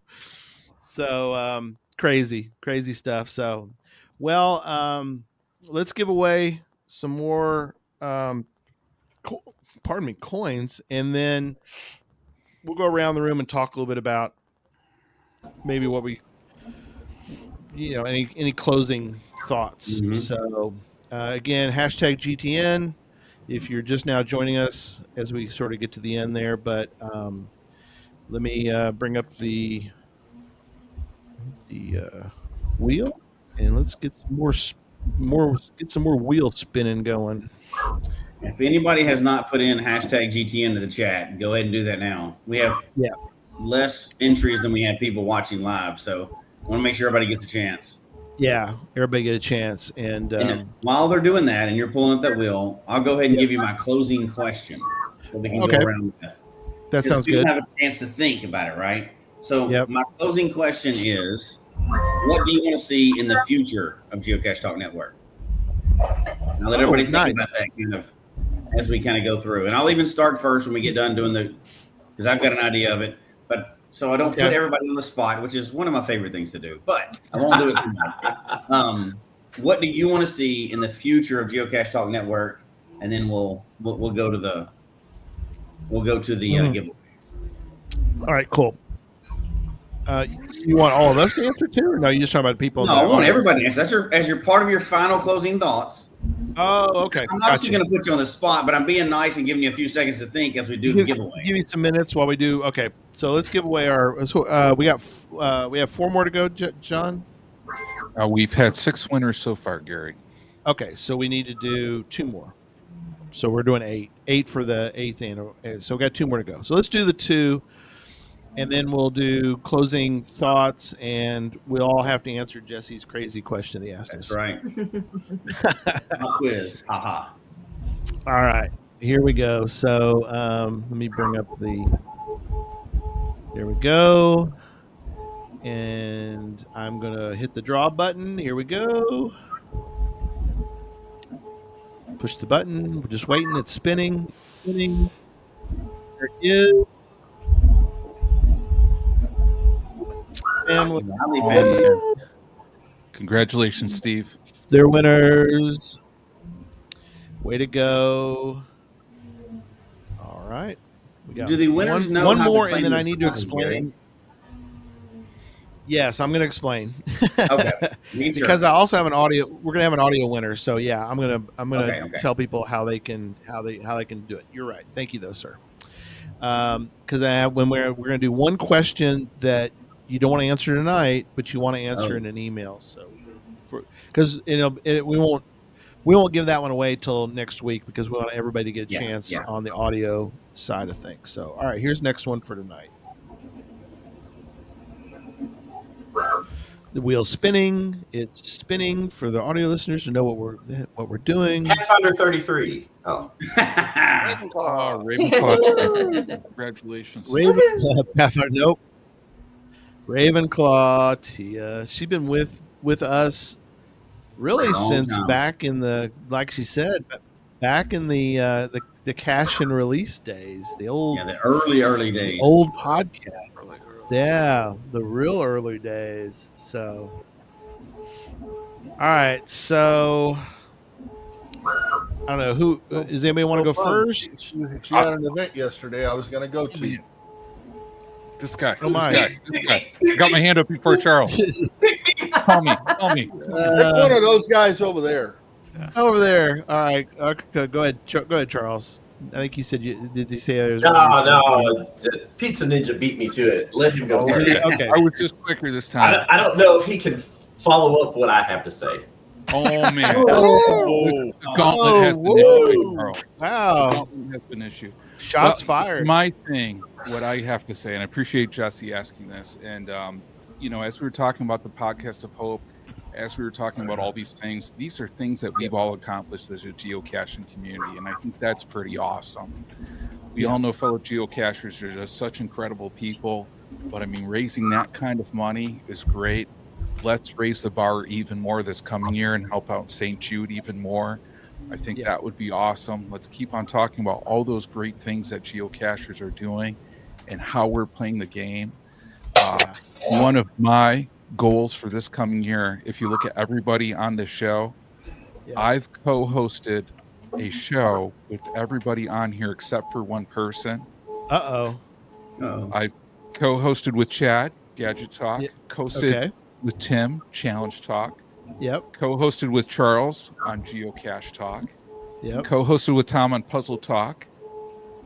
[SPEAKER 1] So crazy stuff. So, well, let's give away some more, coins, and then we'll go around the room and talk a little bit about maybe what we, any closing thoughts. So, again, hashtag GTN. If you're just now joining us as we sort of get to the end there, but let me bring up the wheel, and let's get some more wheel spinning going.
[SPEAKER 3] If anybody has not put in hashtag GTN into the chat, go ahead and do that now. We have less entries than we have people watching live, so I want to make sure everybody gets a chance.
[SPEAKER 1] Yeah, everybody get a chance. And
[SPEAKER 3] while they're doing that and you're pulling up that wheel, I'll go ahead and give you my closing question that we can go around with.
[SPEAKER 1] That sounds good.
[SPEAKER 3] Have a chance to think about it, right? So my closing question is, what do you want to see in the future of Geocache Talk Network? I'll let everybody think about that kind of as we kind of go through. And I'll even start first when we get done doing because I've got an idea of it. But so I don't put everybody on the spot, which is one of my favorite things to do. But I won't do it tonight. What do you want to see in the future of Geocache Talk Network? And then we'll go to the giveaway.
[SPEAKER 1] All right, cool. You want all of us to answer too, or no? You just talking about people?
[SPEAKER 3] No, I want everybody to answer. That's your part of your final closing thoughts.
[SPEAKER 1] Oh, okay.
[SPEAKER 3] I'm obviously going to put you on the spot, but I'm being nice and giving you a few seconds to think as we do the giveaway.
[SPEAKER 1] Give you some minutes while we do. Okay, so let's give away our. We have 4 more to go, John.
[SPEAKER 2] We've had 6 winners so far, Gary.
[SPEAKER 1] Okay, so we need to do 2 more. So we're doing 8. 8 for the 8th annual. So we got 2 more to go. So let's do the 2. And then we'll do closing thoughts, and we'll all have to answer Jesse's crazy question he asked us.
[SPEAKER 3] That's right. Quiz. Haha.
[SPEAKER 1] All right. Here we go. So let me bring up the... There we go. And I'm going to hit the draw button. Here we go. Push the button. We're just waiting. It's spinning. Spinning. There it is. Family.
[SPEAKER 2] Congratulations, Steve.
[SPEAKER 1] They're winners. Way to go. All right. We got
[SPEAKER 3] Do the winners know
[SPEAKER 1] one
[SPEAKER 3] how
[SPEAKER 1] more,
[SPEAKER 3] to claim
[SPEAKER 1] and then
[SPEAKER 3] the
[SPEAKER 1] I need to
[SPEAKER 3] prize,
[SPEAKER 1] explain.
[SPEAKER 3] Gary?
[SPEAKER 1] Yes, I'm going to explain.
[SPEAKER 3] Okay.
[SPEAKER 1] Because I also have an audio. We're going to have an audio winner. So yeah, I'm going to
[SPEAKER 3] Okay.
[SPEAKER 1] tell people how they can do it. You're right. Thank you, though, sir. Because when we're going to do one question that you don't want to answer tonight, but you want to answer in an email. So, because we won't give that one away till next week because we want everybody to get a chance on the audio side of things. So, all right, here's next one for tonight. The wheel's spinning. It's spinning for the audio listeners to know what we're doing.
[SPEAKER 6] Pathfinder 33. Oh,
[SPEAKER 2] Ravenclaw. Congratulations.
[SPEAKER 1] Pathfinder. Nope. Ravenclaw, Tia. She's been with us really since back in the, like she said, back in the cache and release days, the old,
[SPEAKER 3] the early days,
[SPEAKER 1] old podcast. Yeah, the real early days. So, all right. So, I don't know who does anybody want to go first?
[SPEAKER 5] She had an event yesterday. I was going to go to.
[SPEAKER 2] This guy. I got my hand up before Charles. Call me.
[SPEAKER 5] Pick one of those guys over there.
[SPEAKER 1] Over there. All right. Okay, go ahead. Go ahead, Charles. I think you said did you say it was
[SPEAKER 6] No. Pizza Ninja beat me to it. Let him go first.
[SPEAKER 1] Okay.
[SPEAKER 2] I was just quicker this time.
[SPEAKER 6] I don't know if he can follow up what I have to say.
[SPEAKER 2] Oh man! The gauntlet has been issued, Carl.
[SPEAKER 1] Wow!
[SPEAKER 2] The gauntlet has been issued.
[SPEAKER 1] Shots fired.
[SPEAKER 2] My thing, what I have to say, and I appreciate Jesse asking this, and as we were talking about the podcast of hope, as we were talking about all these are things that we've all accomplished as a geocaching community, and I think that's pretty awesome. We all know fellow geocachers are just such incredible people, but I mean, raising that kind of money is great. Let's raise the bar even more this coming year and help out St. Jude even more. I think that would be awesome. Let's keep on talking about all those great things that geocachers are doing and how we're playing the game. One of my goals for this coming year, if you look at everybody on the show, I've co-hosted a show with everybody on here except for one person. I've co-hosted with Chad, Gadget Talk, co-hosted with Tim, Challenge Talk.
[SPEAKER 1] Yep.
[SPEAKER 2] Co-hosted with Charles on Geocache Talk.
[SPEAKER 1] Yep.
[SPEAKER 2] Co-hosted with Tom on Puzzle Talk.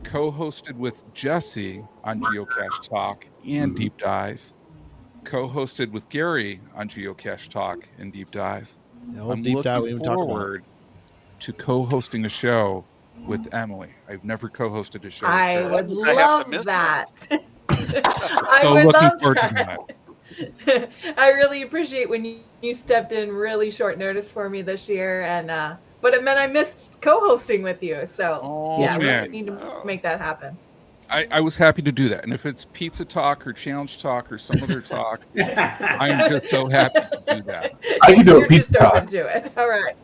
[SPEAKER 2] Co-hosted with Jesse on Geocache Talk and Deep Dive. Co-hosted with Gary on Geocache Talk and Deep Dive. I'm looking forward to co-hosting a show with Emily. I've never co-hosted a show.
[SPEAKER 4] I would love that. I
[SPEAKER 2] So
[SPEAKER 4] would
[SPEAKER 2] looking
[SPEAKER 4] love
[SPEAKER 2] forward to
[SPEAKER 4] that.
[SPEAKER 2] that.
[SPEAKER 4] I really appreciate when you stepped in really short notice for me this year, and but it meant I missed co-hosting with you. So we
[SPEAKER 2] man.
[SPEAKER 4] need to make that happen.
[SPEAKER 2] I was happy to do that. And if it's Pizza Talk or Challenge Talk or some other talk, I'm just so happy to do that.
[SPEAKER 4] You're just open to it. All right.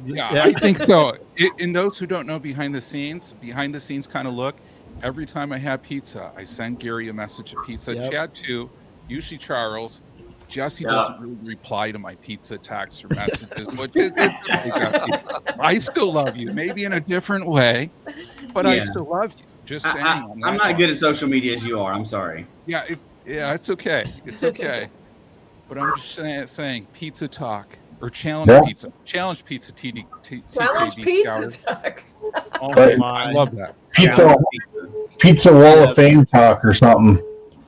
[SPEAKER 2] Yeah, I think so. And those who don't know behind the scenes kind of look, every time I have pizza, I send Gary a message of pizza.
[SPEAKER 1] Yep.
[SPEAKER 2] Chad too, usually Charles. Jesse doesn't really reply to my pizza texts or messages, which is okay, Jesse. I still love you, maybe in a different way, but I still love you. Just saying.
[SPEAKER 3] I'm not good at social media as you are. I'm sorry.
[SPEAKER 2] Yeah, it's okay. It's okay. But I'm just saying pizza talk or challenge pizza. Challenge pizza TD.
[SPEAKER 4] Challenge pizza talk.
[SPEAKER 2] Oh my, I love that.
[SPEAKER 14] Pizza Wall of Fame talk or something.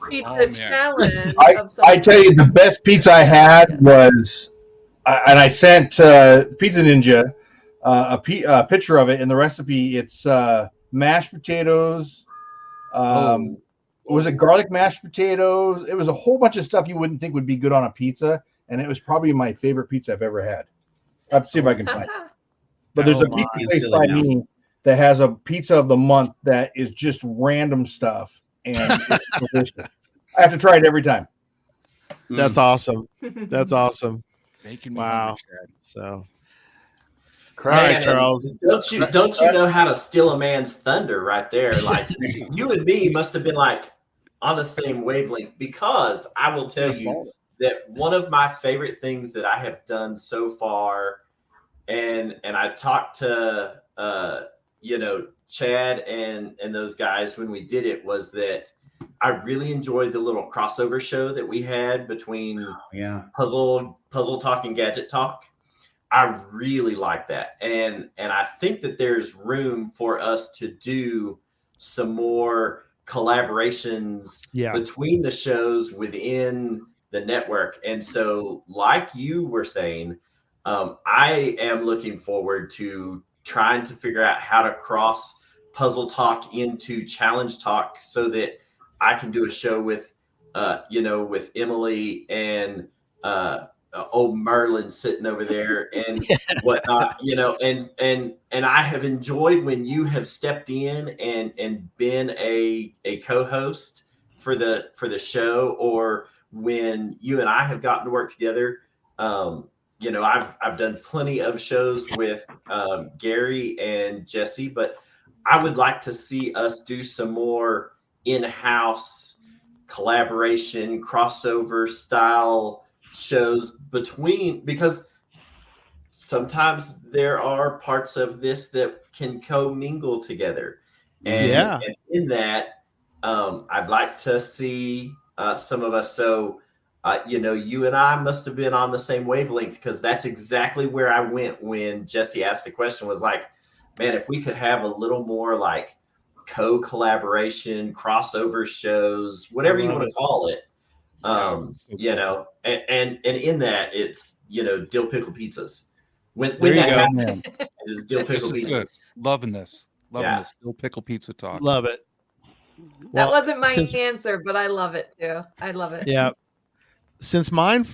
[SPEAKER 4] Pizza challenge.
[SPEAKER 14] I tell you, the best pizza I had was, and I sent Pizza Ninja a picture of it in the recipe. It's mashed potatoes. Was it garlic mashed potatoes? It was a whole bunch of stuff you wouldn't think would be good on a pizza, and it was probably my favorite pizza I've ever had. I have to see if I can find it. But there's a pizza place by me that has a pizza of the month that is just random stuff, and it's delicious. I have to try it every time.
[SPEAKER 1] That's awesome. That's awesome.
[SPEAKER 2] Wow.
[SPEAKER 1] So,
[SPEAKER 6] Man,
[SPEAKER 1] Charles.
[SPEAKER 6] Don't you know how to steal a man's thunder right there? Like you and me must have been like on the same wavelength, because I will tell you that one of my favorite things that I have done so far, and I talked to Chad and those guys when we did it, was that I really enjoyed the little crossover show that we had between puzzle talk and gadget talk. I really like that. And I think that there's room for us to do some more collaborations between the shows within the network. And so, like you were saying, I am looking forward to trying to figure out how to cross puzzle talk into challenge talk so that I can do a show with, with Emily and old Merlin sitting over there and whatnot, and I have enjoyed when you have stepped in and been a co-host for the show, or when you and I have gotten to work together. I've done plenty of shows with Gary and Jesse, but I would like to see us do some more in-house collaboration, crossover style shows because sometimes there are parts of this that can co-mingle together. And in that, I'd like to see some of us. So, you and I must have been on the same wavelength, because that's exactly where I went when Jesse asked the question, was like, man, if we could have a little more like co-collaboration, crossover shows, whatever you want to call it. And in that, it's dill pickle pizzas. When that happens, it is dill pickle pizzas.
[SPEAKER 2] Loving this dill pickle pizza talk.
[SPEAKER 1] Love it.
[SPEAKER 4] That wasn't my answer, but I love it too. I love it.
[SPEAKER 1] Yeah. Since mine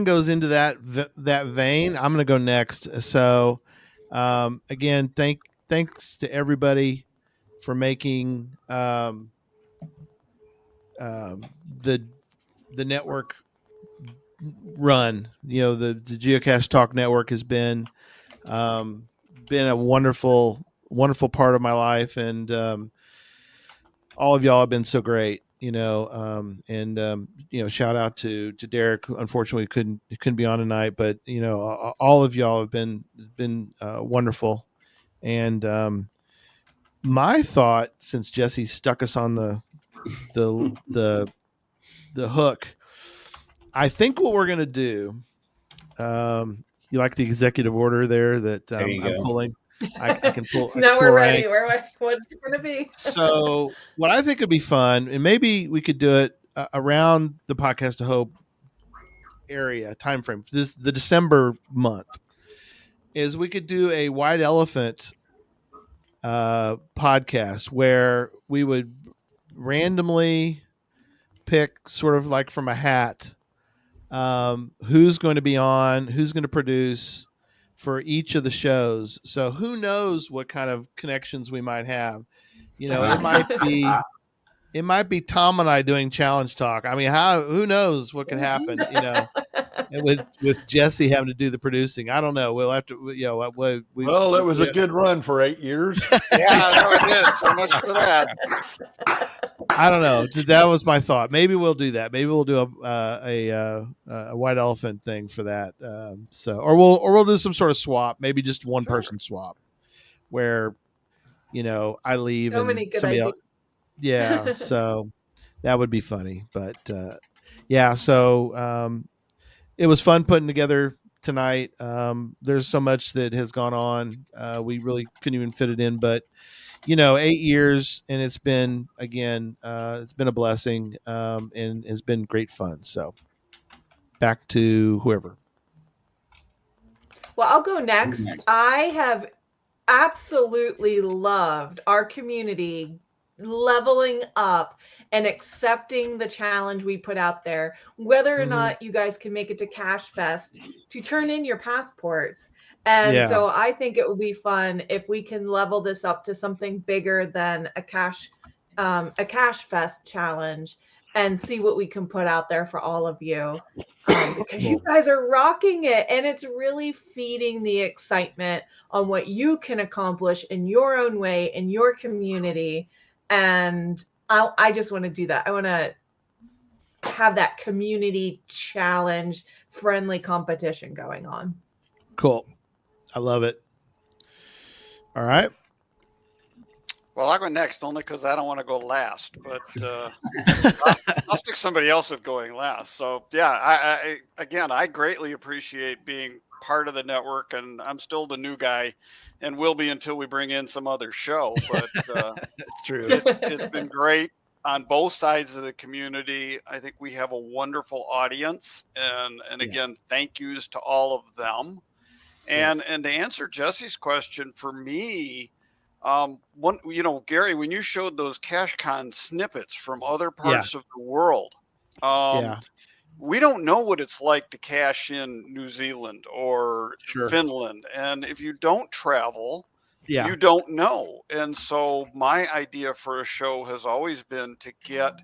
[SPEAKER 1] goes into that vein, I'm going to go next. So, again, thanks to everybody for making the network run. The Geocache Talk Network has been a wonderful part of my life, and all of y'all have been so great. Shout out to Derek, who unfortunately couldn't be on tonight, but all of y'all have been wonderful. And my thought, since Jesse stuck us on the hook, I think what we're going to do, you like the executive order there that I'm pulling? I can pull.
[SPEAKER 4] No, we're ready. What's it going to be?
[SPEAKER 1] So what I think would be fun, and maybe we could do it around the Podcast of Hope area time frame, the December month, is we could do a White Elephant podcast where we would randomly pick, sort of like from a hat, who's going to be on, who's going to produce for each of the shows. So who knows what kind of connections we might have. It might be it might be Tom and I doing challenge talk. I mean, who knows what could happen, and with Jesse having to do the producing. I don't know. We'll have to,
[SPEAKER 5] well, it was a good run for 8 years.
[SPEAKER 18] Yeah, no, it did. So much for that.
[SPEAKER 1] I don't know. That was my thought. Maybe we'll do that. Maybe we'll do a white elephant thing for that. Or we'll do some sort of swap. Maybe just one person swap, where I leave
[SPEAKER 4] So
[SPEAKER 1] and
[SPEAKER 4] many good
[SPEAKER 1] somebody
[SPEAKER 4] ideas.
[SPEAKER 1] else. Yeah, so that would be funny. But yeah, so it was fun putting together tonight. There's so much that has gone on. We really couldn't even fit it in, but 8 years, and it's been it's been a blessing, and it's been great fun. So back to whoever.
[SPEAKER 4] Well, I'll go next. I have absolutely loved our community leveling up and accepting the challenge we put out there, whether or not you guys can make it to Cache Fest to turn in your passports. And so I think it would be fun if we can level this up to something bigger than a Cache Fest challenge and see what we can put out there for all of you. Because you guys are rocking it, and it's really feeding the excitement on what you can accomplish in your own way in your community. And I just want to do that. I want to have that community challenge friendly competition going on.
[SPEAKER 1] Cool. I love it. All right.
[SPEAKER 18] Well, I'll go next only because I don't want to go last, but I'll stick somebody else with going last. So yeah, I greatly appreciate being part of the network, and I'm still the new guy, and will be until we bring in some other show. But
[SPEAKER 1] it's true.
[SPEAKER 18] It's been great on both sides of the community. I think we have a wonderful audience, and again, thank yous to all of them. And to answer Jesse's question, for me, Gary, when you showed those CacheCon snippets from other parts of the world, we don't know what it's like to cache in New Zealand or Finland. And if you don't travel, you don't know. And so my idea for a show has always been to get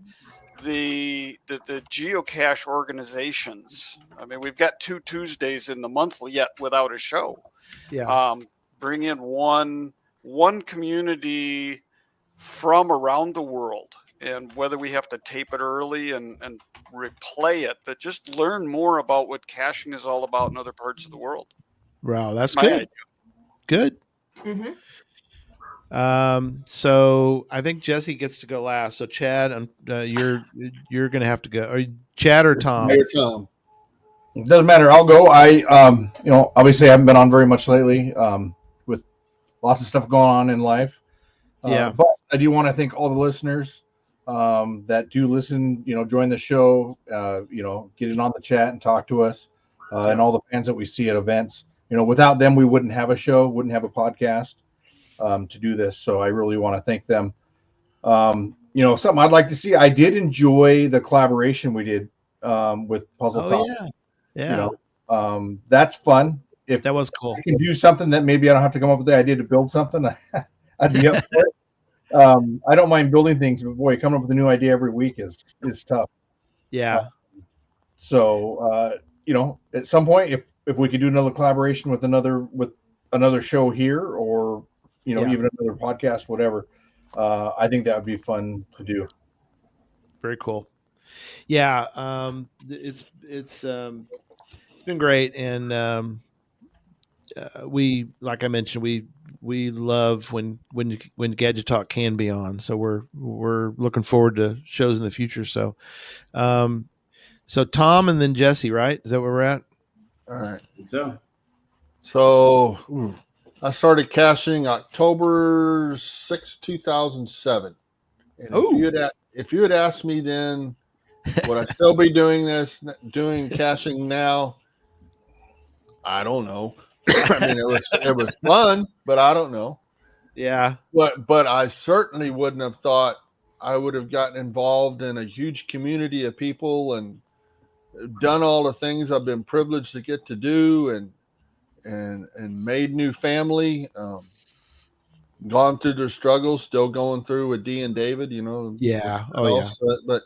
[SPEAKER 18] the geocache organizations. I mean, we've got 2 Tuesdays in the monthly yet without a show. Bring in one community from around the world, and whether we have to tape it early and replay it, but just learn more about what caching is all about in other parts of the world.
[SPEAKER 1] Wow, that's
[SPEAKER 18] my
[SPEAKER 1] good.
[SPEAKER 18] idea.
[SPEAKER 1] Good. So I think Jesse gets to go last. So Chad, you're going to have to go. Or Chad or Tom?
[SPEAKER 14] It doesn't matter. I'll go. I obviously haven't been on very much lately, with lots of stuff going on in life. But I do want to thank all the listeners that do listen, join the show, get in on the chat and talk to us, and all the fans that we see at events. Without them, we wouldn't have a show, wouldn't have a podcast to do this. So I really want to thank them. Something I'd like to see. I did enjoy the collaboration we did with Puzzle Talk. That's fun. If
[SPEAKER 1] that was cool,
[SPEAKER 14] I can do something that maybe I don't have to come up with the idea to build something, I'd be up for it. I don't mind building things, but boy, coming up with a new idea every week is tough. So at some point, if we could do another collaboration with another show here, or even another podcast, whatever, I think that would be fun to do.
[SPEAKER 1] Very cool. It's been great, and we, like I mentioned, we love when Gadget Talk can be on. So we're looking forward to shows in the future. So so Tom and then Jesse, right? Is that where we're at?
[SPEAKER 5] All right.
[SPEAKER 3] So
[SPEAKER 5] I started caching October 6, 2007. And if you had asked me then, would I still be doing caching now? I don't know. I mean, it was fun, but I don't know. But I certainly wouldn't have thought I would have gotten involved in a huge community of people and done all the things I've been privileged to get to do, and made new family. gone through their struggles, still going through with Dee and David,
[SPEAKER 1] Yeah.
[SPEAKER 5] But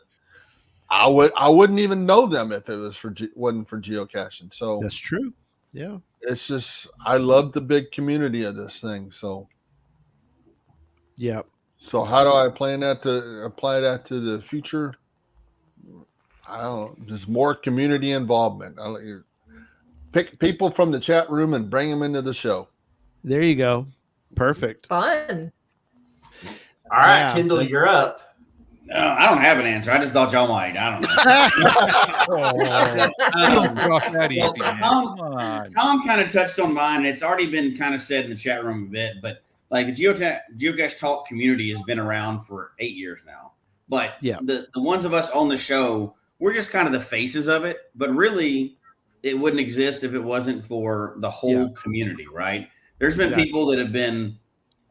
[SPEAKER 5] I wouldn't even know them if it was wasn't for geocaching. So
[SPEAKER 1] that's true. Yeah.
[SPEAKER 5] It's just, I love the big community of this thing. So,
[SPEAKER 1] yeah.
[SPEAKER 5] So how do I plan that to apply that to the future? I don't know, just more community involvement. I'll let you pick people from the chat room and bring them into the show.
[SPEAKER 1] There you go. Perfect.
[SPEAKER 4] Fun.
[SPEAKER 6] All right, Kendall, you're up.
[SPEAKER 3] I don't have an answer. I just thought y'all might. I don't know. Tom kind of touched on mine. It's already been kind of said in the chat room a bit, but like the Geocache Talk community has been around for 8 years now. But the ones of us on the show, we're just kind of the faces of it. But really, it wouldn't exist if it wasn't for the whole community, right? There's been people that have been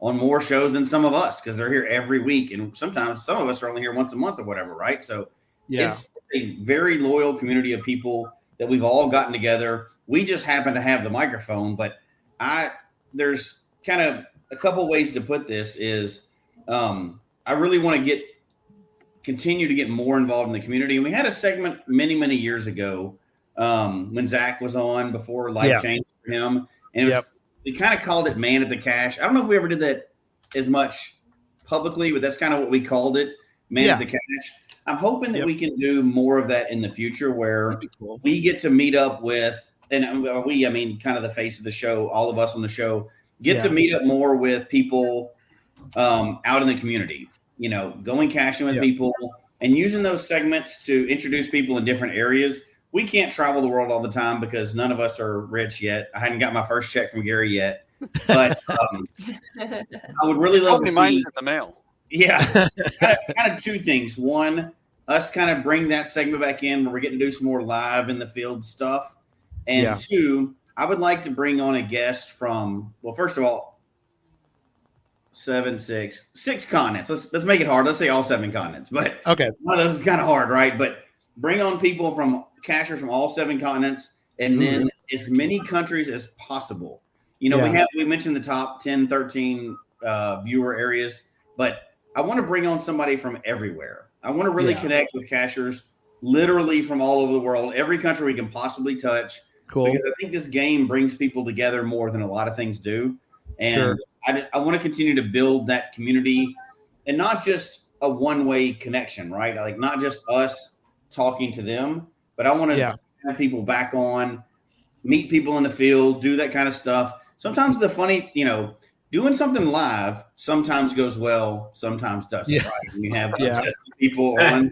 [SPEAKER 3] on more shows than some of us because they're here every week. And sometimes some of us are only here once a month or whatever, right? So it's a very loyal community of people that we've all gotten together. We just happen to have the microphone, but there's kind of a couple ways to put this is I really want to continue to get more involved in the community. And we had a segment many, many years ago when Zach was on before life changed for him. And it was, we kind of called it Man at the Cache. I don't know if we ever did that as much publicly, but that's kind of what we called it, Man at the Cache. I'm hoping that we can do more of that in the future where we get to meet up with, and I mean, kind of the face of the show, all of us on the show, get to meet up more with people out in the community, going caching with people and using those segments to introduce people in different areas. We can't travel the world all the time because none of us are rich yet. I hadn't got my first check from Gary yet, but I would really love to see.
[SPEAKER 18] Mine's in the mail.
[SPEAKER 3] Yeah, kind of two things. One, us kind of bring that segment back in where we're getting to do some more live in the field stuff. And two, I would like to bring on a guest from, well, first of all, six continents. Let's make it hard. Let's say all 7 continents. But one of those is kind of hard, right? But bring on people from cachers from all 7 continents, and then as many countries as possible. We mentioned the top 10, 13 viewer areas, but I want to bring on somebody from everywhere. I want to really connect with cachers literally from all over the world, every country we can possibly touch.
[SPEAKER 1] Cool.
[SPEAKER 3] Because I think this game brings people together more than a lot of things do. And I want to continue to build that community and not just a one-way connection, right? Like not just us talking to them, but I want to have people back on, meet people in the field, do that kind of stuff. Sometimes the funny, doing something live sometimes goes well, sometimes doesn't, right? And you have people on.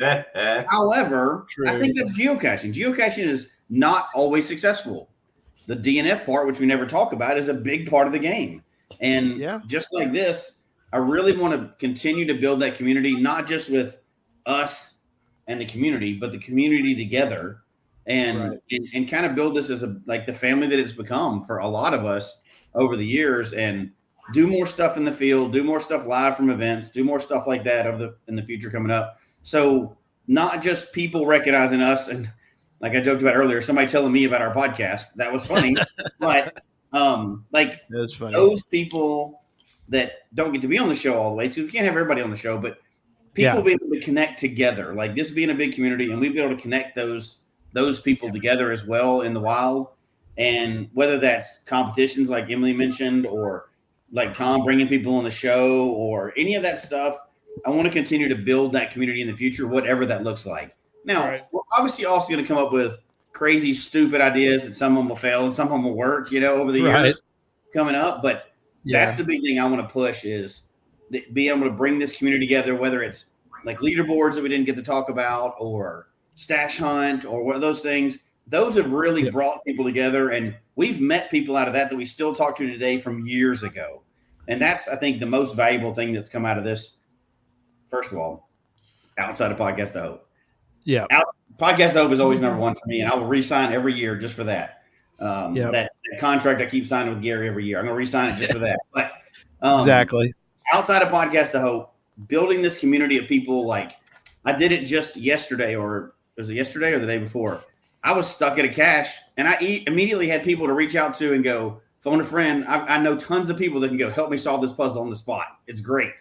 [SPEAKER 3] However, I think that's geocaching. Geocaching is not always successful. The DNF part, which we never talk about, is a big part of the game. And just like this, I really want to continue to build that community, not just with us and the community, but the community together, and kind of build this as like the family that it's become for a lot of us over the years, and do more stuff in the field, do more stuff live from events, do more stuff like that in the future coming up. So not just people recognizing us, and like I joked about earlier, somebody telling me about our podcast, that was funny, but that's funny. Those people that don't get to be on the show all the way, so we can't have everybody on the show, but people be able to connect together, like this being a big community, and we'd be able to connect those people together as well in the wild. And whether that's competitions like Emily mentioned, or like Tom bringing people on the show, or any of that stuff, I want to continue to build that community in the future, whatever that looks like. Now, we're obviously also going to come up with crazy, stupid ideas, and some of them will fail and some of them will work, over the years coming up. But that's the big thing I want to push, is be able to bring this community together, whether it's like leaderboards that we didn't get to talk about, or stash hunt, or one of those things. Those have really brought people together, and we've met people out of that we still talk to today from years ago. And that's, I think, the most valuable thing that's come out of this, first of all, outside of Podcast of Hope. Podcast of Hope is always number one for me, and I will re-sign every year just for that. That contract I keep signing with Gary every year, I'm going to re-sign it just for that. But
[SPEAKER 1] exactly.
[SPEAKER 3] Outside of Podcast of Hope, building this community of people, like I did it just yesterday, or was it yesterday or the day before? I was stuck at a cache, and I immediately had people to reach out to and go, phone a friend. I know tons of people that can go help me solve this puzzle on the spot. It's great.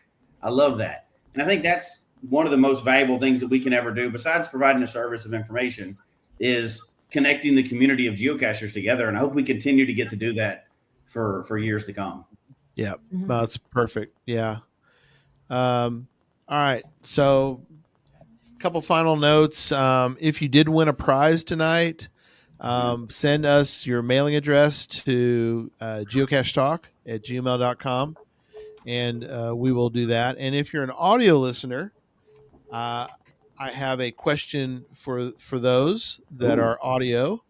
[SPEAKER 3] I love that. And I think that's one of the most valuable things that we can ever do, besides providing a service of information, is connecting the community of geocachers together. And I hope we continue to get to do that for years to come.
[SPEAKER 1] Yeah, that's perfect. Yeah. All right. So a couple final notes. If you did win a prize tonight, send us your mailing address to geocachetalk@gmail.com, and we will do that. And if you're an audio listener, I have a question for those that are audio.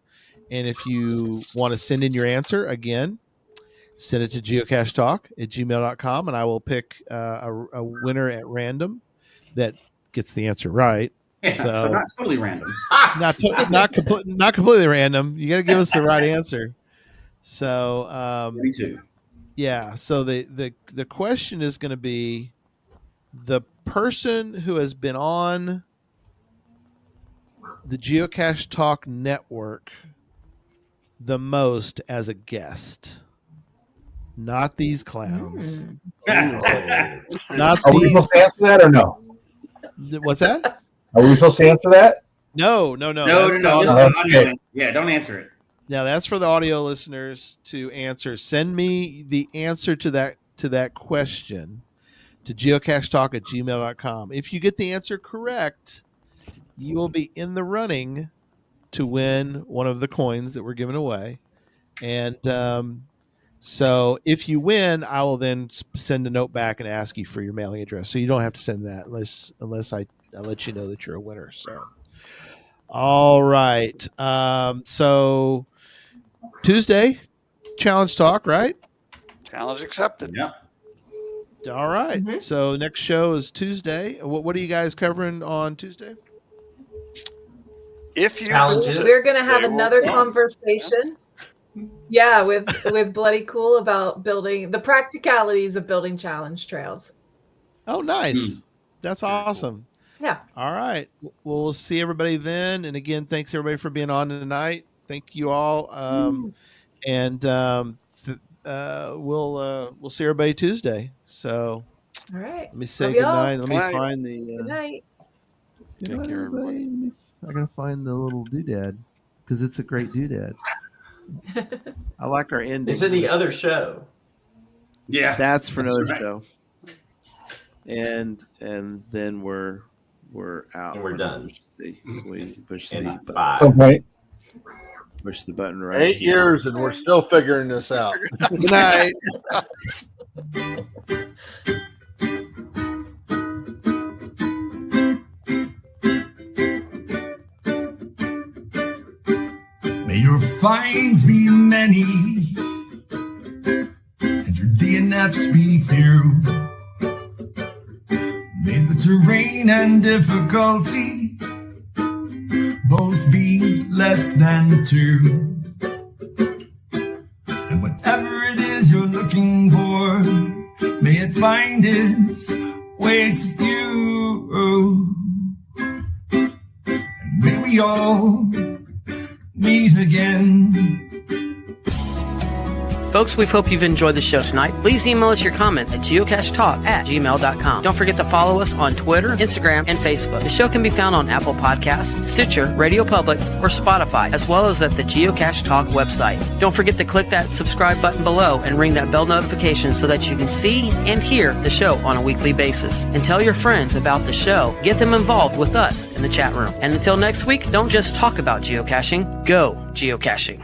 [SPEAKER 1] And if you want to send in your answer, again, send it to geocachetalk@gmail.com, and I will pick a winner at random that gets the answer right.
[SPEAKER 3] Yeah, so not totally random.
[SPEAKER 1] not completely random. You got to give us the right answer. So
[SPEAKER 3] me too.
[SPEAKER 1] Yeah. So the question is going to be the person who has been on the Geocache Talk network the most as a guest. Not these clowns. Not
[SPEAKER 14] Are we supposed to answer that or no?
[SPEAKER 1] What's that?
[SPEAKER 14] Are we supposed to answer that?
[SPEAKER 1] No.
[SPEAKER 14] Okay.
[SPEAKER 3] Yeah, don't answer it.
[SPEAKER 1] Now that's for the audio listeners to answer. Send me the answer to that question to geocachetalk@gmail.com. If you get the answer correct, you will be in the running to win one of the coins that we're giving away. And so if you win, I will then send a note back and ask you for your mailing address. So you don't have to send that unless I let you know that you're a winner. So, all right. So Tuesday, challenge talk, right?
[SPEAKER 18] Challenge accepted.
[SPEAKER 3] Yeah.
[SPEAKER 1] All right. So next show is Tuesday. What are you guys covering on Tuesday?
[SPEAKER 18] If you
[SPEAKER 4] we're going to have another conversation. Yeah, with Bloody Cool about building the practicalities of building challenge trails.
[SPEAKER 1] Oh, nice. That's awesome.
[SPEAKER 4] Yeah.
[SPEAKER 1] All right. Well, we'll see everybody then. And again, thanks everybody for being on tonight. Thank you all. We'll see everybody Tuesday. So
[SPEAKER 4] all right.
[SPEAKER 1] Let me say good night. Let me find the
[SPEAKER 4] good night.
[SPEAKER 1] Take care, everybody. I gotta find the little doodad because it's a great doodad. I like our ending.
[SPEAKER 6] It's in the other show.
[SPEAKER 3] Yeah,
[SPEAKER 1] that's for another show. And then we're out.
[SPEAKER 6] And we're done.
[SPEAKER 1] We push
[SPEAKER 6] And
[SPEAKER 1] the
[SPEAKER 6] bye.
[SPEAKER 1] button.
[SPEAKER 5] Okay.
[SPEAKER 1] Push the button right.
[SPEAKER 5] 8 years and we're still figuring this out.
[SPEAKER 1] Good night.
[SPEAKER 10] May your finds be many and your DNFs be few. May the terrain and difficulty both be less than 2. And whatever it is you're looking for, may it find its way to you. And may we all meet again.
[SPEAKER 12] Folks, we hope you've enjoyed the show tonight. Please email us your comments at geocachetalk@gmail.com. Don't forget to follow us on Twitter, Instagram, and Facebook. The show can be found on Apple Podcasts, Stitcher, Radio Public, or Spotify, as well as at the Geocache Talk website. Don't forget to click that subscribe button below and ring that bell notification so that you can see and hear the show on a weekly basis. And tell your friends about the show. Get them involved with us in the chat room. And until next week, don't just talk about geocaching, go geocaching.